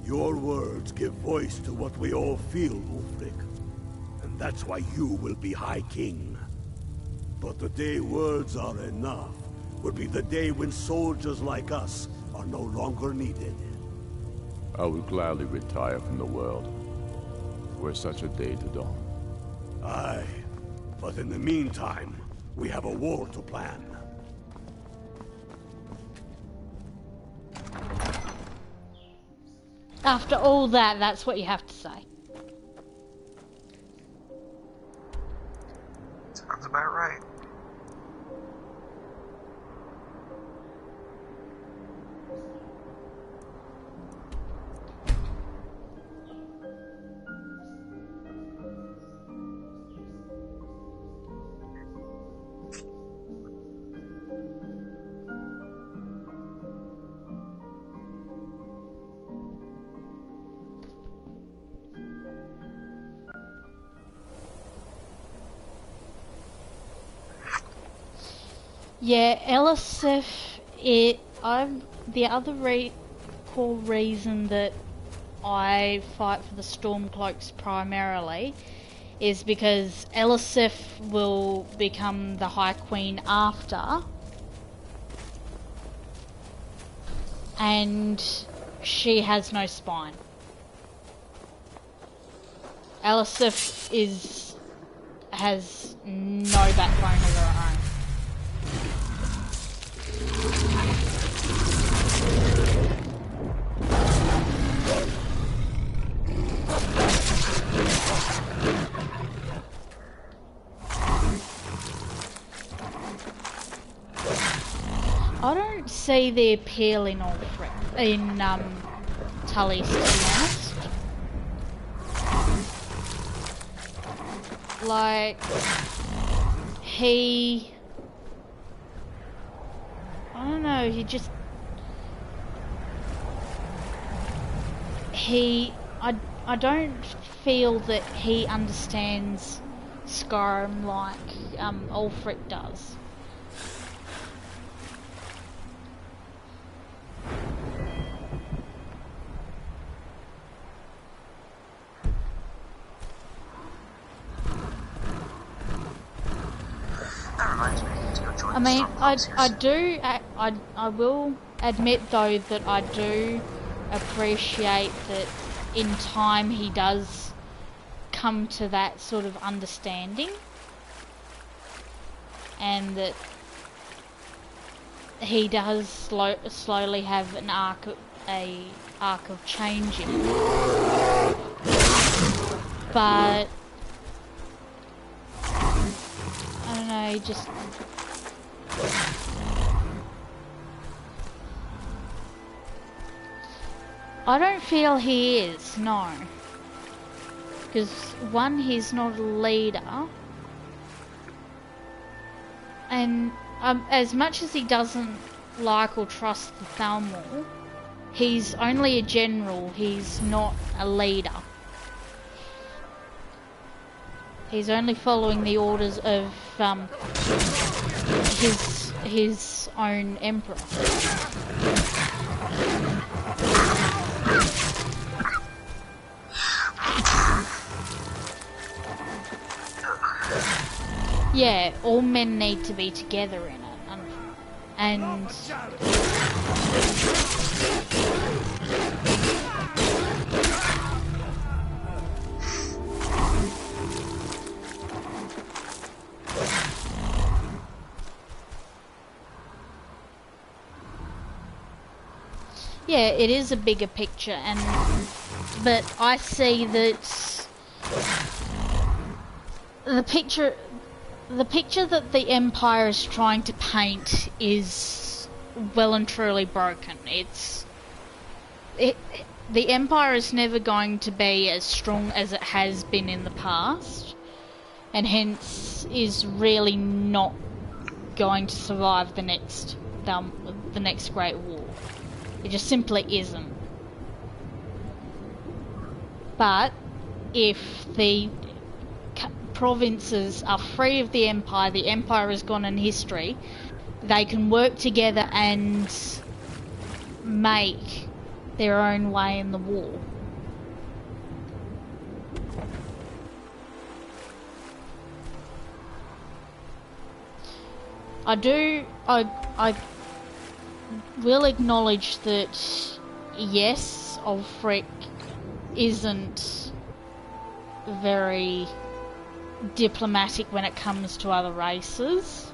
Your words give voice to what we all feel, Ulfric. And that's why you will be High King. But the day words are enough will be the day when soldiers like us are no longer needed. I would gladly retire from the world, were such a day to dawn. Aye, but in the meantime, we have a war to plan. After all that, that's what you have to say. Sounds about right. Yeah, Elisif, the other core reason that I fight for the Stormcloaks primarily is because Elisif will become the High Queen after, and she has no spine. Elisif has no backbone of her own. I don't see the appeal in Tully's, to be honest. Like, I don't know, I don't feel that he understands Skyrim like Ulfric does. I mean, I will admit though that I do appreciate that in time he does come to that sort of understanding, and that he does slowly have an arc of changing. But I don't know, just I don't feel he is, no. Because one, he's not a leader, and as much as he doesn't like or trust the Thalmor, he's only a general, he's not a leader. He's only following the orders of his own emperor. Yeah, all men need to be together in it, and yeah, it is a bigger picture, but I see that the picture that the Empire is trying to paint is well and truly broken. The Empire is never going to be as strong as it has been in the past, and hence is really not going to survive the next Great War. It just simply isn't. But if the provinces are free of the Empire is gone in history, they can work together and make their own way in the war. I will acknowledge that, yes, Ulfric isn't very diplomatic when it comes to other races,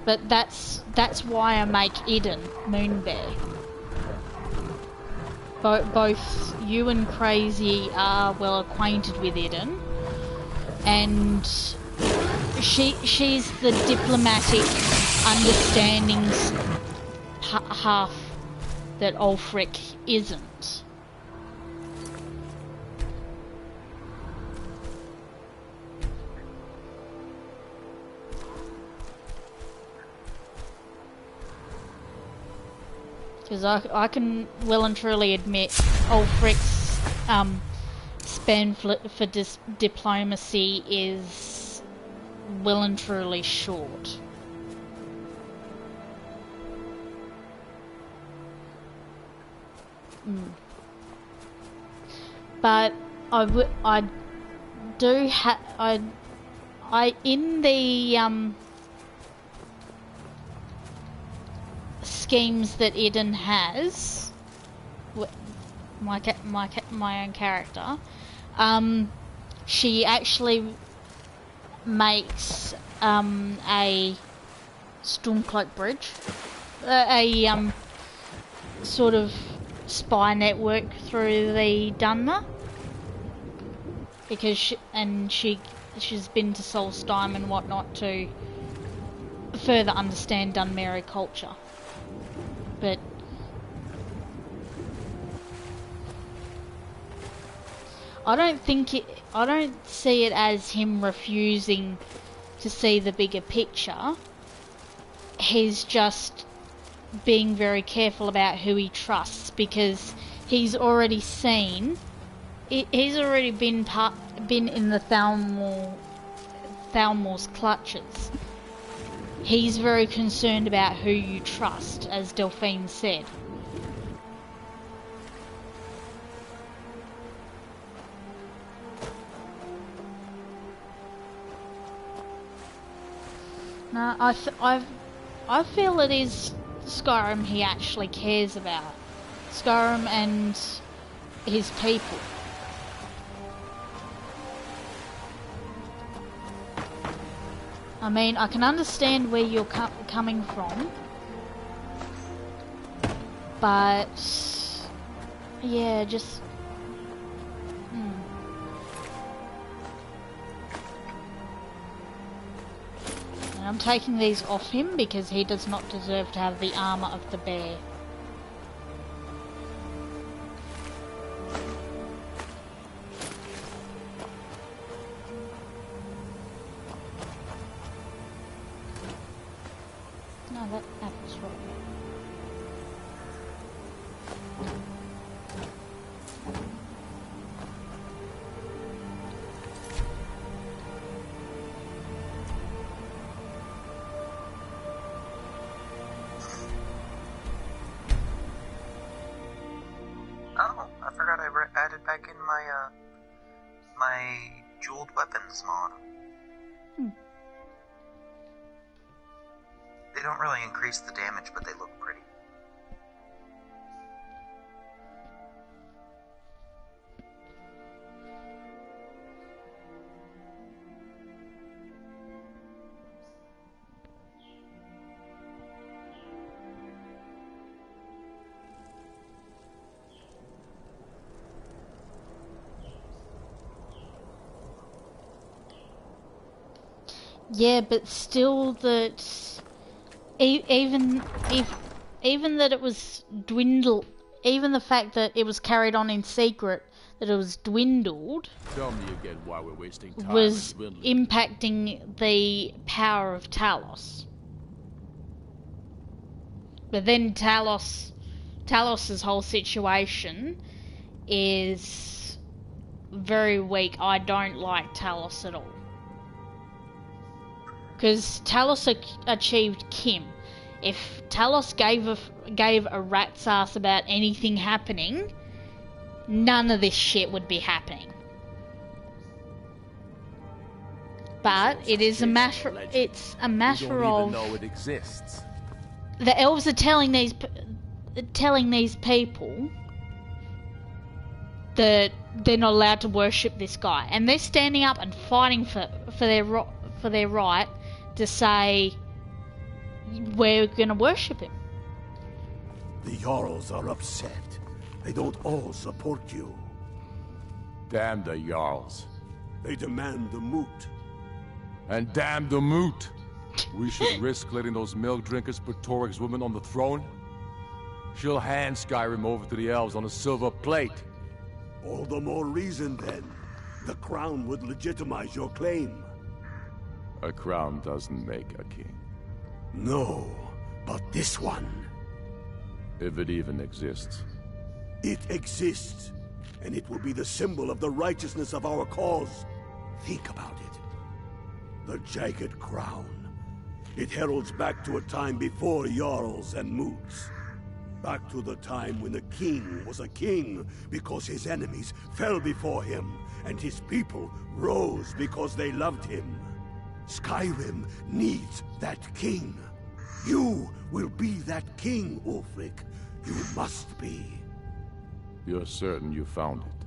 but that's why I make Eden Moonbear. Both you and Crazy are well acquainted with Eden, and she's the diplomatic understanding half that Ulfric isn't. Because I can well and truly admit Ulfric's span for diplomacy is well and truly short. But I in the schemes that Eden has, my own character, she actually makes a Stormcloak bridge, a sort of spy network through the Dunmer, because she's been to Solstheim and whatnot to further understand Dunmeri culture. But I don't see it as him refusing to see the bigger picture. He's just being very careful about who he trusts, because he's already seen he's already been in the Thalmor's clutches. He's very concerned about who you trust, as Delphine said. No, I feel it is Skyrim he actually cares about. Skyrim and his people. I mean, I can understand where you're coming from, but yeah, just And I'm taking these off him because he does not deserve to have the armor of the bear. No, that apple's right. Oh, I forgot I added back in my jeweled weapons mod. They don't really increase the damage, but they look pretty. Yeah, but still that even that it was dwindled, even the fact that it was carried on in secret, that it was dwindled, Tell me again why we're wasting time was and dwindling. impacting the power of Talos. But then Talos's whole situation is very weak. I don't like Talos at all. Because Talos achieved Kim. If Talos gave a rat's ass about anything happening, none of this shit would be happening. But it is a matter. It's a matter We don't of. even know it exists. The elves are telling these people that they're not allowed to worship this guy, and they're standing up and fighting for their right to say we're going to worship him. The Jarls are upset. They don't all support you. Damn the Jarls. They demand the moot. And damn the moot. We should risk letting those milk drinkers put Toryg's woman on the throne? She'll hand Skyrim over to the elves on a silver plate. All the more reason, then. The crown would legitimize your claim. A crown doesn't make a king. No, but this one. If it even exists. It exists, and it will be the symbol of the righteousness of our cause. Think about it. The jagged crown. It heralds back to a time before Jarls and Moots. Back to the time when the king was a king because his enemies fell before him, and his people rose because they loved him. Skyrim needs that king. You will be that king, Ulfric. You must be. You're certain you found it?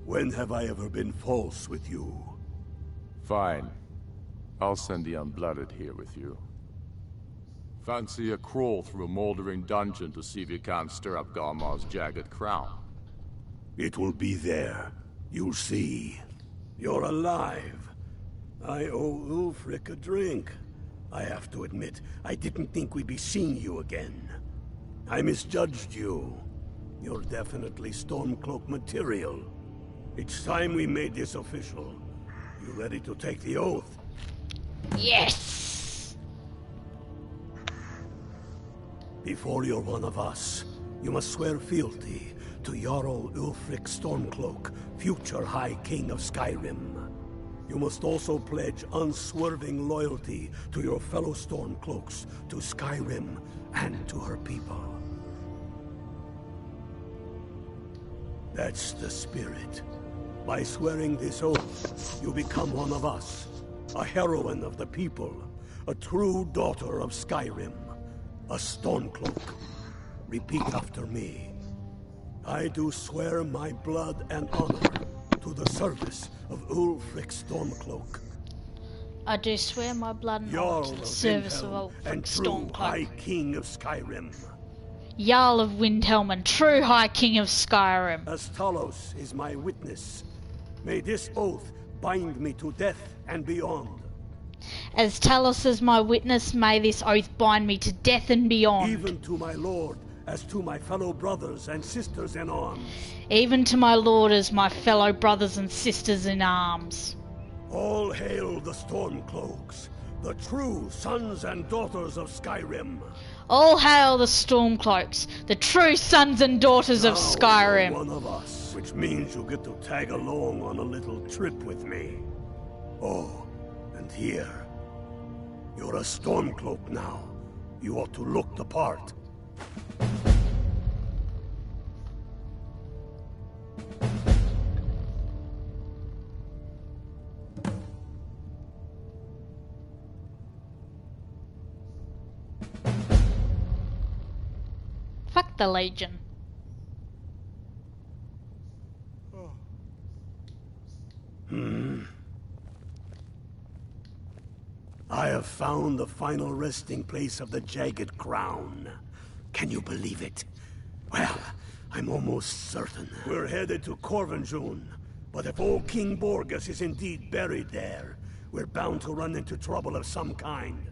When have I ever been false with you? Fine. I'll send the Unblooded here with you. Fancy a crawl through a moldering dungeon to see if you can't stir up Garmar's jagged crown? It will be there. You'll see. You're alive. I owe Ulfric a drink. I have to admit, I didn't think we'd be seeing you again. I misjudged you. You're definitely Stormcloak material. It's time we made this official. You ready to take the oath? Yes! Before you're one of us, you must swear fealty to Jarl Ulfric Stormcloak, future High King of Skyrim. You must also pledge unswerving loyalty to your fellow Stormcloaks, to Skyrim, and to her people. That's the spirit. By swearing this oath, you become one of us, a heroine of the people, a true daughter of Skyrim, a Stormcloak. Repeat after me. I do swear my blood and honor to the service of Ulfric Stormcloak. I do swear my blood and honor to the service of Ulfric and true High Stormcloak. King of Skyrim. Jarl of Windhelm and true High King of Skyrim. As Talos is my witness, may this oath bind me to death and beyond. As Talos is my witness, may this oath bind me to death and beyond. Even to my lord, as to my fellow brothers and sisters in arms. Even to my lord as my fellow brothers and sisters in arms. All hail the Stormcloaks, the true sons and daughters of Skyrim. All hail the Stormcloaks, the true sons and daughters of Now Skyrim. you're one of us, which means you get to tag along on a little trip with me. Oh, and here. You're a Stormcloak now. You ought to look the part. Fuck the Legion. I have found the final resting place of the Jagged Crown. Can you believe it? Well, I'm almost certain. We're headed to Corvinjun, but if old King Borgus is indeed buried there, we're bound to run into trouble of some kind.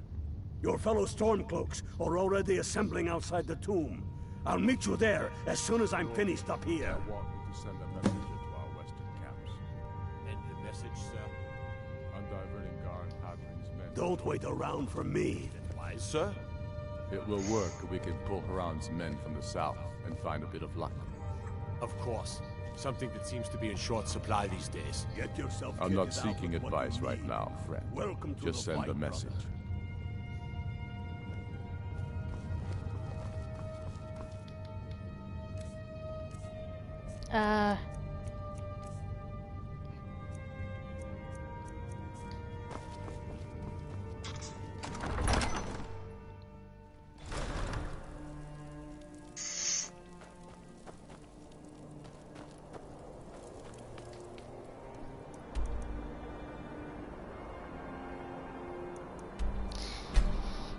Your fellow Stormcloaks are already assembling outside the tomb. I'll meet you there as soon as I'm finished up here. I want you to send a messenger to our western camps. And the message, sir? I'm diverting Gar and Hadrin's men. Don't wait around for me. Why, sir? It will work if we can pull Haran's men from the south and find a bit of luck. Of course. Something that seems to be in short supply these days. Get yourself I'm not kitted out seeking with what advice you right need. now, friend. Welcome to Just the send fight, a message. brother.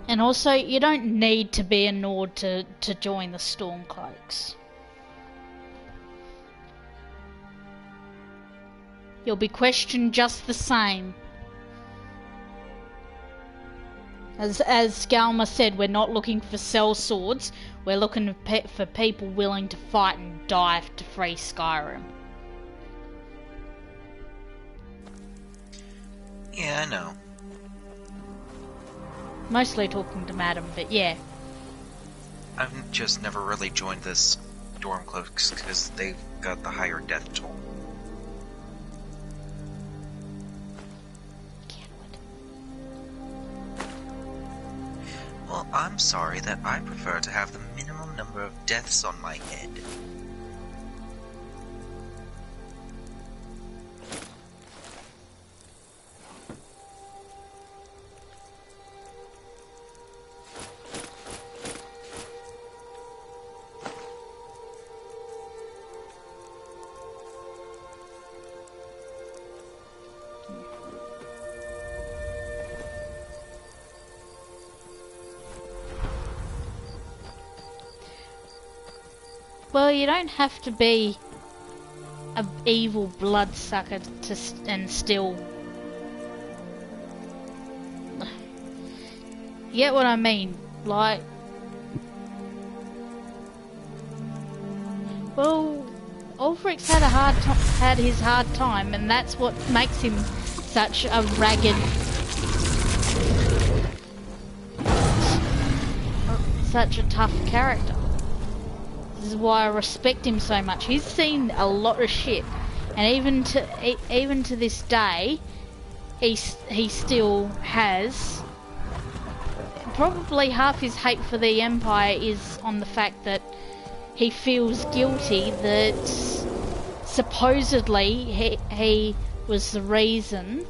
And also, you don't need to be a Nord to join the Stormcloaks. You'll be questioned just the same. As Skalma said, we're not looking for sellswords, we're looking for people willing to fight and die to free Skyrim. Yeah, I know. Mostly talking to Madam, but yeah. I've just never really joined this Stormcloaks because they've got the higher death toll. Well, I'm sorry that I prefer to have the minimum number of deaths on my head. Well, you don't have to be an evil bloodsucker and still... You get what I mean? Like... Well, Ulfric's had his hard time, and that's what makes him such a ragged... such a tough character. This is why I respect him so much. He's seen a lot of shit, and even to this day, he still has. Probably half his hate for the Empire is on the fact that he feels guilty that supposedly he was the reason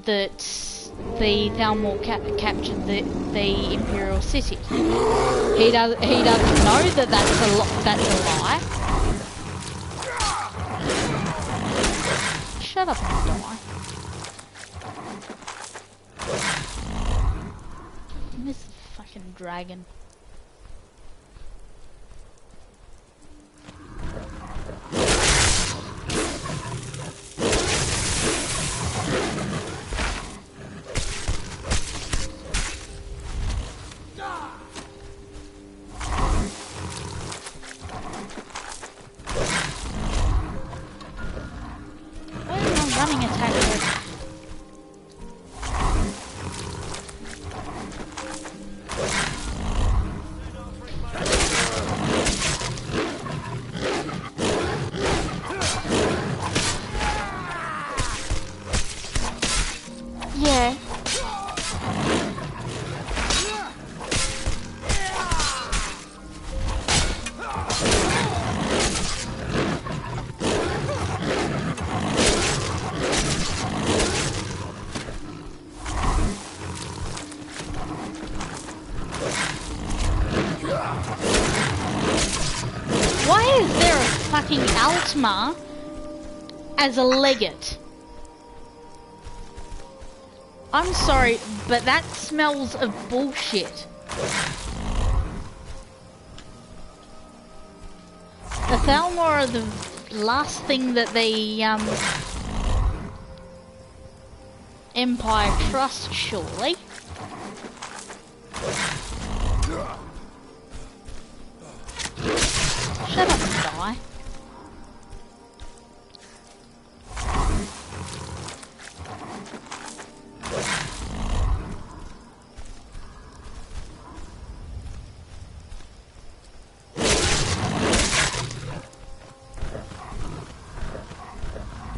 that the Thalmor captured the Imperial City. He doesn't know that that's a lie. Shut up and die. This fucking dragon. Altma as a legate. I'm sorry, but that smells of bullshit. The Thalmor are the last thing that the Empire trusts, surely. Shut up and die.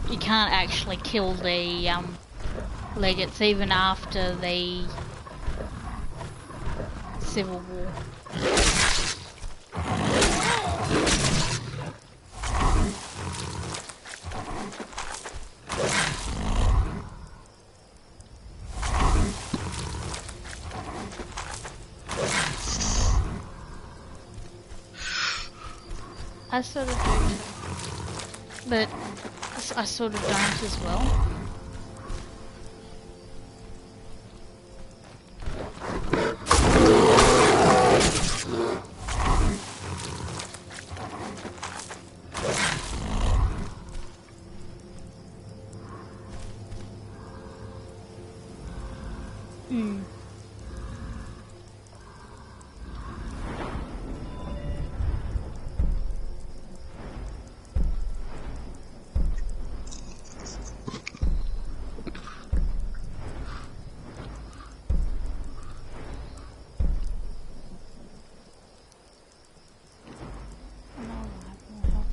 You can't actually kill the legates even after the Civil War. I sort of do too, but I sort of don't as well.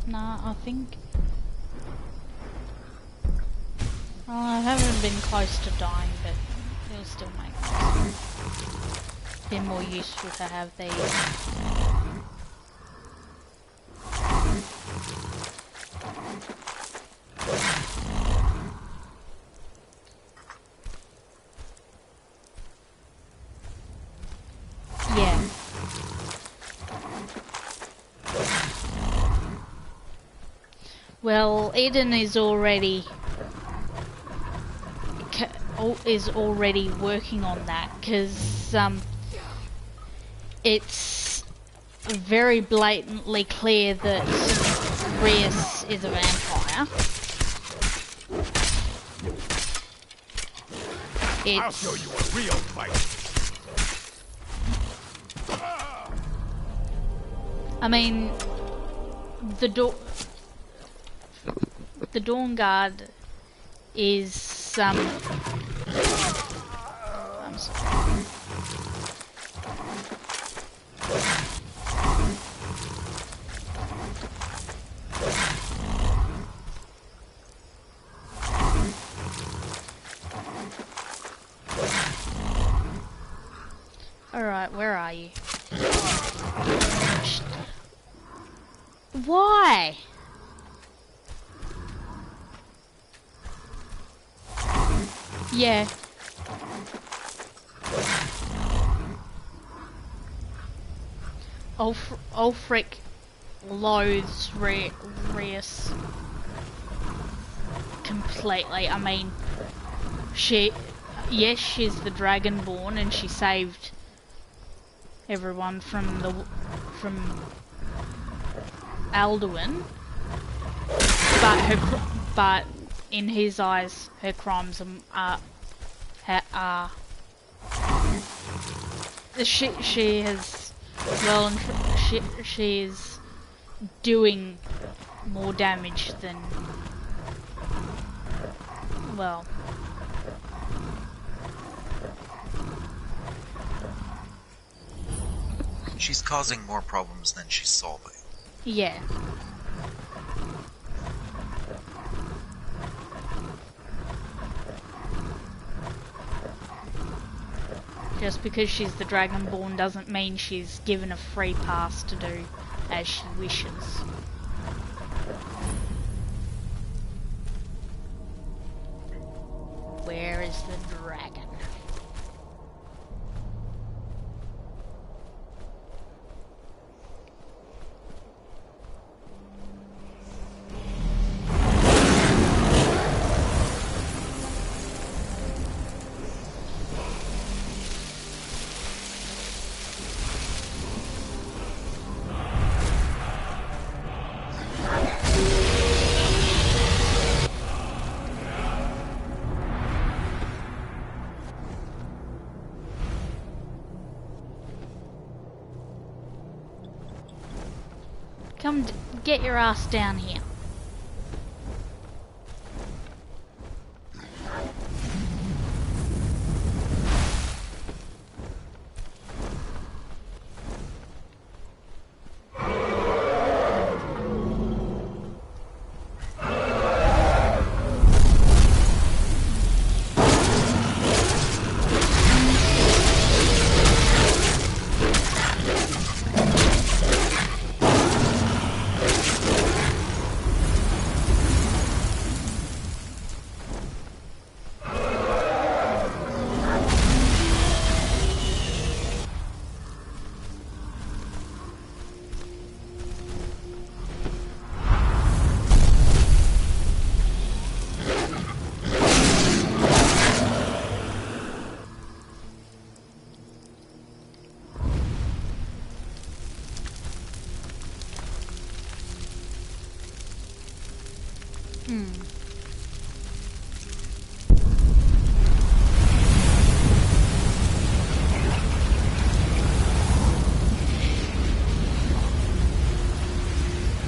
Nah, I think... Well, I haven't been close to dying, but it'll still make sense. Been more useful to have these. Well, Eden is already working on that, because it's very blatantly clear that Rias is a vampire. I'll show you a real fight. I mean, the Dawn Guard is I'm sorry. Alright, where are you? Why? Yeah. Ulfric loathes Rias completely. I mean, yes, she's the Dragonborn and she saved everyone from Alduin, but in his eyes, her crimes are she has, well, she is doing more damage than, well, she's causing more problems than she's solving. Yeah. Just because she's the Dragonborn doesn't mean she's given a free pass to do as she wishes. Where is the dragon? Come get your ass down here.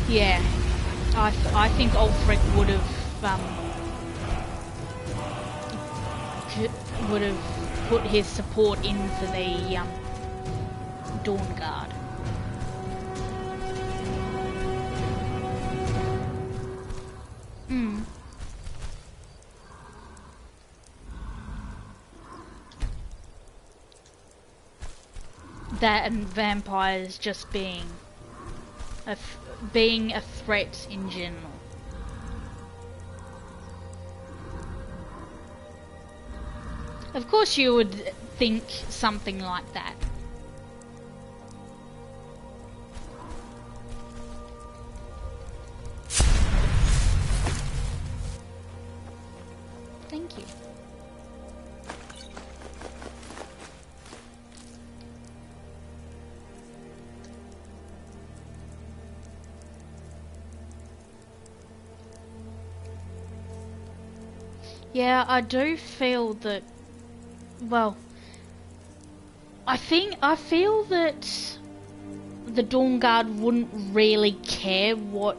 Yeah, I think Ulfric would have put his support in for the Dawn Guard. That and vampires just being a threat in general. Of course you would think something like that. Yeah, I do feel that, well, I feel that the Dawn Guard wouldn't really care what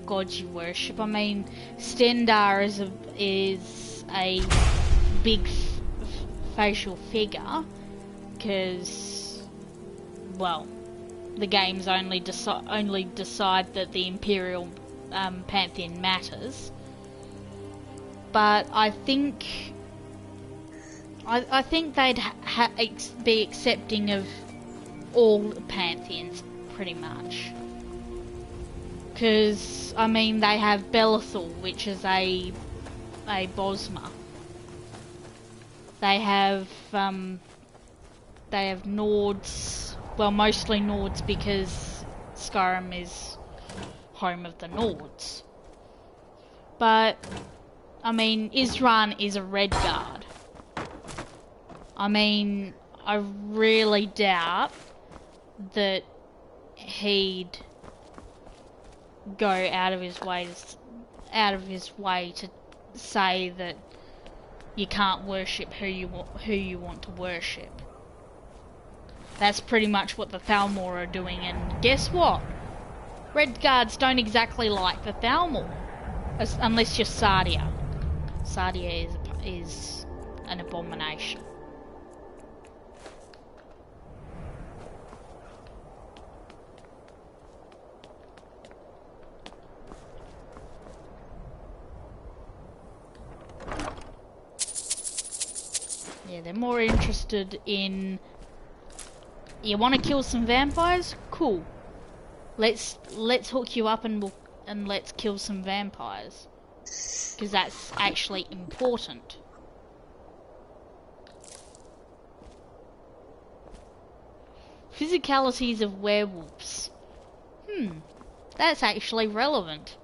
gods you worship. I mean, Stendar is a big facial figure, because, well, the games only decide that the Imperial Pantheon matters. But I think they'd be accepting of all pantheons, pretty much. Because, I mean, they have Belethor, which is a Bosma. They have Nords, well, mostly Nords, because Skyrim is home of the Nords. But, I mean, Isran is a Red Guard. I mean, I really doubt that he'd go out of his way to say that you can't worship who you want to worship. That's pretty much what the Thalmor are doing, and guess what? Red Guards don't exactly like the Thalmor, unless you're Sardia. Sardia is an abomination. Yeah, they're more interested in, you want to kill some vampires? Cool. Let's hook you up and let's kill some vampires, because that's actually important. Physicalities of werewolves. That's actually relevant.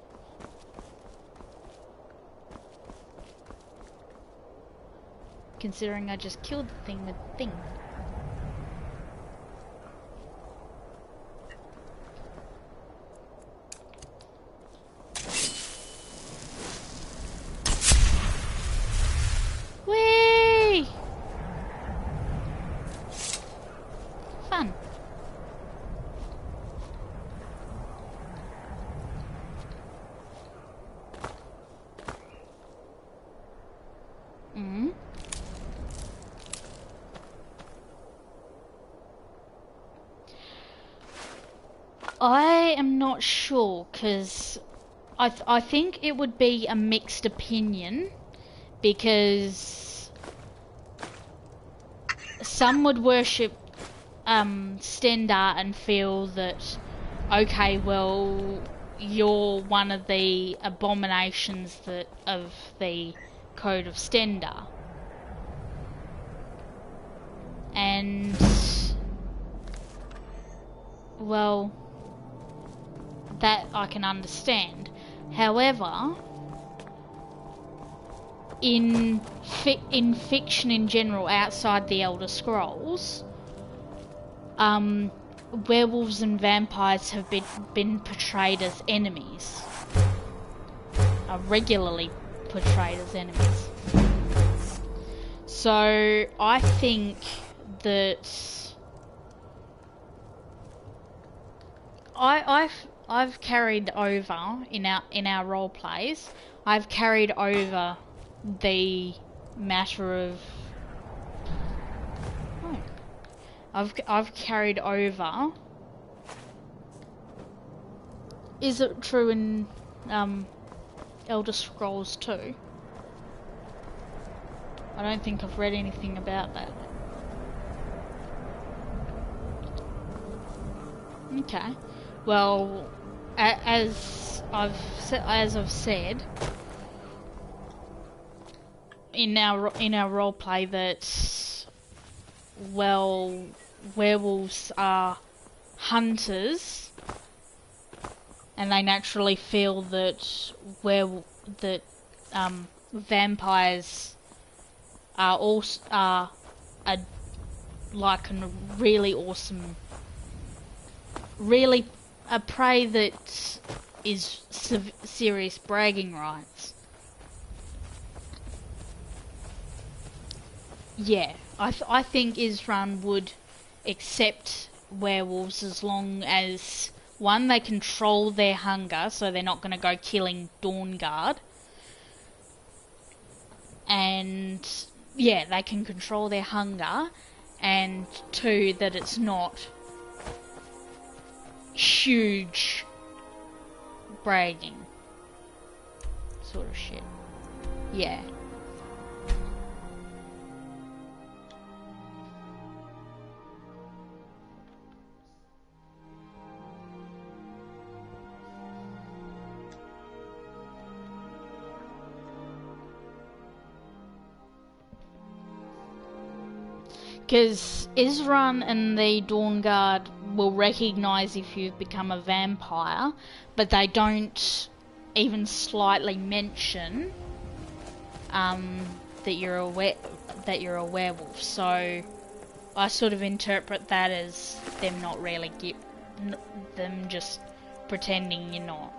Considering I just killed the thing with the thing. Whee! Fun. I am not sure, because I think it would be a mixed opinion, because some would worship Stendar and feel that, okay, well, you're one of the abominations of the Code of Stendar. And, well, that I can understand. However, in fiction in general, outside the Elder Scrolls, werewolves and vampires have been portrayed as enemies. Are regularly portrayed as enemies. So I think that I've carried over in our role plays. I've carried over the matter of. I've carried over. Is it true in Elder Scrolls 2? I don't think I've read anything about that. Okay. Well, as I've said in our roleplay, that, well, werewolves are hunters, and they naturally feel that vampires are also like a really awesome, really a prey that is serious bragging rights. yeah, I think Isran would accept werewolves as long as, one, they control their hunger, so they're not going to go killing Dawnguard. And, yeah, they can control their hunger. And two, that it's not huge bragging sort of shit. Yeah. Because Isran and the Dawnguard will recognise if you've become a vampire, but they don't even slightly mention that you're a werewolf. So I sort of interpret that as them not really them just pretending you're not.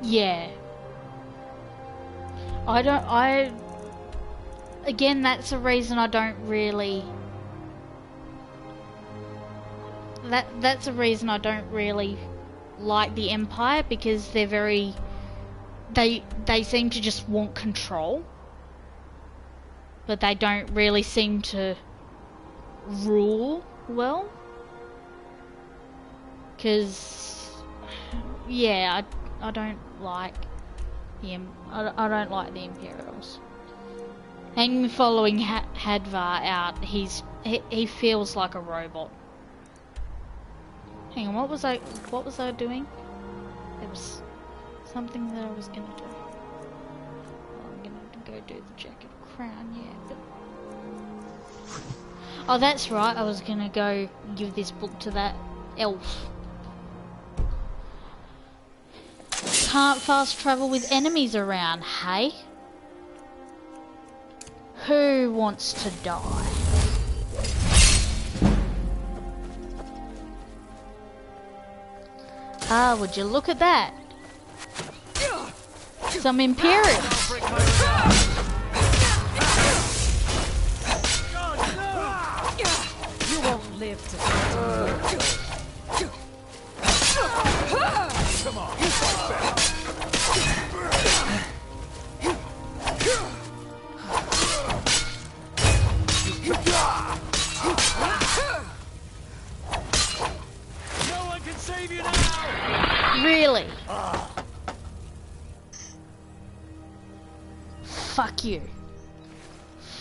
Yeah. Again, that's a reason I don't really... That's a reason I don't really like the Empire, because they're very... They seem to just want control. But they don't really seem to rule well. Because... Yeah, I don't like him. I don't like the Imperials. Hang me following Hadvar out. He feels like a robot. Hang on, what was I doing? There was something that I was gonna do. Oh, I'm gonna go do the Jacket of Crown, yeah. But... Oh, that's right. I was gonna go give this book to that elf. Can't fast travel with enemies around, hey? Who wants to die? Ah, would you look at that? Some Imperials. You won't live to fight. Come on. No one can save you now. Really? Fuck you.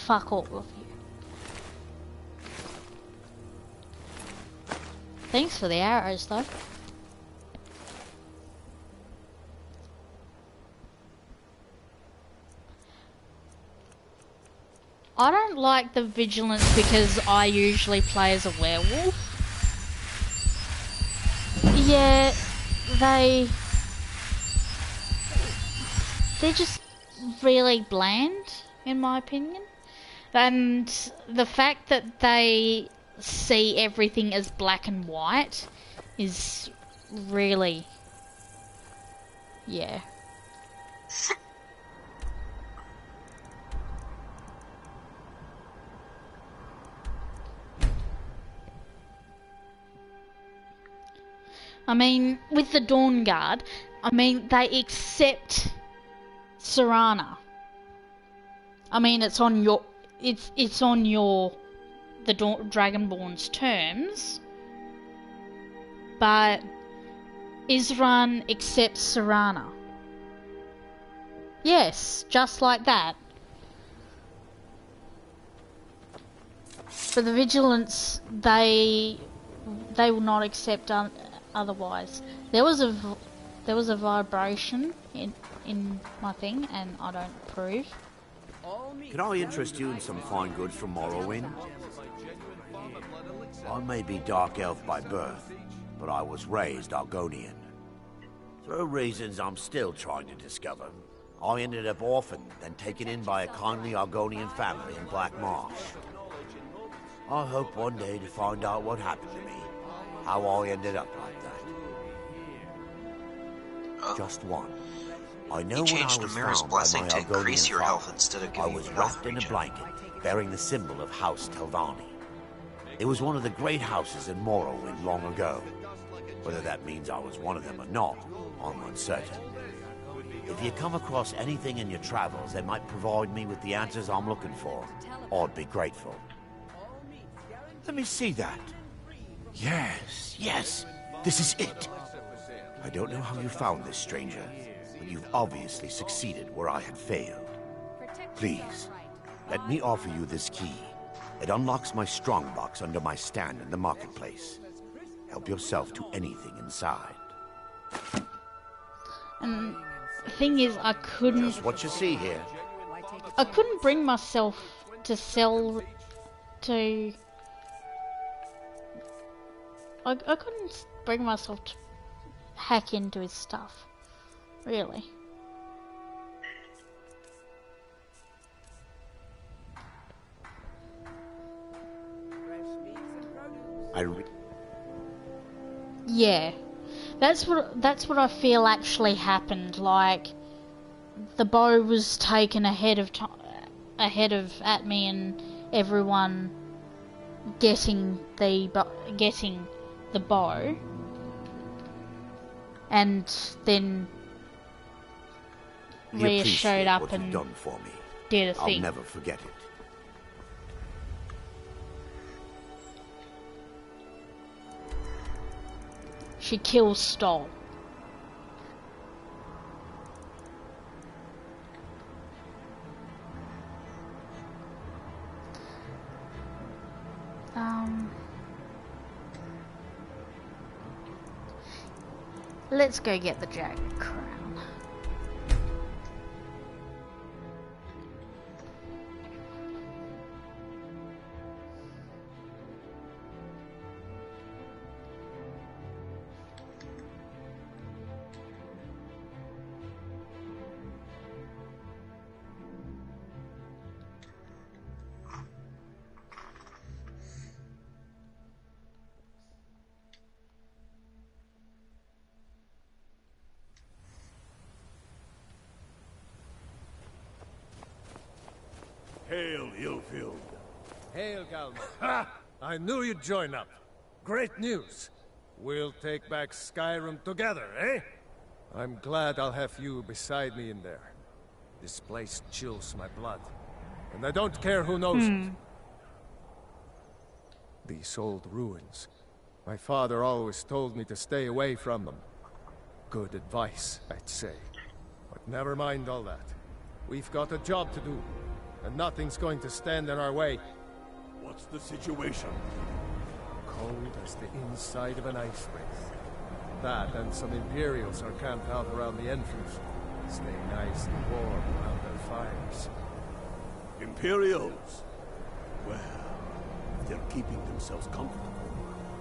Fuck all of you. Thanks for the arrows, though. I don't like the vigilance because I usually play as a werewolf. Yeah, they're just really bland, in my opinion. And the fact that they see everything as black and white is really, yeah. I mean, with the Dawnguard, I mean, they accept Serana. I mean, it's on it's on the Dragonborn's terms, but Isran accepts Serana. Yes, just like that. For the Vigilance, they will not accept otherwise. There was a vibration in my thing, and I don't approve. Can I interest you in some fine goods from Morrowind? I may be Dark Elf by birth, but I was raised Argonian. Through reasons I'm still trying to discover, I ended up orphaned, then taken in by a kindly Argonian family in Black Marsh. I hope one day to find out what happened to me, how I ended up like that. Just one. I know when I was Mira's found blessing by to my increase Argonian your father, health instead of I giving was you health wrapped in a regen. blanket bearing the symbol of House Telvanni. It was one of the great houses in Morrowind long ago. Whether that means I was one of them or not, I'm uncertain. If you come across anything in your travels that might provide me with the answers I'm looking for, I'd be grateful. Let me see that. Yes, this is it. I don't know how you found this, stranger, but you've obviously succeeded where I had failed. Please, let me offer you this key. It unlocks my strongbox under my stand in the marketplace. Help yourself to anything inside. And the thing is, I couldn't... Just what you see here. I couldn't bring myself to sell... to... I couldn't bring myself to hack into his stuff. Really. Yeah, that's what I feel actually happened. Like, the bow was taken ahead of Atmi and everyone getting the bow, and then Rhea showed up what and you've done for me. did a thing. I'll never forget it. She kills Stoll. Let's go get the Jagged Crown. Hail, Illfield. Hail, Galma. Ha! I knew you'd join up. Great news. We'll take back Skyrim together, eh? I'm glad I'll have you beside me in there. This place chills my blood. And I don't care who knows it. These old ruins. My father always told me to stay away from them. Good advice, I'd say. But never mind all that. We've got a job to do. And nothing's going to stand in our way. What's the situation? Cold as the inside of an ice wraith. That and some Imperials are camped out around the entrance. Stay nice and warm around their fires. Imperials? Well, if they're keeping themselves comfortable,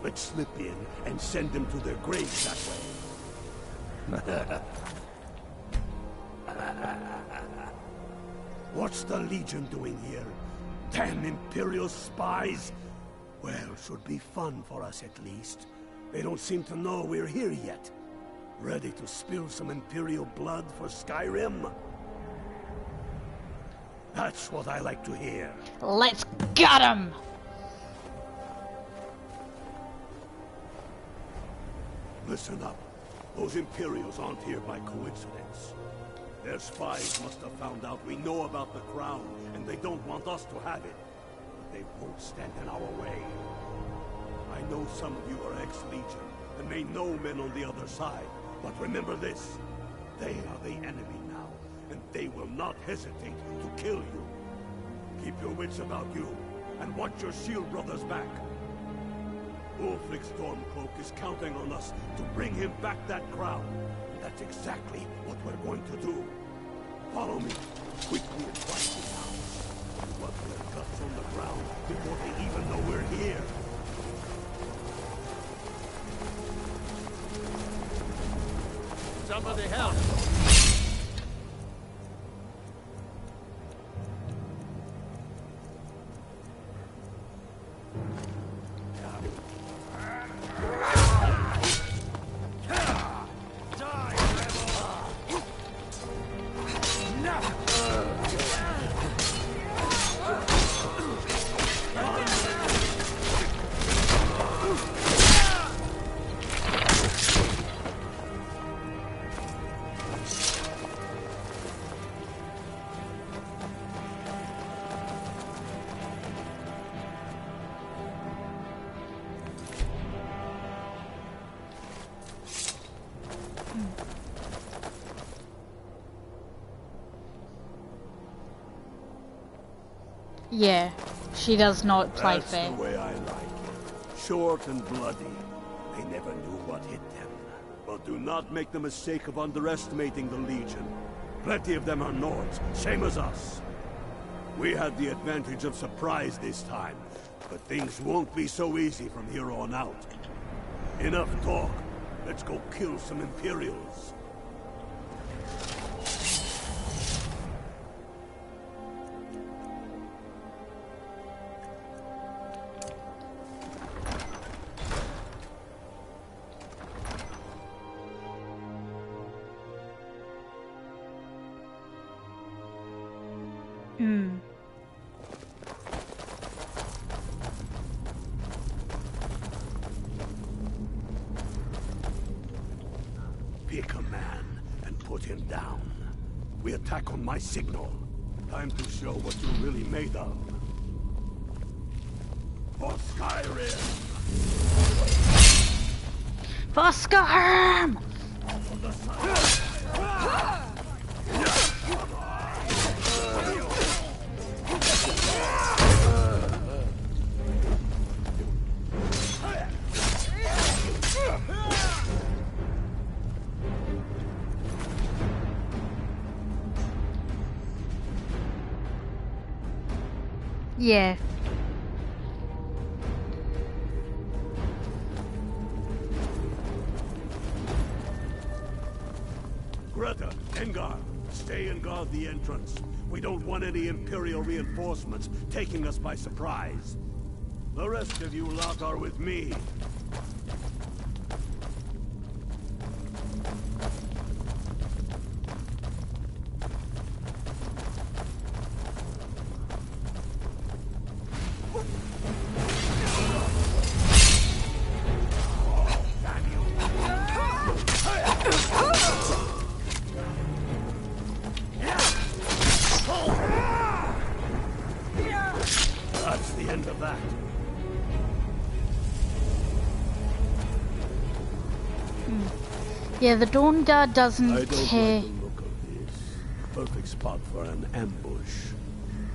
let's slip in and send them to their graves that way. What's the Legion doing here? Damn Imperial spies! Well, should be fun for us at least. They don't seem to know we're here yet. Ready to spill some Imperial blood for Skyrim? That's what I like to hear. Let's get 'em! Listen up. Those Imperials aren't here by coincidence. Their spies must have found out we know about the crown, and they don't want us to have it. But they won't stand in our way. I know some of you are ex-Legion, and may know men on the other side. But remember this, they are the enemy now, and they will not hesitate to kill you. Keep your wits about you, and watch your shield brothers back. Ulfric Stormcloak is counting on us to bring him back that crown. That's exactly what we're going to do. Follow me, quickly and quietly now. We'll put their guts on the ground before they even know we're here. Somebody help! Yeah, she does not play That's fair. the way I like it. Short and bloody. They never knew what hit them. But do not make the mistake of underestimating the Legion. Plenty of them are Nords, same as us. We had the advantage of surprise this time, but things won't be so easy from here on out. Enough talk. Let's go kill some Imperials. Pick a man and put him down. We attack on my signal. Time to show what you're really made of. For Skyrim! For Skyrim! Yeah. Greta, Engar, stay and guard the entrance. We don't want any Imperial reinforcements taking us by surprise. The rest of you lot are with me. That's the end of that. Yeah, the Dawn Guard doesn't I don't care. like the look of this. Perfect spot for an ambush.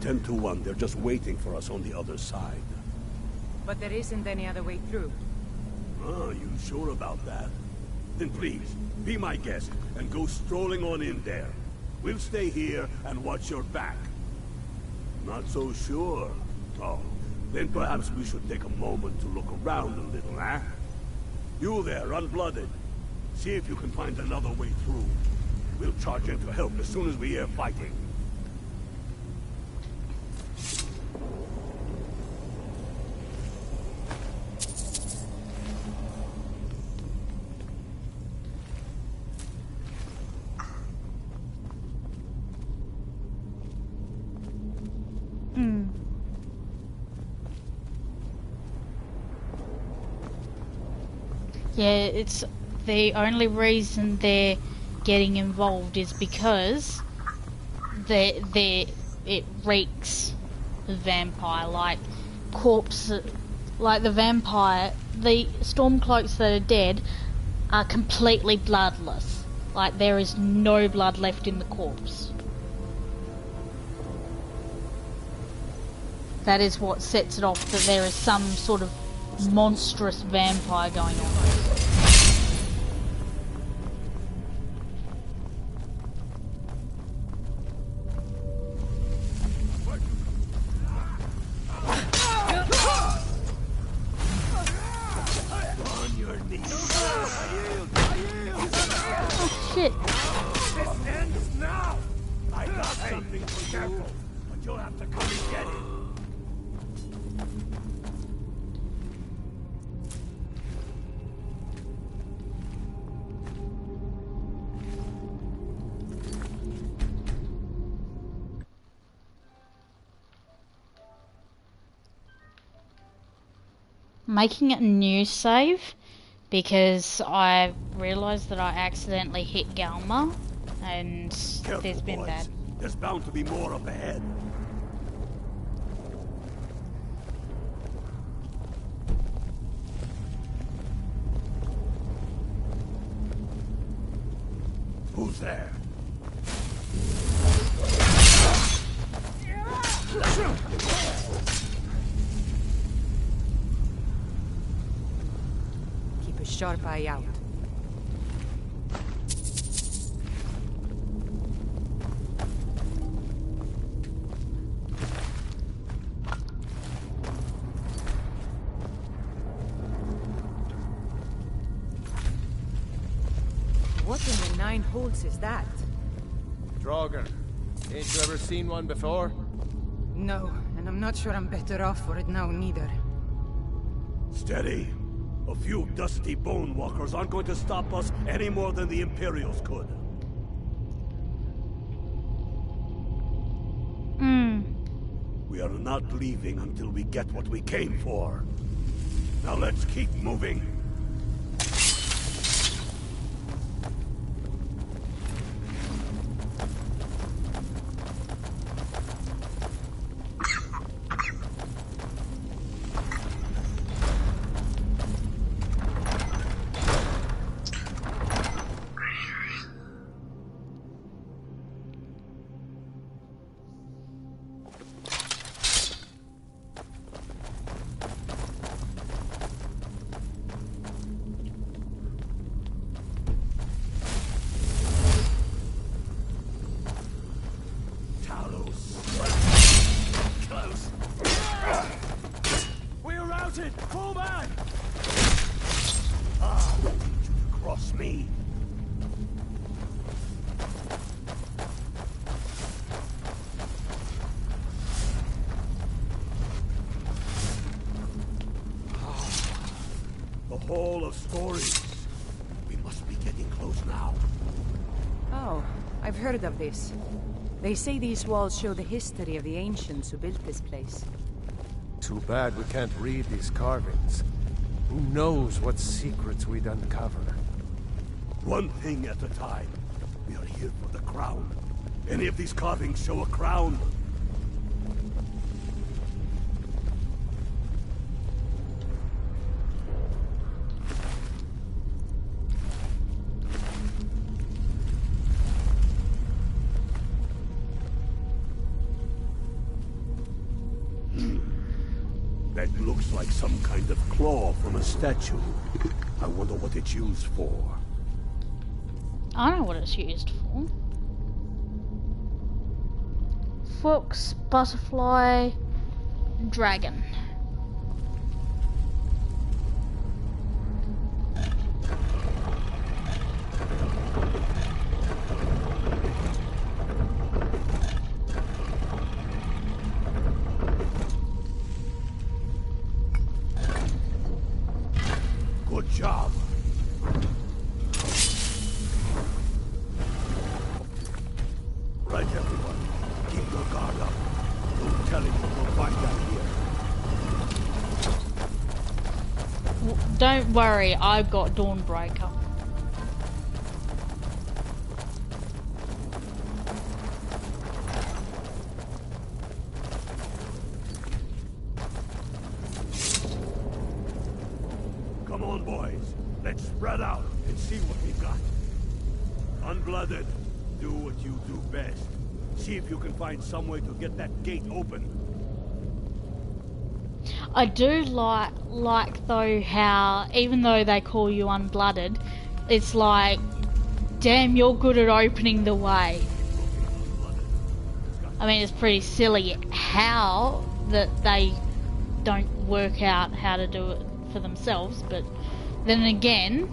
10 to 1, they're just waiting for us on the other side. But there isn't any other way through. Oh, you sure about that? Then please, be my guest and go strolling on in there. We'll stay here and watch your back. Not so sure. Oh, then perhaps we should take a moment to look around a little, eh? You there, unblooded. See if you can find another way through. We'll charge in to help as soon as we hear fighting. Yeah, it's the only reason they're getting involved is because it reeks of vampire, like corpse, like the vampire, the Stormcloaks that are dead are completely bloodless. Like there is no blood left in the corpse. That is what sets it off, that there is some sort of monstrous vampire going on. On your knees. Oh shit. This ends now. I got something for you, but you'll have to come and get it. Making a new save because I realised that I accidentally hit Galma and there's been boys. bad. There's bound to be more up ahead. Who's there? Keep a sharp eye out. What in the nine holes is that? Draugr. Ain't you ever seen one before? No, and I'm not sure I'm better off for it now neither. Steady. A few dusty bone walkers aren't going to stop us any more than the Imperials could. We are not leaving until we get what we came for. Now let's keep moving. Me. The Hall of Stories. We must be getting close now. Oh, I've heard of this. They say these walls show the history of the ancients who built this place. Too bad we can't read these carvings. Who knows what secrets we'd uncover? One thing at a time. We are here for the crown. Any of these carvings show a crown? That looks like some kind of claw from a statue. I wonder what it's used for. I know what it's used for. Fox, butterfly, dragon. Good job. Right, everyone. Keep your guard up. Don't tell him we'll find out here. Don't worry, I've got Dawnbreaker. Come on, boys. Let's spread out and see what we've got. Unblooded, do what you do best. See if you can find some way to get that gate open. I do like though how, even though they call you unblooded, it's like, damn, you're good at opening the way. I mean, it's pretty silly how that they don't work out how to do it for themselves, but then again,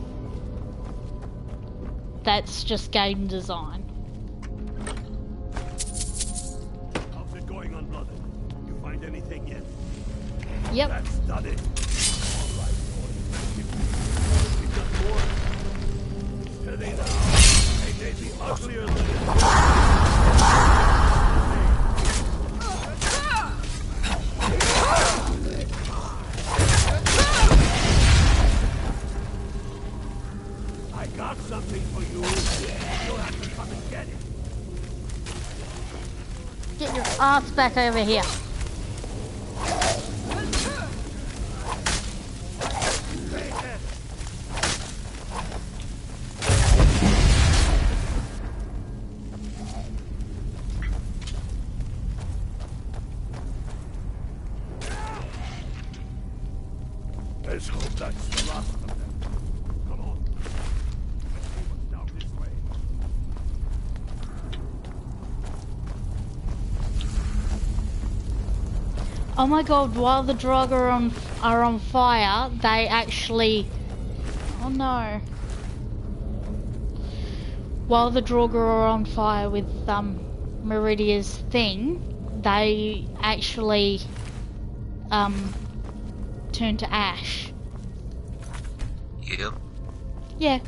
that's just game design. How's it going, Unblooded? You find anything yet? Yep. That's done it. All right, boys. We've got more. Steady now. They may be uglier than it. I got something for you. You'll have to come and get it. Get your ass back over here. Let's hope that's the last of them. Come on. Let's see what's down this way. Oh my god, while the drug are on fire, they actually... Oh no. While the Draugr are on fire with Meridia's thing, they actually turn to ash. Yep. Yeah.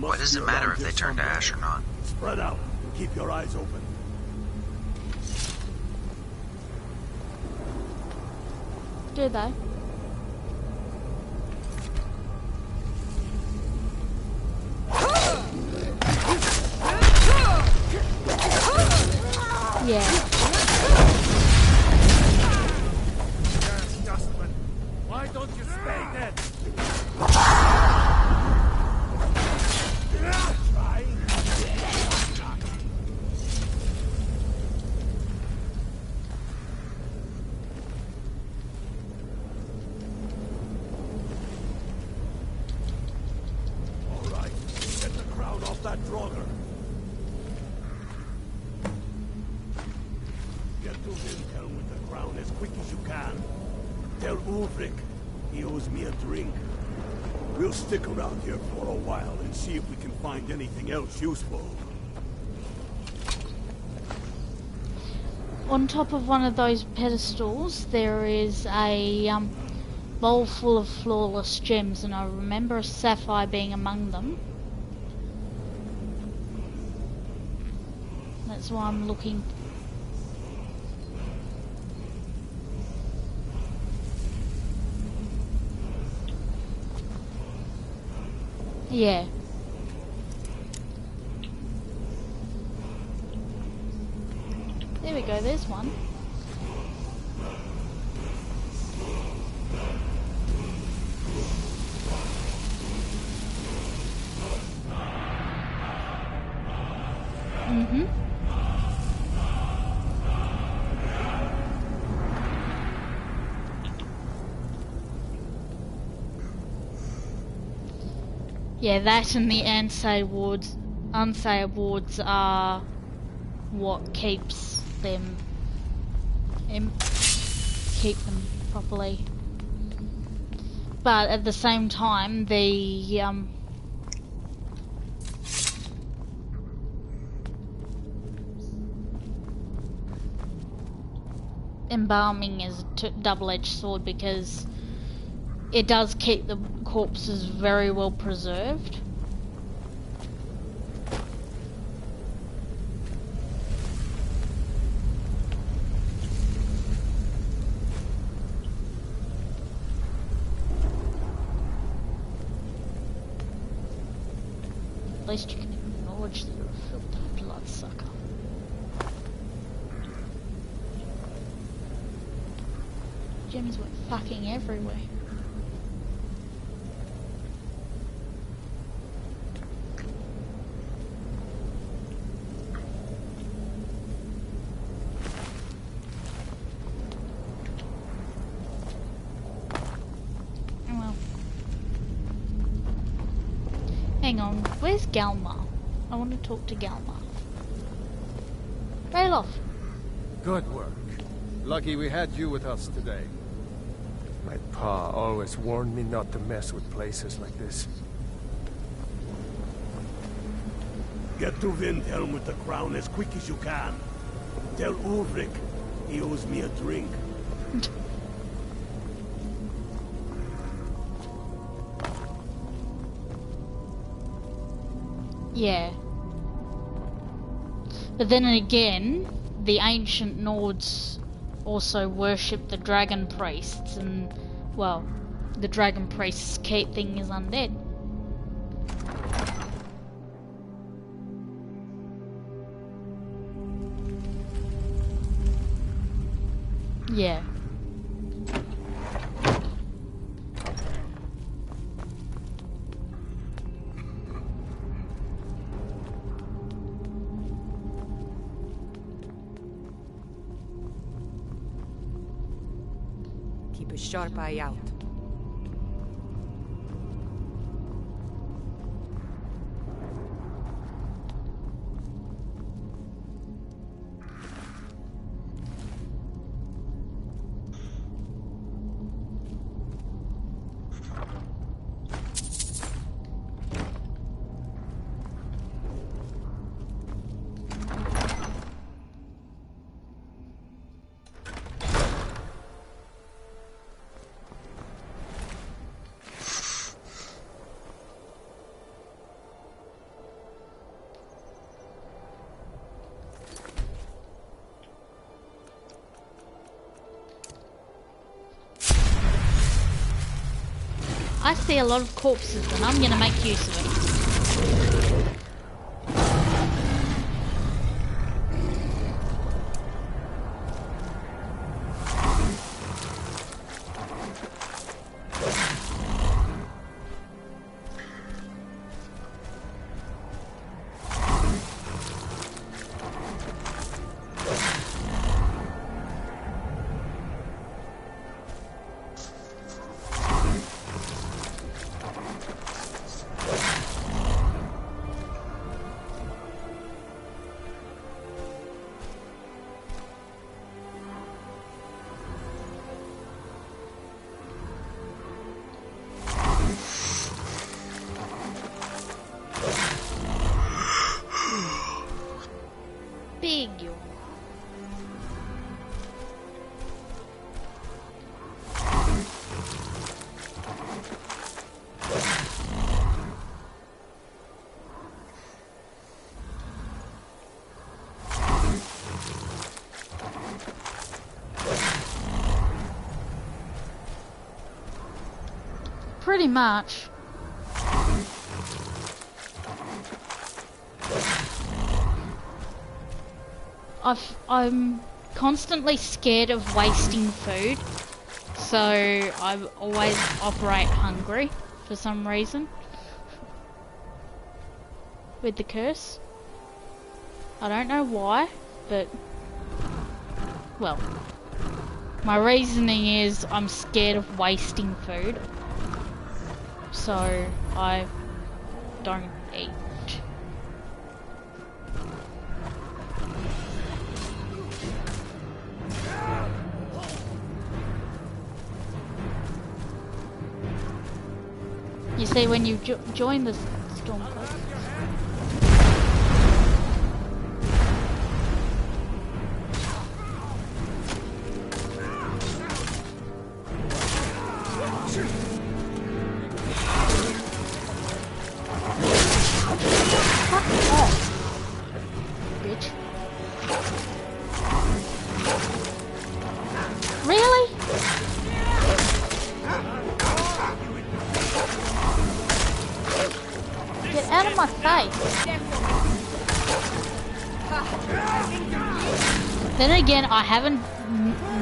What does it matter if they turn to ash or not? Spread out. Keep your eyes open. Do they? Yeah. Yes, Dustman. Why don't you stay dead? That Draugr. Get to Wilhelm with the crown as quick as you can. Tell Ulfric he owes me a drink. We'll stick around here for a while and see if we can find anything else useful. On top of one of those pedestals, there is a bowl full of flawless gems, and I remember a sapphire being among them. That's why I'm looking. Yeah. There we go, there's one. Mm-hmm. Yeah, that and the unsay wards are what keeps them keep them properly. But at the same time, the embalming is a double-edged sword, because it does keep the corpses very well preserved. least you can acknowledge that you're a filthy bloodsucker. Jimmy's went fucking everywhere. Well. Hang on, where's Galma? I want to talk to Galma. Ralof! Good work. Lucky we had you with us today. My pa always warned me not to mess with places like this. Get to Windhelm with the crown as quick as you can. Tell Ulrich he owes me a drink. Yeah. But then again, the ancient Nords also worship the dragon priests, and, well, the dragon priest's thing is undead. Yeah. Keep a sharp eye out. I see a lot of corpses and I'm gonna make use of it. Big yawn. Pretty much. I'm constantly scared of wasting food, so I always operate hungry for some reason with the curse. I don't know why, but, well, my reasoning is I'm scared of wasting food, so I don't eat. You see, when you join the storm club. Fuck off, bitch. Really? Get out of my Then again, I haven't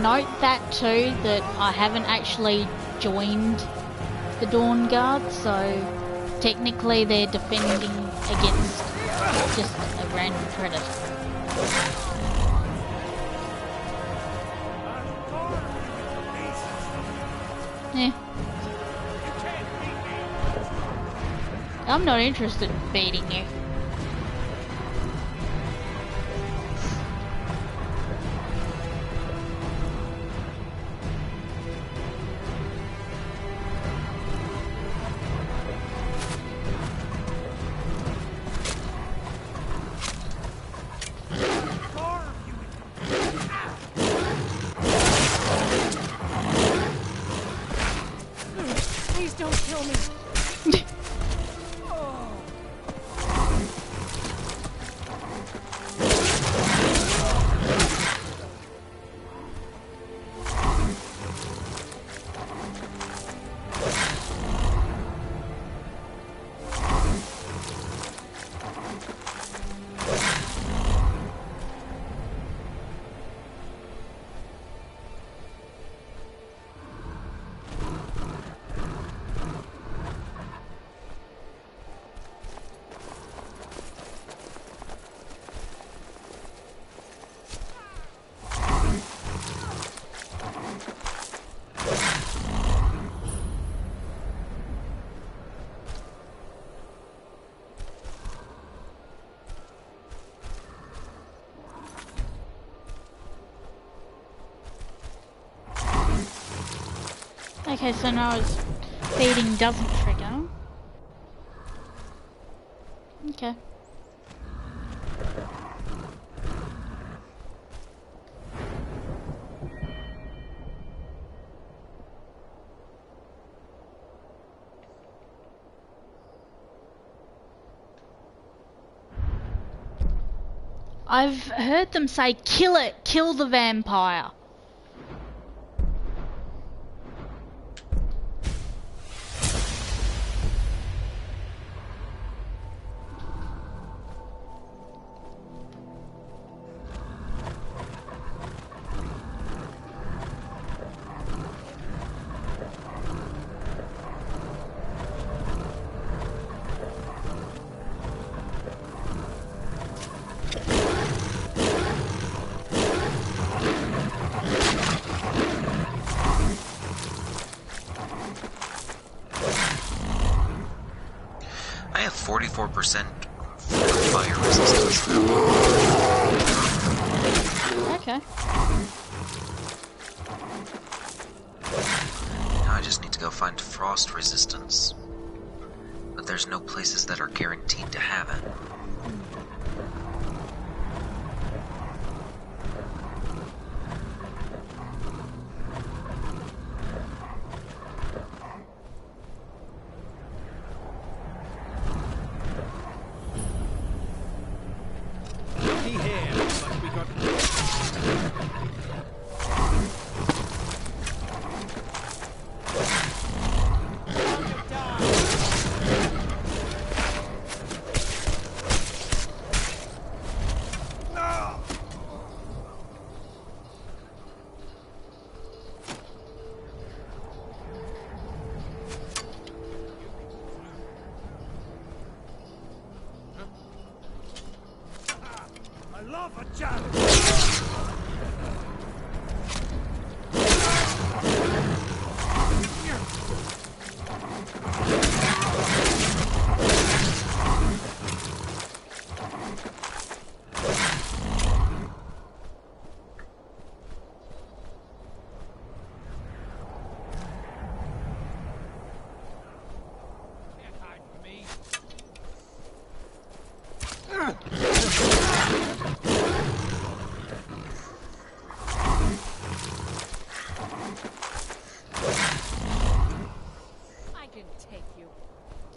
note that too, that I haven't actually joined the Dawn Guard, so technically they're defending against just a random predator. Yeah. I'm not interested in beating you. Please don't kill me. Okay, so now it's feeding doesn't trigger. Okay. I've heard them say, kill it, kill the vampire. I have 44% fire resistance. Okay. Now I just need to go find frost resistance. But there's no places that are guaranteed to have it.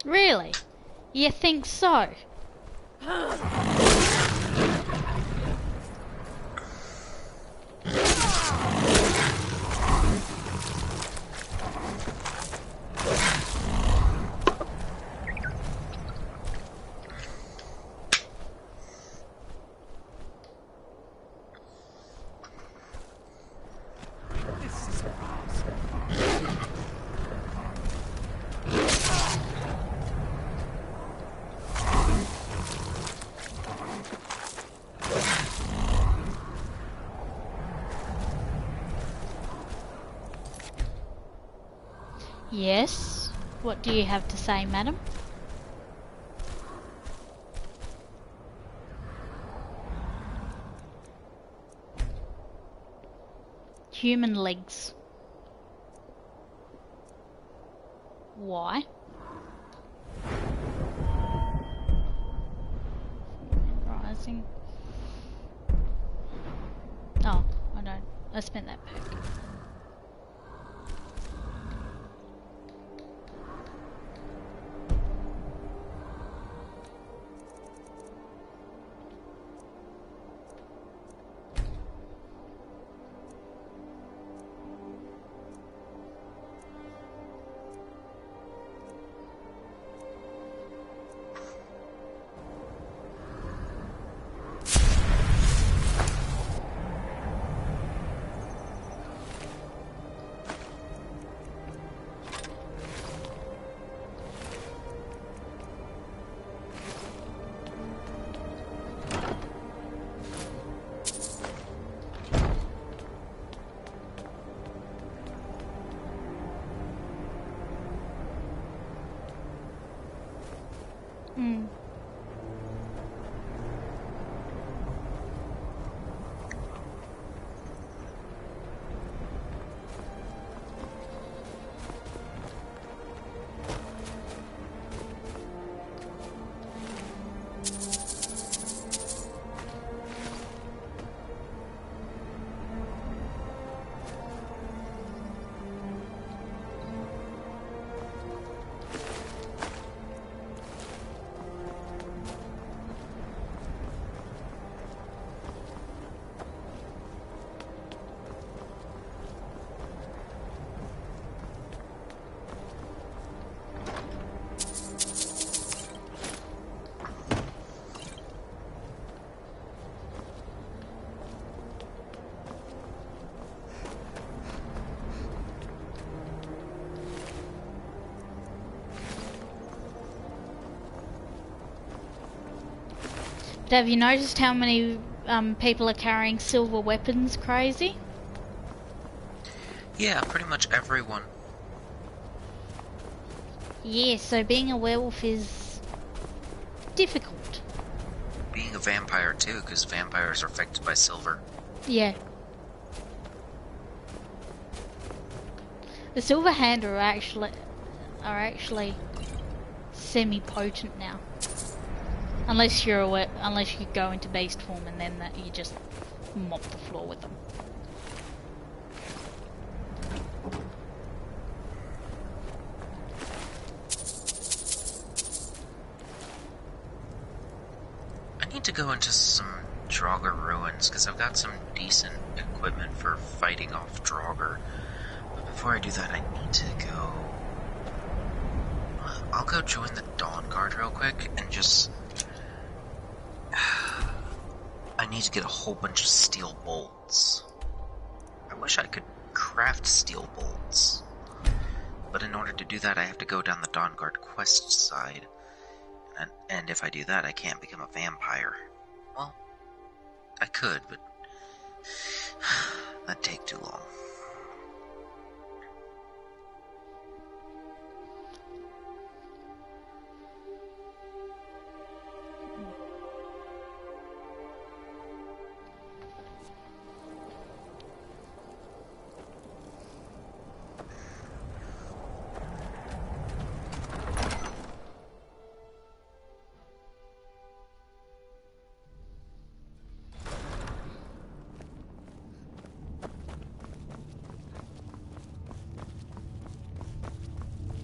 Really? You think so? Yes? What do you have to say, madam? Human legs. Why? Rising. Oh, I don't. I spent that back. But have you noticed how many people are carrying silver weapons, Crazy? Yeah, pretty much everyone. Yeah, so being a werewolf is difficult. Being a vampire too, because vampires are affected by silver. Yeah. The silver hand are actually semi-potent now. Unless you go into beast form and then you just mop the floor with them. I need to go into some Draugr ruins, because I've got some decent equipment for fighting off Draugr. But before I do that, I need to go... I'll go join the Dawn Guard real quick and just... I need to get a whole bunch of steel bolts. I wish I could craft steel bolts. But in order to do that, I have to go down the Dawn Guard quest side. And if I do that, I can't become a vampire. Well, I could, but that'd take too long.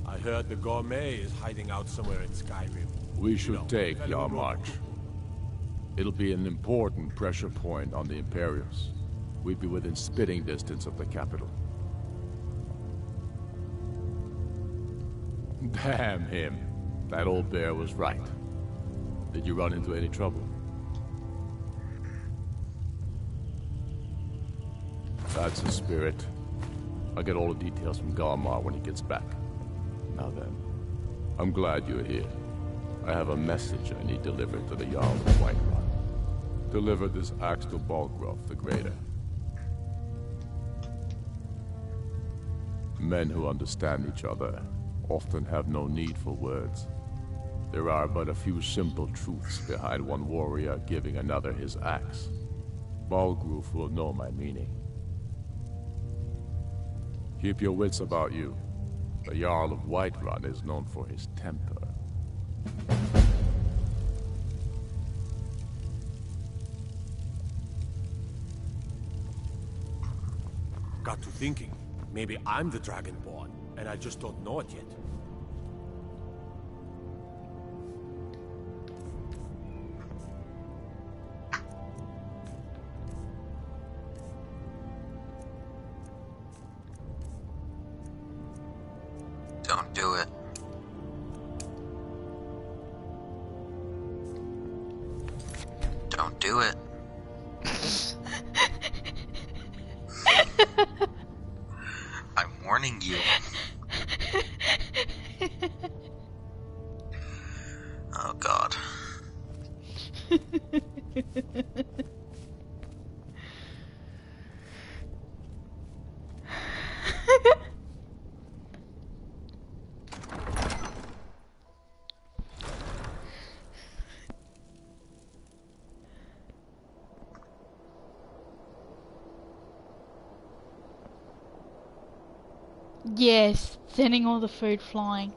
I heard the gourmet is hiding out somewhere in Skyrim. We should take Yarmarch. It'll be an important pressure point on the Imperials. We'd be within spitting distance of the capital. Damn him. That old bear was right. Did you run into any trouble? That's the spirit. I'll get all the details from Garmar when he gets back. Now then, I'm glad you're here. I have a message I need delivered to the Jarl of Whiterun. Deliver this axe to Balgraf the Greater. Men who understand each other often have no need for words. There are but a few simple truths behind one warrior giving another his axe. Balgruf will know my meaning. Keep your wits about you. The Jarl of Whiterun is known for his temper. Got to thinking. Maybe I'm the Dragonborn, and I just don't know it yet. Don't do it. Don't do it. I'm warning you. Oh God. Yes, sending all the food flying.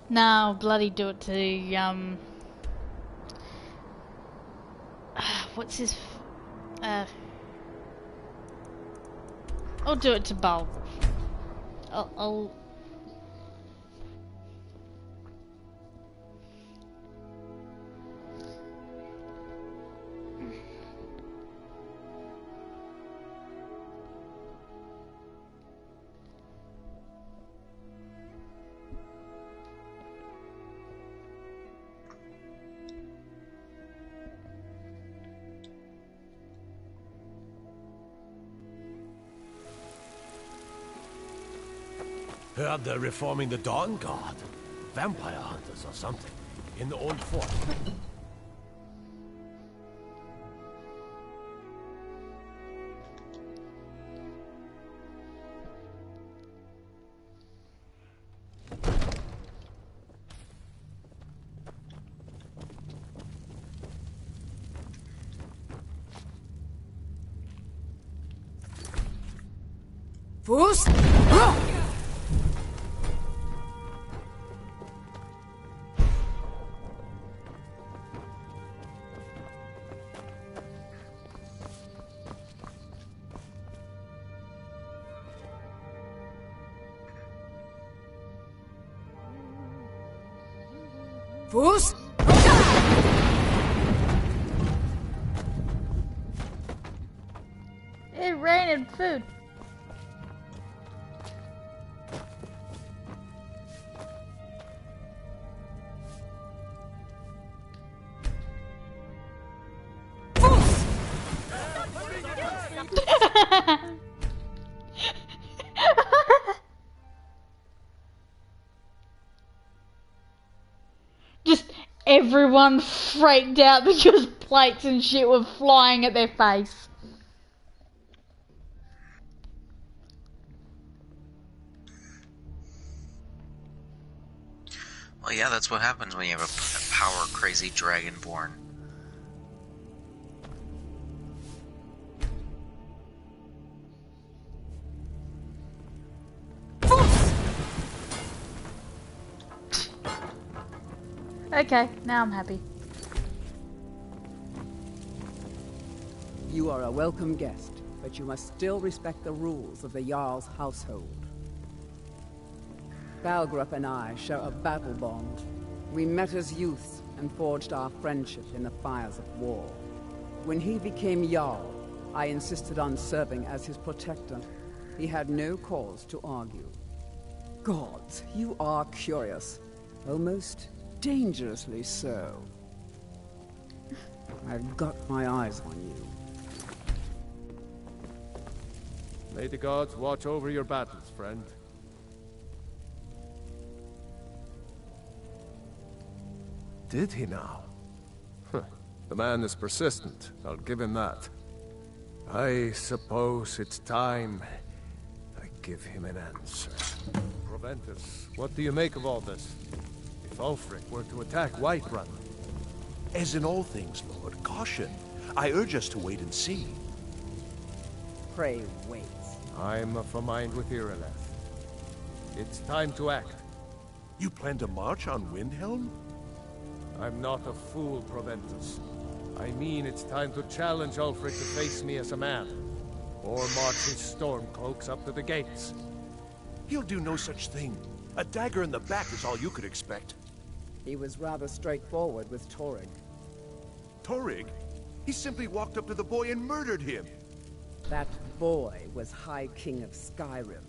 No, bloody do it to, what's his, I'll do it to Bulb. I'll Heard they're reforming the Dawn Guard. Vampire hunters or something. In the old fort. Fus! Fus! It rained food. Just everyone freaked out because plates and shit were flying at their face. Well, yeah, that's what happens when you have a power-crazy Dragonborn. Okay, now I'm happy. You are a welcome guest, but you must still respect the rules of the Jarl's household. Balgruuf and I share a battle bond. We met as youths and forged our friendship in the fires of war. When he became Jarl, I insisted on serving as his protector. He had no cause to argue. Gods, you are curious. Almost dangerously so. I've got my eyes on you. May the gods watch over your battles, friend. Did he now? The man is persistent, I'll give him that. I suppose it's time give him an answer. Proventus, what do you make of all this? If Ulfric were to attack Whiterun? As in all things, Lord, caution. I urge us to wait and see. Pray wait. I'm of a mind with Irileth. It's time to act. You plan to march on Windhelm? I'm not a fool, Proventus. I mean it's time to challenge Ulfric to face me as a man. Or march his stormcloaks up to the gates. He'll do no such thing. A dagger in the back is all you could expect. He was rather straightforward with Torrig. Torrig? He simply walked up to the boy and murdered him. That boy was High King of Skyrim.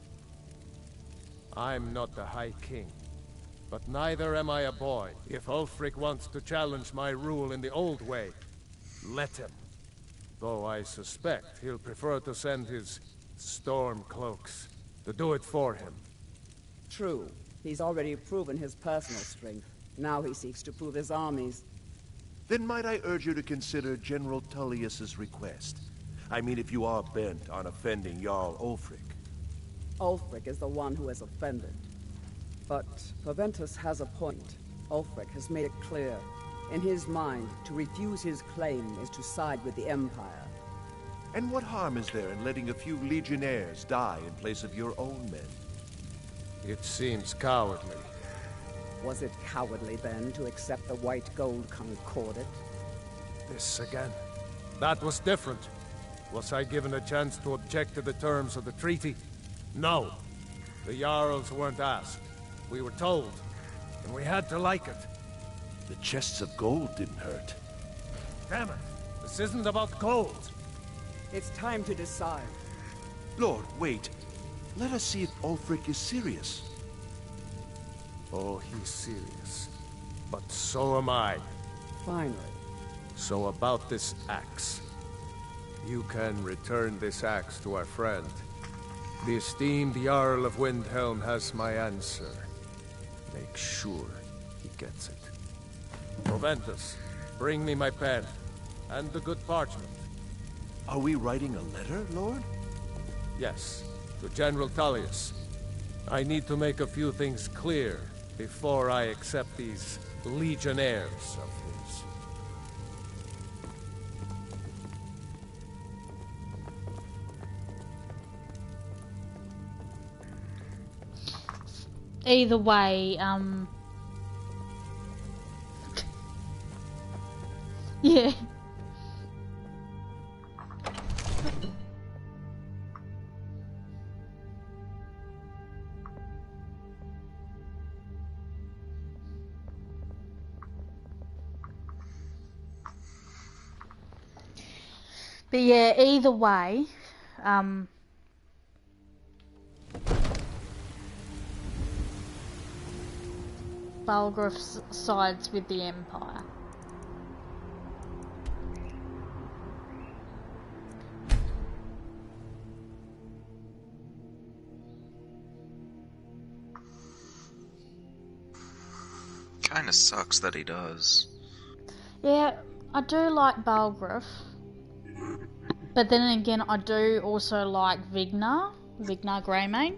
I'm not the High King. But neither am I a boy. If Ulfric wants to challenge my rule in the old way, let him. Though I suspect he'll prefer to send his stormcloaks to do it for him. True. He's already proven his personal strength. Now he seeks to prove his armies. Then might I urge you to consider General Tullius's request? I mean, if you are bent on offending Jarl Ulfric. Ulfric is the one who has offended. But Proventus has a point. Ulfric has made it clear. In his mind, to refuse his claim is to side with the Empire. And what harm is there in letting a few legionnaires die in place of your own men? It seems cowardly. Was it cowardly, then, to accept the white gold concordat? This again. That was different. Was I given a chance to object to the terms of the treaty? No. The Jarls weren't asked. We were told, and we had to like it. The chests of gold didn't hurt. Damn it! This isn't about gold! It's time to decide. Lord, wait. Let us see if Ulfric is serious. Oh, he's serious. But so am I. Finally. So about this axe. You can return this axe to our friend. The esteemed Jarl of Windhelm has my answer. Make sure he gets it. Proventus, bring me my pen, and the good parchment. Are we writing a letter, Lord? Yes, to General Tullius. I need to make a few things clear before I accept these legionnaires of his. Either way, yeah. But yeah, either way, Balgruuf sides with the Empire. Kinda sucks that he does. Yeah, I do like Balgruuf. But then again, I do also like Vignar Greymane.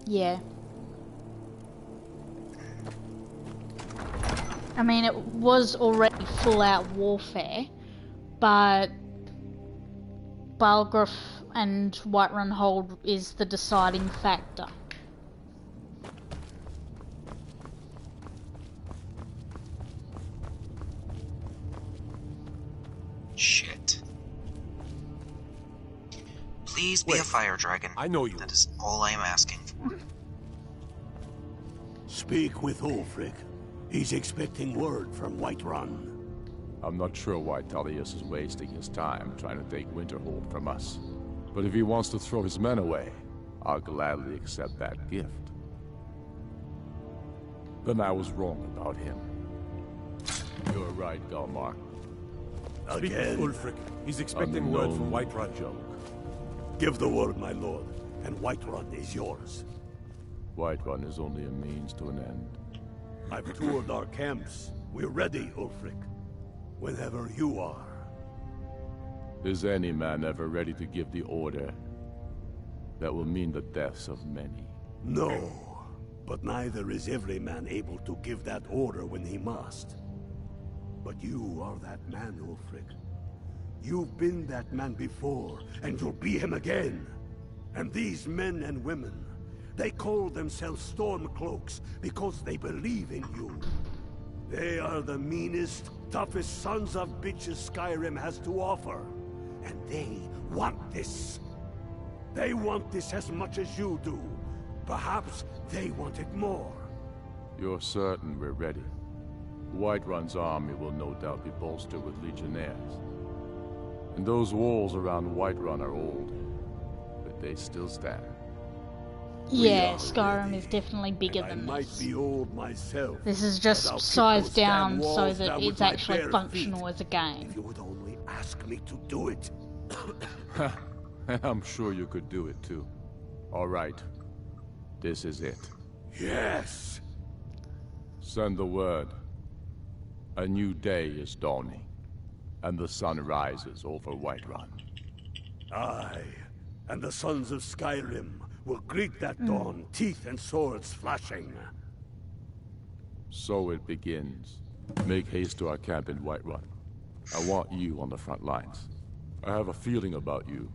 Yeah. I mean, it was already full-out warfare, but Balgruuf and Whiterun Hold is the deciding factor. Shit. Please be a fire dragon. I know you. That is all I am asking for. Speak with Ulfric. He's expecting word from Whiterun. I'm not sure why Tullius is wasting his time trying to take Winterhold from us. But if he wants to throw his men away, I'll gladly accept that gift. Then I was wrong about him. You're right, Galmar. Speak with Ulfric. He's expecting word from Whiterun. Joke. Give the word, my lord, and Whiterun is yours. Whiterun is only a means to an end. I've toured our camps. We're ready, Ulfric. Whenever you are. Is any man ever ready to give the order that will mean the deaths of many? No, but neither is every man able to give that order when he must. But you are that man, Ulfric. You've been that man before, and you'll be him again. And these men and women, they call themselves Stormcloaks because they believe in you. They are the meanest, toughest sons of bitches Skyrim has to offer. And they want this. They want this as much as you do. Perhaps they want it more. You're certain we're ready? Whiterun's army will no doubt be bolstered with legionnaires. And those walls around Whiterun are old, but they still stand. Yeah, Skyrim is definitely bigger than this. I might be old myself. This is just sized down so that it's actually functional as a game. If you would only ask me to do it. I'm sure you could do it too. All right. This is it. Yes! Send the word. A new day is dawning, and the sun rises over Whiterun. Aye, and the sons of Skyrim will greet that dawn, teeth and swords flashing. So it begins. Make haste to our camp in Whiterun. I want you on the front lines. I have a feeling about you.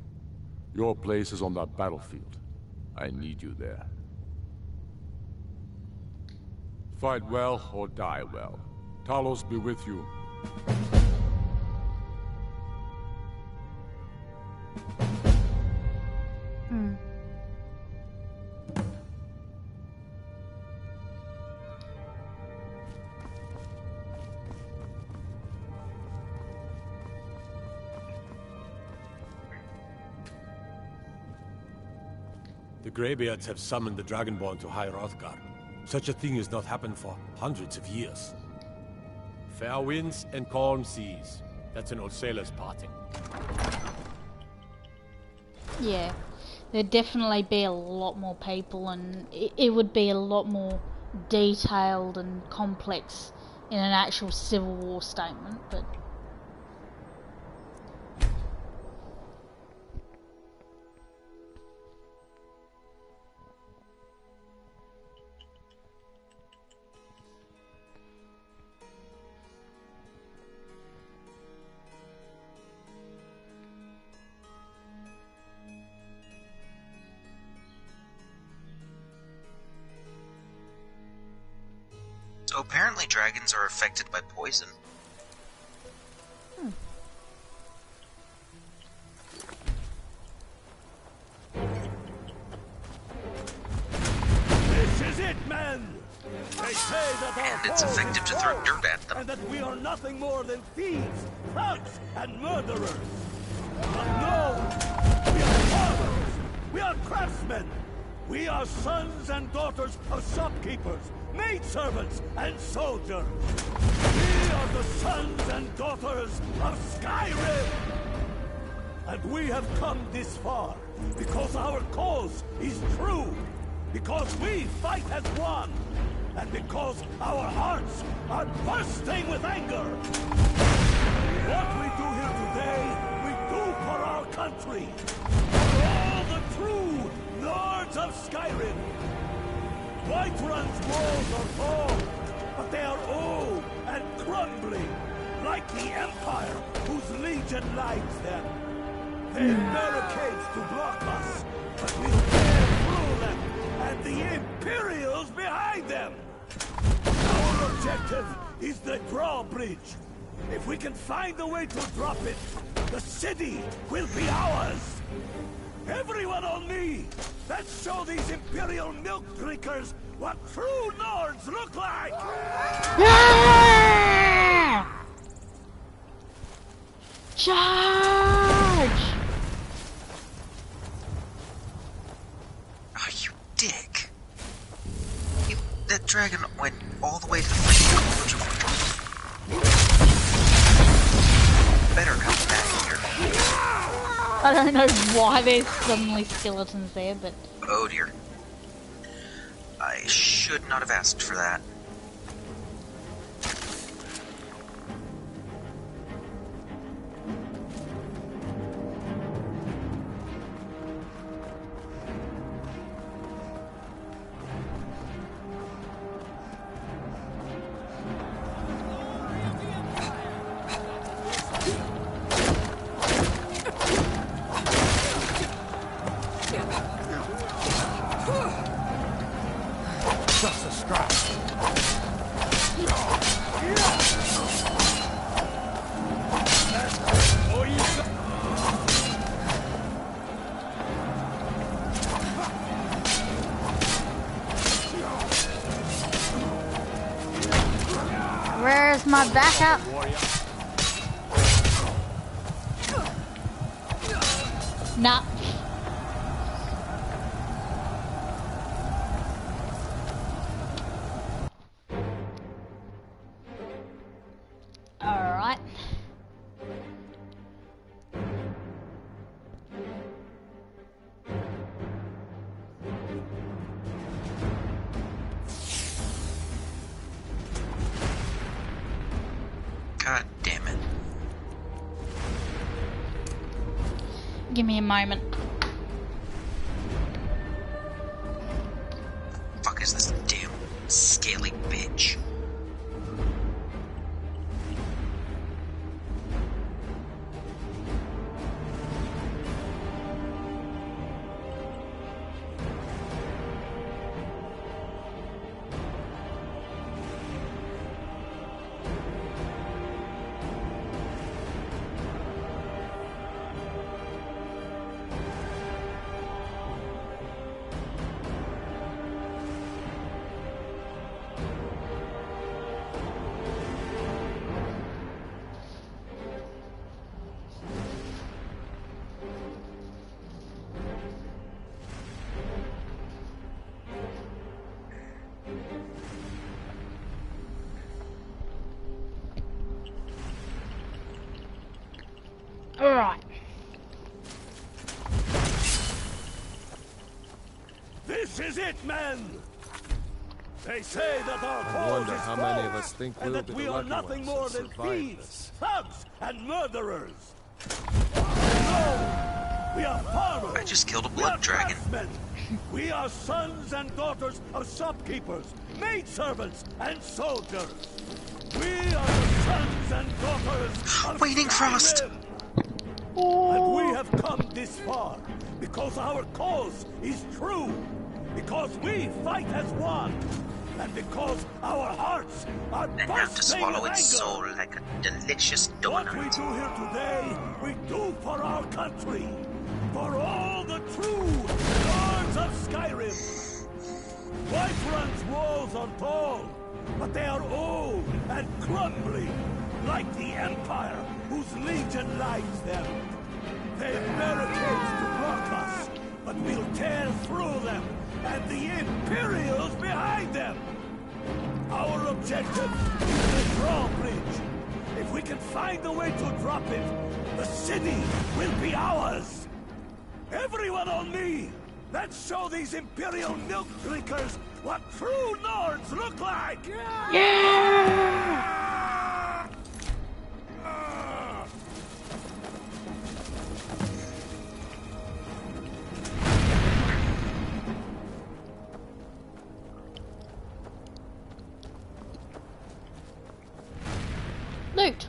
Your place is on that battlefield. I need you there. Fight well or die well. Talos be with you. The Greybeards have summoned the Dragonborn to High Hrothgar. Such a thing has not happened for hundreds of years. Fair winds and calm seas. That's an old sailor's parting. Yeah, there'd definitely be a lot more people, and it would be a lot more detailed and complex in an actual Civil War statement, but... So apparently dragons are affected by poison. This is it, men! They say that our and it's effective to throw dirt at them. And that we are nothing more than thieves, thugs, and murderers. But no! We are farmers! We are craftsmen! We are sons and daughters of shopkeepers, maidservants, and soldiers! We are the sons and daughters of Skyrim! And we have come this far because our cause is true, because we fight as one, and because our hearts are bursting with anger! What we do here today, we do for our country! For all the true Lords of Skyrim! Whiterun's walls are tall, but they are old and crumbling, like the Empire whose legion lights them. They have barricades to block us, but we'll tear through them, and the Imperials behind them! Our objective is the drawbridge. If we can find a way to drop it, the city will be ours! Everyone on me! Let's show these Imperial milk drinkers what true Nords look like! Charge! Oh, you dick. That dragon went all the way to the freaking better come back here. I don't know why there's suddenly skeletons there, but... Oh dear. I should not have asked for that. scrap. Where's my backup? Nah. Alright. God damn it. Give me a moment. Fuck is this damn scaly bitch? Alright. This is it, men! They say that our I cause wonder is how many of false, us think and we'll that be we the are lucky nothing ones more that than survive thieves, this. thugs, and murderers. No! We are farmers. I just killed a We are blood dragon. craftsmen. We are sons and daughters of shopkeepers, maidservants, and soldiers. We are the sons and daughters of Waiting Frost. And we have come this far because our cause is true, because we fight as one, and because our hearts are And now to bursting swallow with its anger. soul like a delicious What we donut. do here today, we do for our country, for all the true lords of Skyrim. Whiterun's walls are tall, but they are old and crumbling, like the Empire, whose legion lies them. They've barricades to block us, but we'll tear through them, and the Imperials behind them. Our objective is the drawbridge. If we can find a way to drop it, the city will be ours. Everyone on me! Let's show these Imperial milk drinkers what true Nords look like! Yeah! Loot.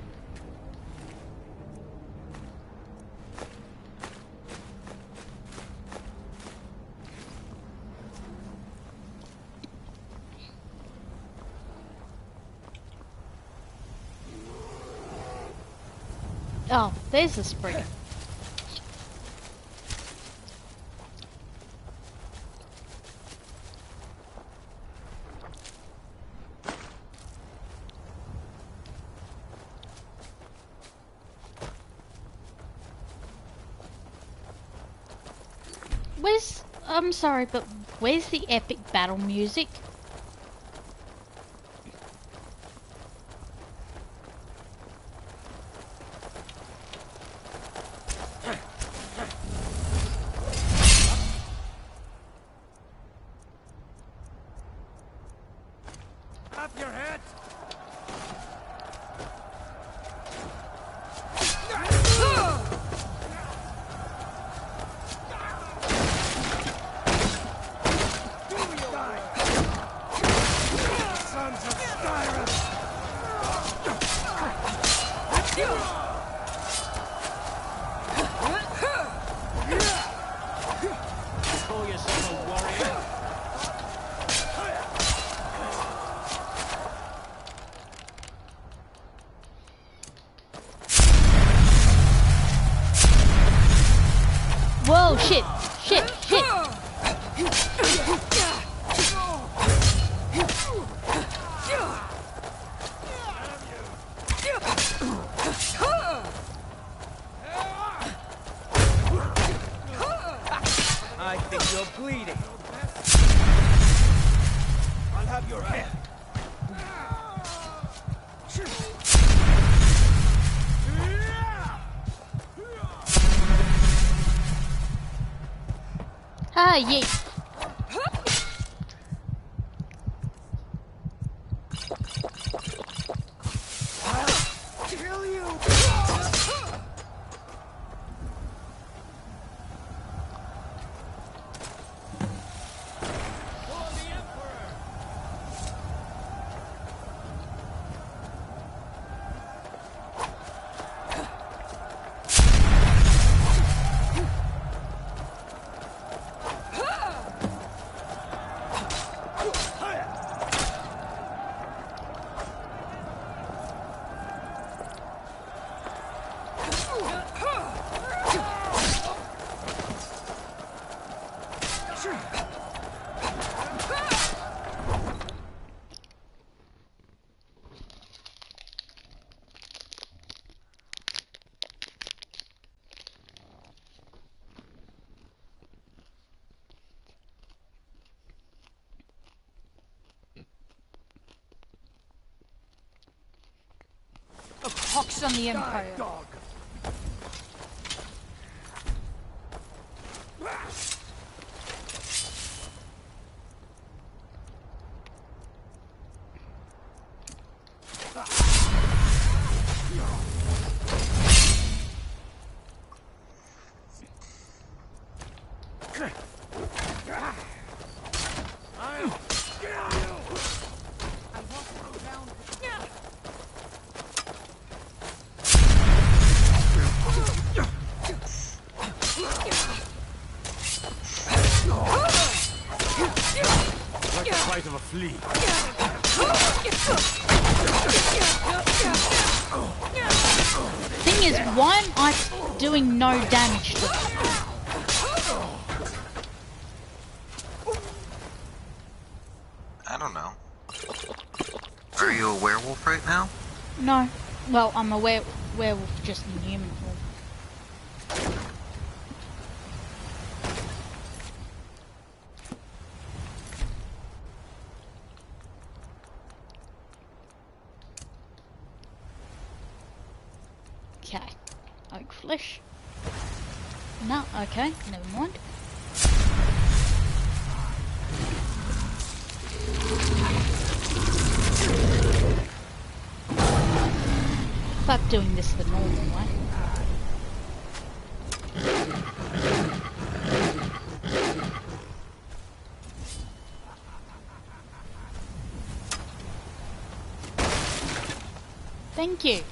Oh, there's the spring. I'm sorry, but where's the epic battle music? Up your head! You're bleeding. I'll have your head. Ah, yeah. I'll kill you. A pox on the Empire. Dog. Like the bite of a flea. Thing is, why am I doing no damage to them? I don't know. Are you a werewolf right now? No. Well, I'm a werewolf just in human form. Okay. Oak flesh. No, okay, never mind. Fuck doing this the normal way. Thank you.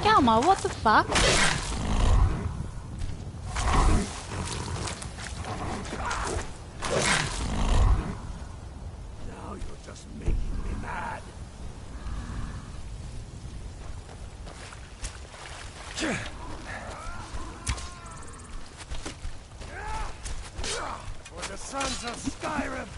Galma, what the fuck? Now you're just making me mad. For the sons of Skyrim.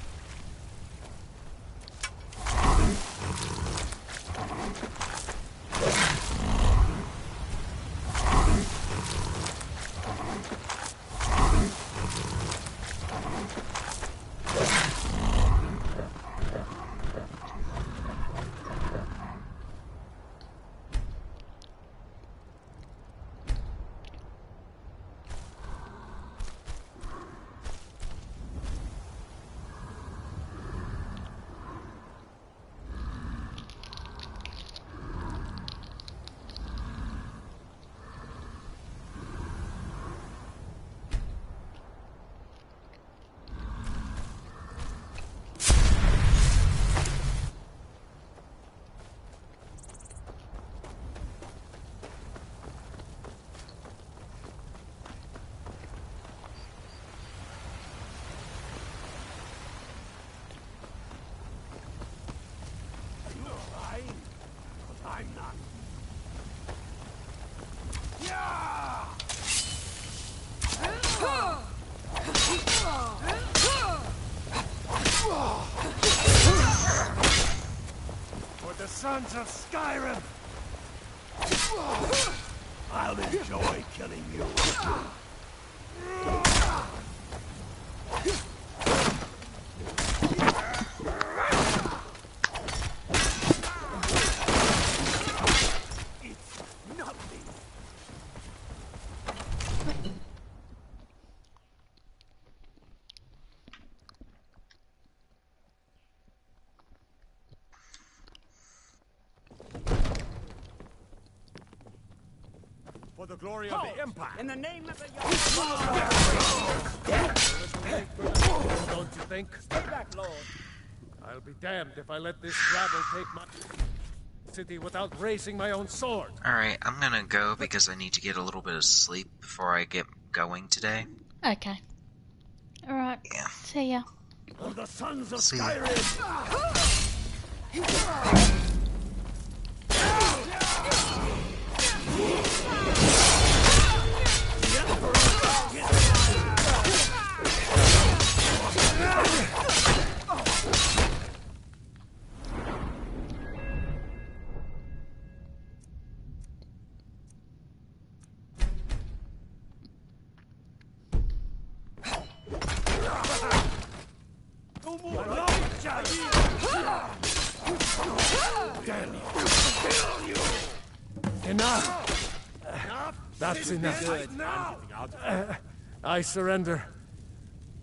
sons of Skyrim! I'll enjoy killing you. For the glory of the Empire! In the name of the Don't you think? Stay back, Lord. I'll be damned if I let this rabble take my city without raising my own sword. Alright, I'm gonna go because I need to get a little bit of sleep before I get going today. Okay. Alright. Yeah. See ya. For the sons of See ya. Skyrim! Enough! That's enough. I surrender.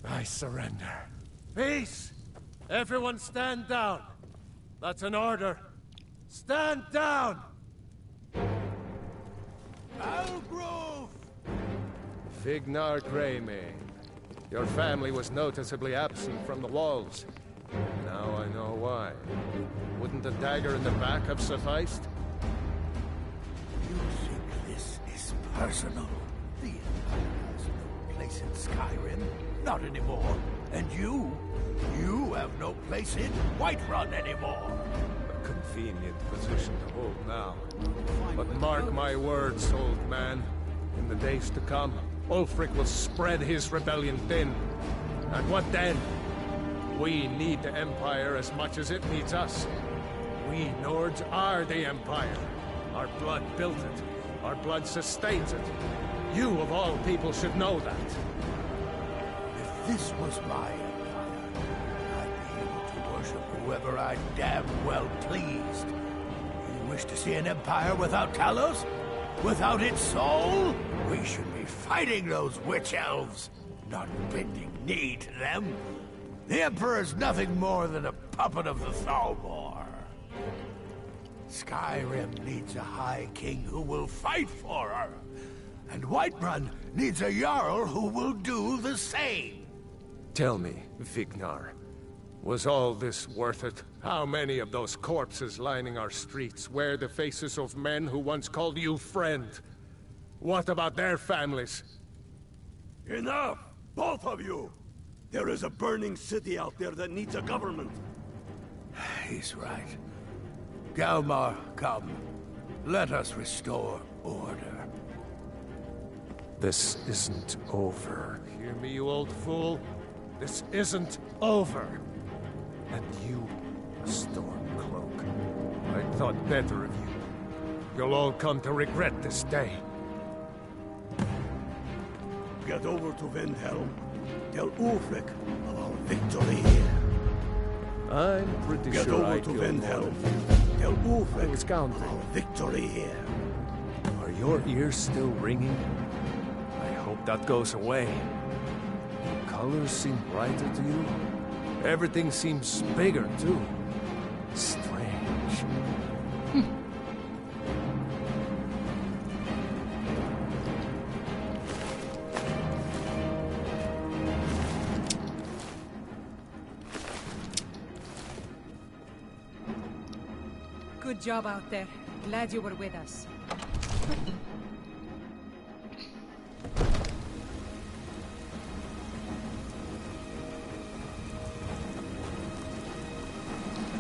I surrender. Peace! Everyone stand down. That's an order. Stand down! Algrove! Vignar Greymane. Your family was noticeably absent from the walls. Now I know why. Wouldn't a dagger in the back have sufficed? You think this is personal? The Empire has no place in Skyrim. Not anymore. And you have no place in Whiterun anymore. A convenient position to hold now. But mark my words, old man. In the days to come, Ulfric will spread his rebellion thin. And what then? We need the Empire as much as it needs us. We Nords are the Empire. Our blood built it. Our blood sustains it. You, of all people, should know that. If this was my empire, I'd be able to worship whoever I damn well pleased. You wish to see an empire without Talos? Without its soul? We should be fighting those witch elves, not bending knee to them. The Emperor's nothing more than a puppet of the Thalmor. Skyrim needs a High King who will fight for her. And Whiterun needs a Jarl who will do the same. Tell me, Vignar, was all this worth it? How many of those corpses lining our streets wear the faces of men who once called you friend? What about their families? Enough! Both of you! There is a burning city out there that needs a government. He's right. Galmar, come. Let us restore order. This isn't over. Hear me, you old fool? This isn't over. And you, a Stormcloak. I thought better of you. You'll all come to regret this day. Get over to Windhelm. Tell Ulfric of our victory here. I'm pretty Get sure over I to killed Windhelm. Windhelm. Tell Ulfric was counting. of our victory here. Are your ears still ringing? I hope that goes away. The colors seem brighter to you. Everything seems bigger, too. Strange. Good job out there. Glad you were with us.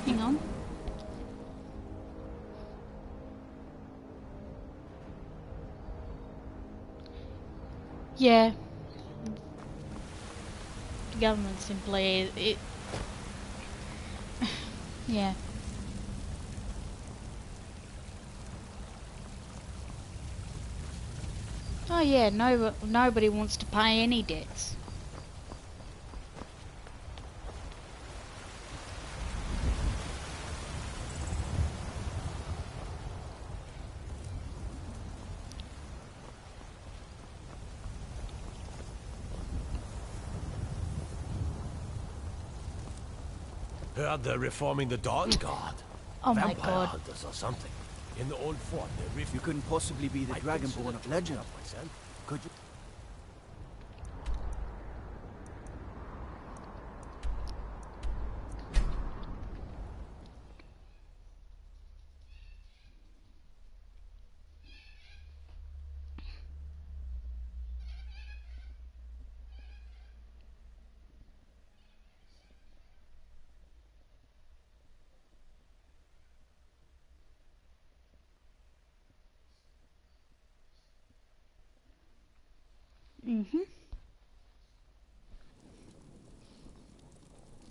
Hang on. Yeah. The government simply... it... yeah. Oh yeah, nobody wants to pay any debts. Heard they're reforming the Dawn Guard. Oh my Vampire god. hunters or something. In the old fort, they You couldn't possibly be the Dragonborn of legend, could you?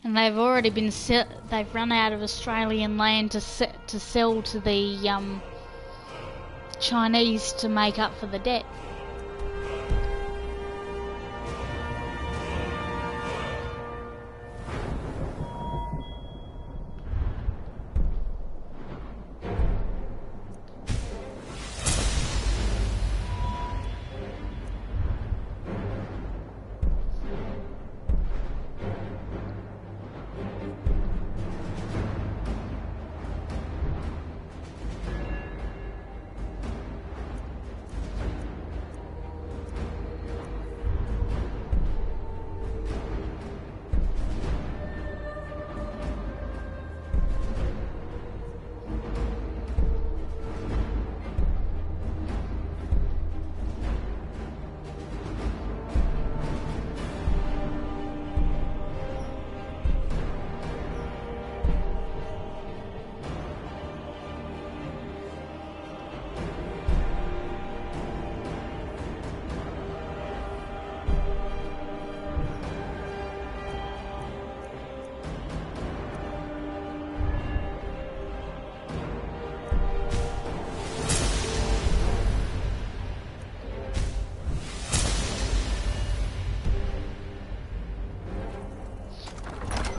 And they've already been they've run out of Australian land to sell to the Chinese to make up for the debt.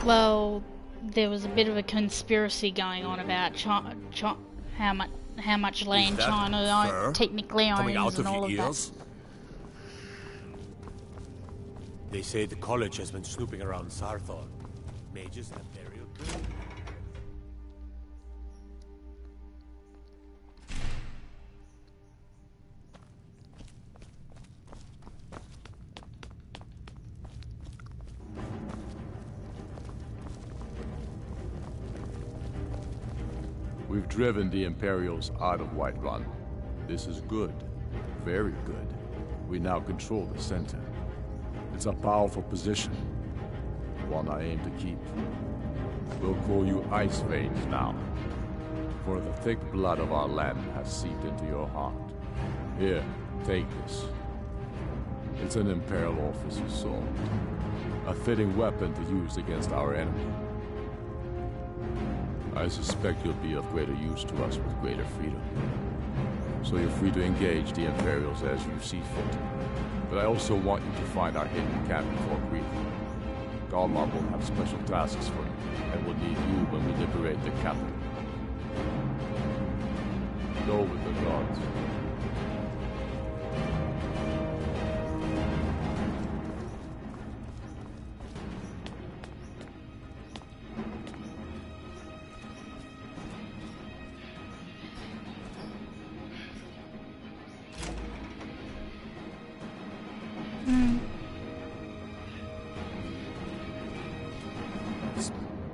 Well, there was a bit of a conspiracy going on about how much land China technically owns and all of that. They say the college has been snooping around Sarthor. Mages have burial ground. We've driven the Imperials out of Whiterun. This is good. Very good. We now control the center. It's a powerful position. One I aim to keep. We'll call you Ice Veins now. For the thick blood of our land has seeped into your heart. Here, take this. It's an Imperial officer's sword. A fitting weapon to use against our enemy. I suspect you'll be of greater use to us with greater freedom. So you're free to engage the Imperials as you see fit. But I also want you to find our hidden camp in Falkreath. Galmar will have special tasks for you, and will need you when we liberate the capital. Go with the gods.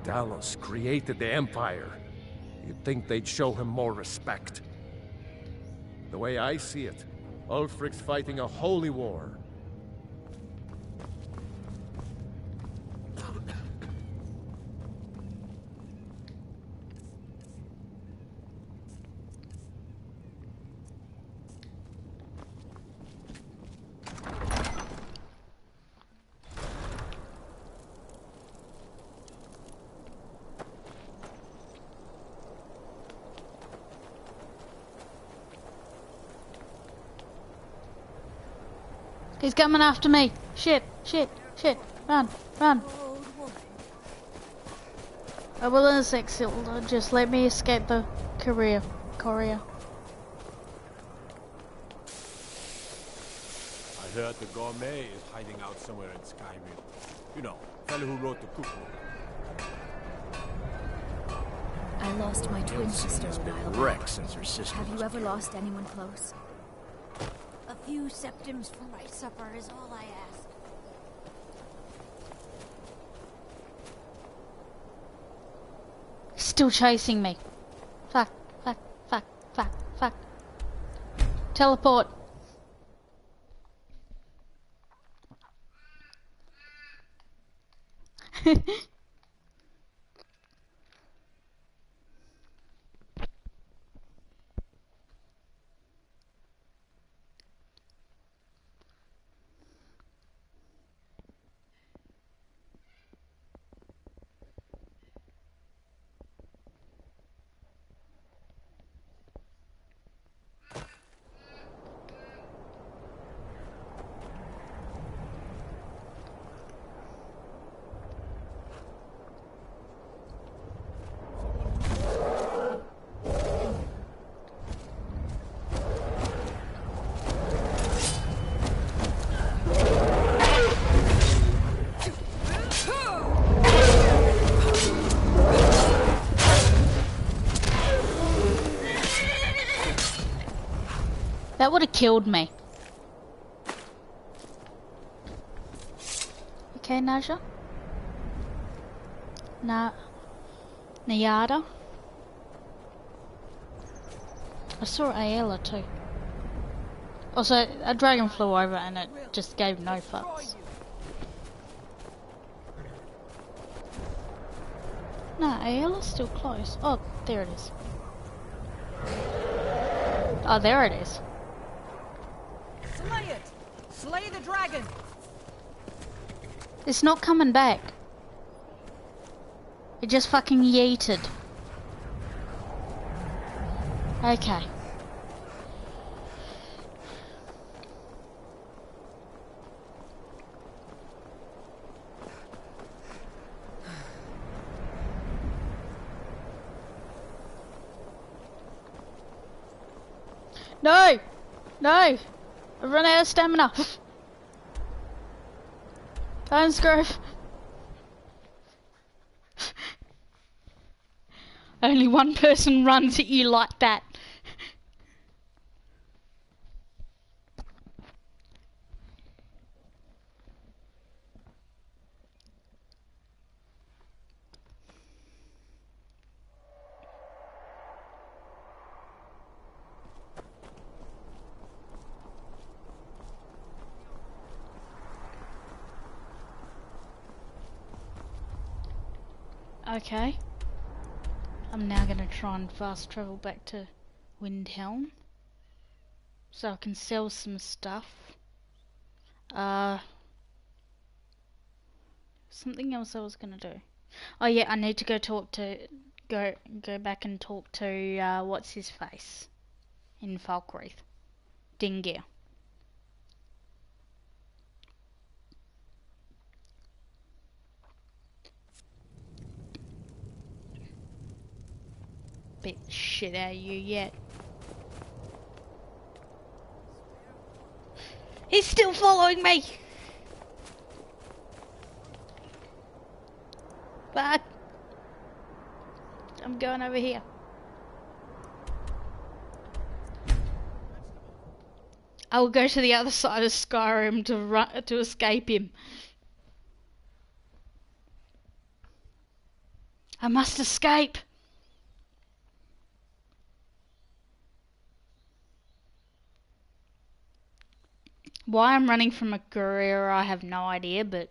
Dalos created the Empire. You'd think they'd show him more respect. The way I see it, Ulfric's fighting a holy war. He's coming after me. Shit, shit, shit. Run, run. I will in a sec, Silver. Just let me escape the courier. I heard the gourmet is hiding out somewhere in Skyrim. You know, fellow who wrote the cookbook. I lost my twin sister a while back. Wrecked since her sister. Have you ever lost anyone close? A few septims for my supper is all I ask. Still chasing me. Fuck, fuck, fuck, fuck, fuck. Teleport. That would have killed me. Okay, Naja. Nayada. I saw Ayala too. Also, a dragon flew over and it just gave no fucks. No, Ayala's still close. Oh, there it is. Oh, there it is. Slay it! Slay the dragon! It's not coming back. It just fucking yeeted. Okay. No! No! I've run out of stamina. Unscrew. Only one person runs at you like that. Okay. I'm now going to try and fast travel back to Windhelm so I can sell some stuff. Something else I was going to do. Oh yeah, I need to go back and talk to what's his face in Falkreath. Dingir. Beat the shit out of you yet. He's still following me! But I'm going over here. I will go to the other side of Skyrim to escape him. I must escape. Why I'm running from a career, I have no idea, but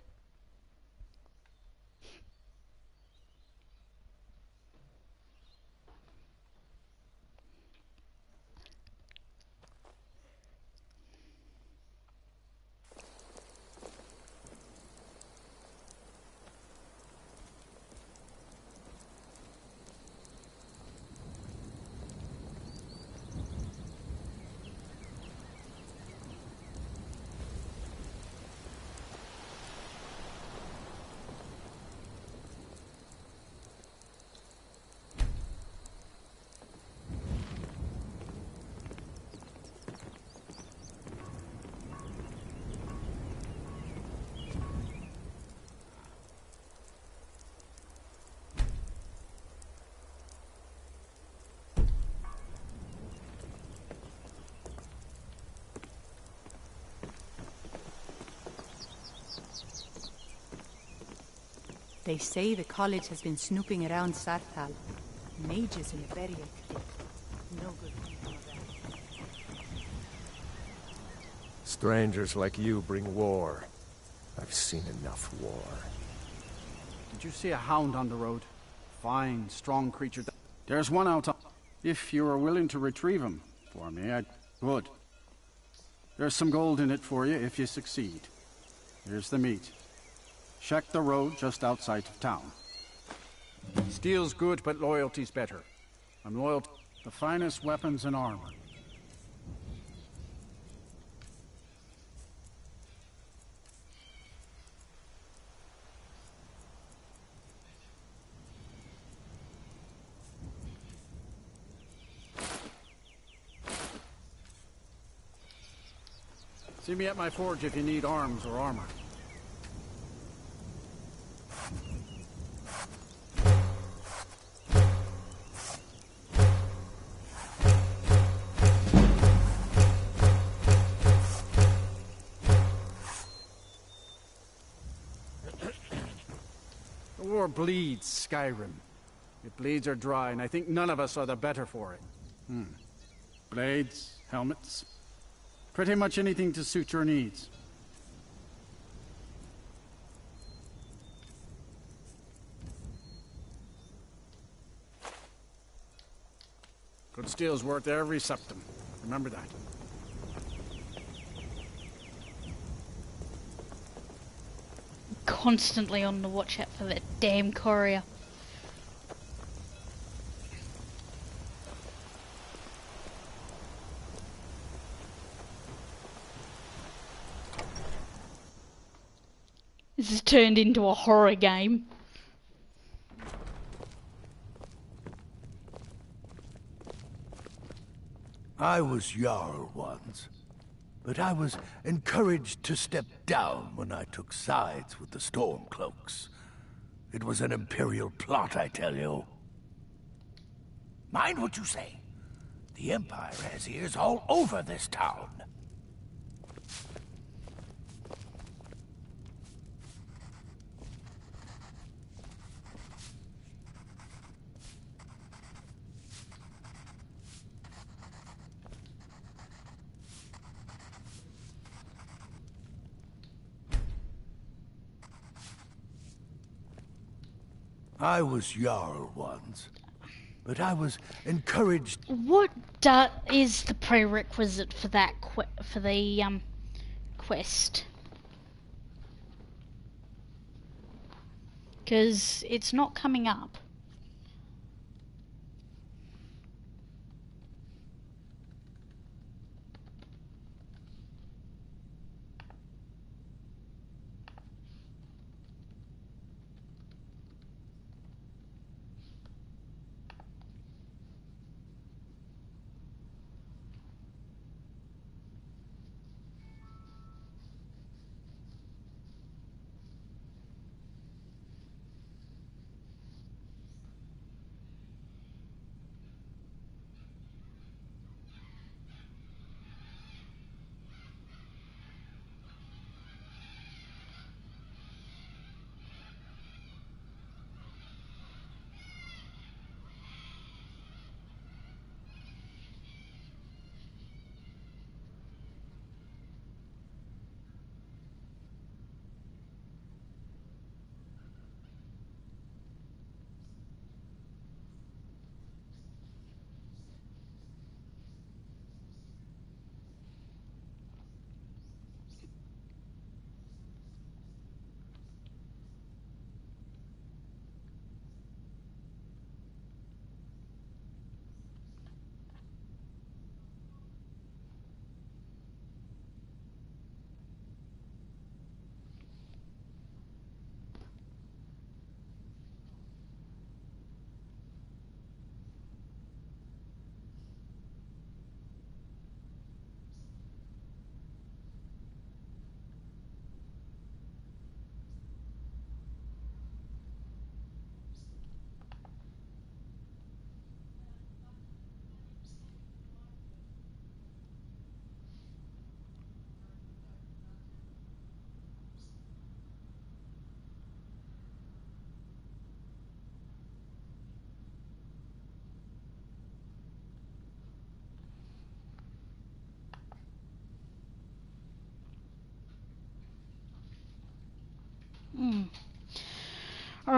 They say the college has been snooping around Sarthal. Mages in the barrier. No good. Strangers like you bring war. I've seen enough war. Did you see a hound on the road? Fine, strong creature. There's one out. If you are willing to retrieve him for me, I would. There's some gold in it for you if you succeed. Here's the meat. Check the road just outside of town. Steel's good, but loyalty's better. I'm loyal to the finest weapons and armor. See me at my forge if you need arms or armor. The war bleeds, Skyrim. It bleeds or dry, and I think none of us are the better for it. Blades, helmets, pretty much anything to suit your needs. Good steel's worth every septim. Remember that. Constantly on the watch out for that damn courier. This has turned into a horror game. I was Jarl once, but I was encouraged to step down when I took sides with the Stormcloaks. It was an Imperial plot, I tell you. Mind what you say. The Empire has ears all over this town. I was Jarl once, but I was encouraged. What is the prerequisite for that quest? Because it's not coming up.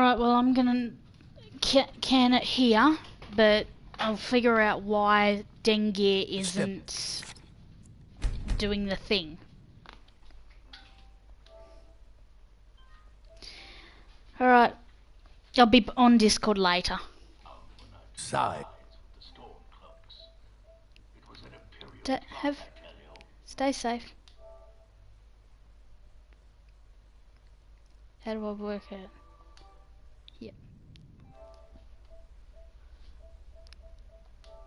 Alright, well I'm gonna can it here, but I'll figure out why Dengear isn't doing the thing. Alright, I'll be on Discord later. Side. Stay safe. How do I work it? Yep.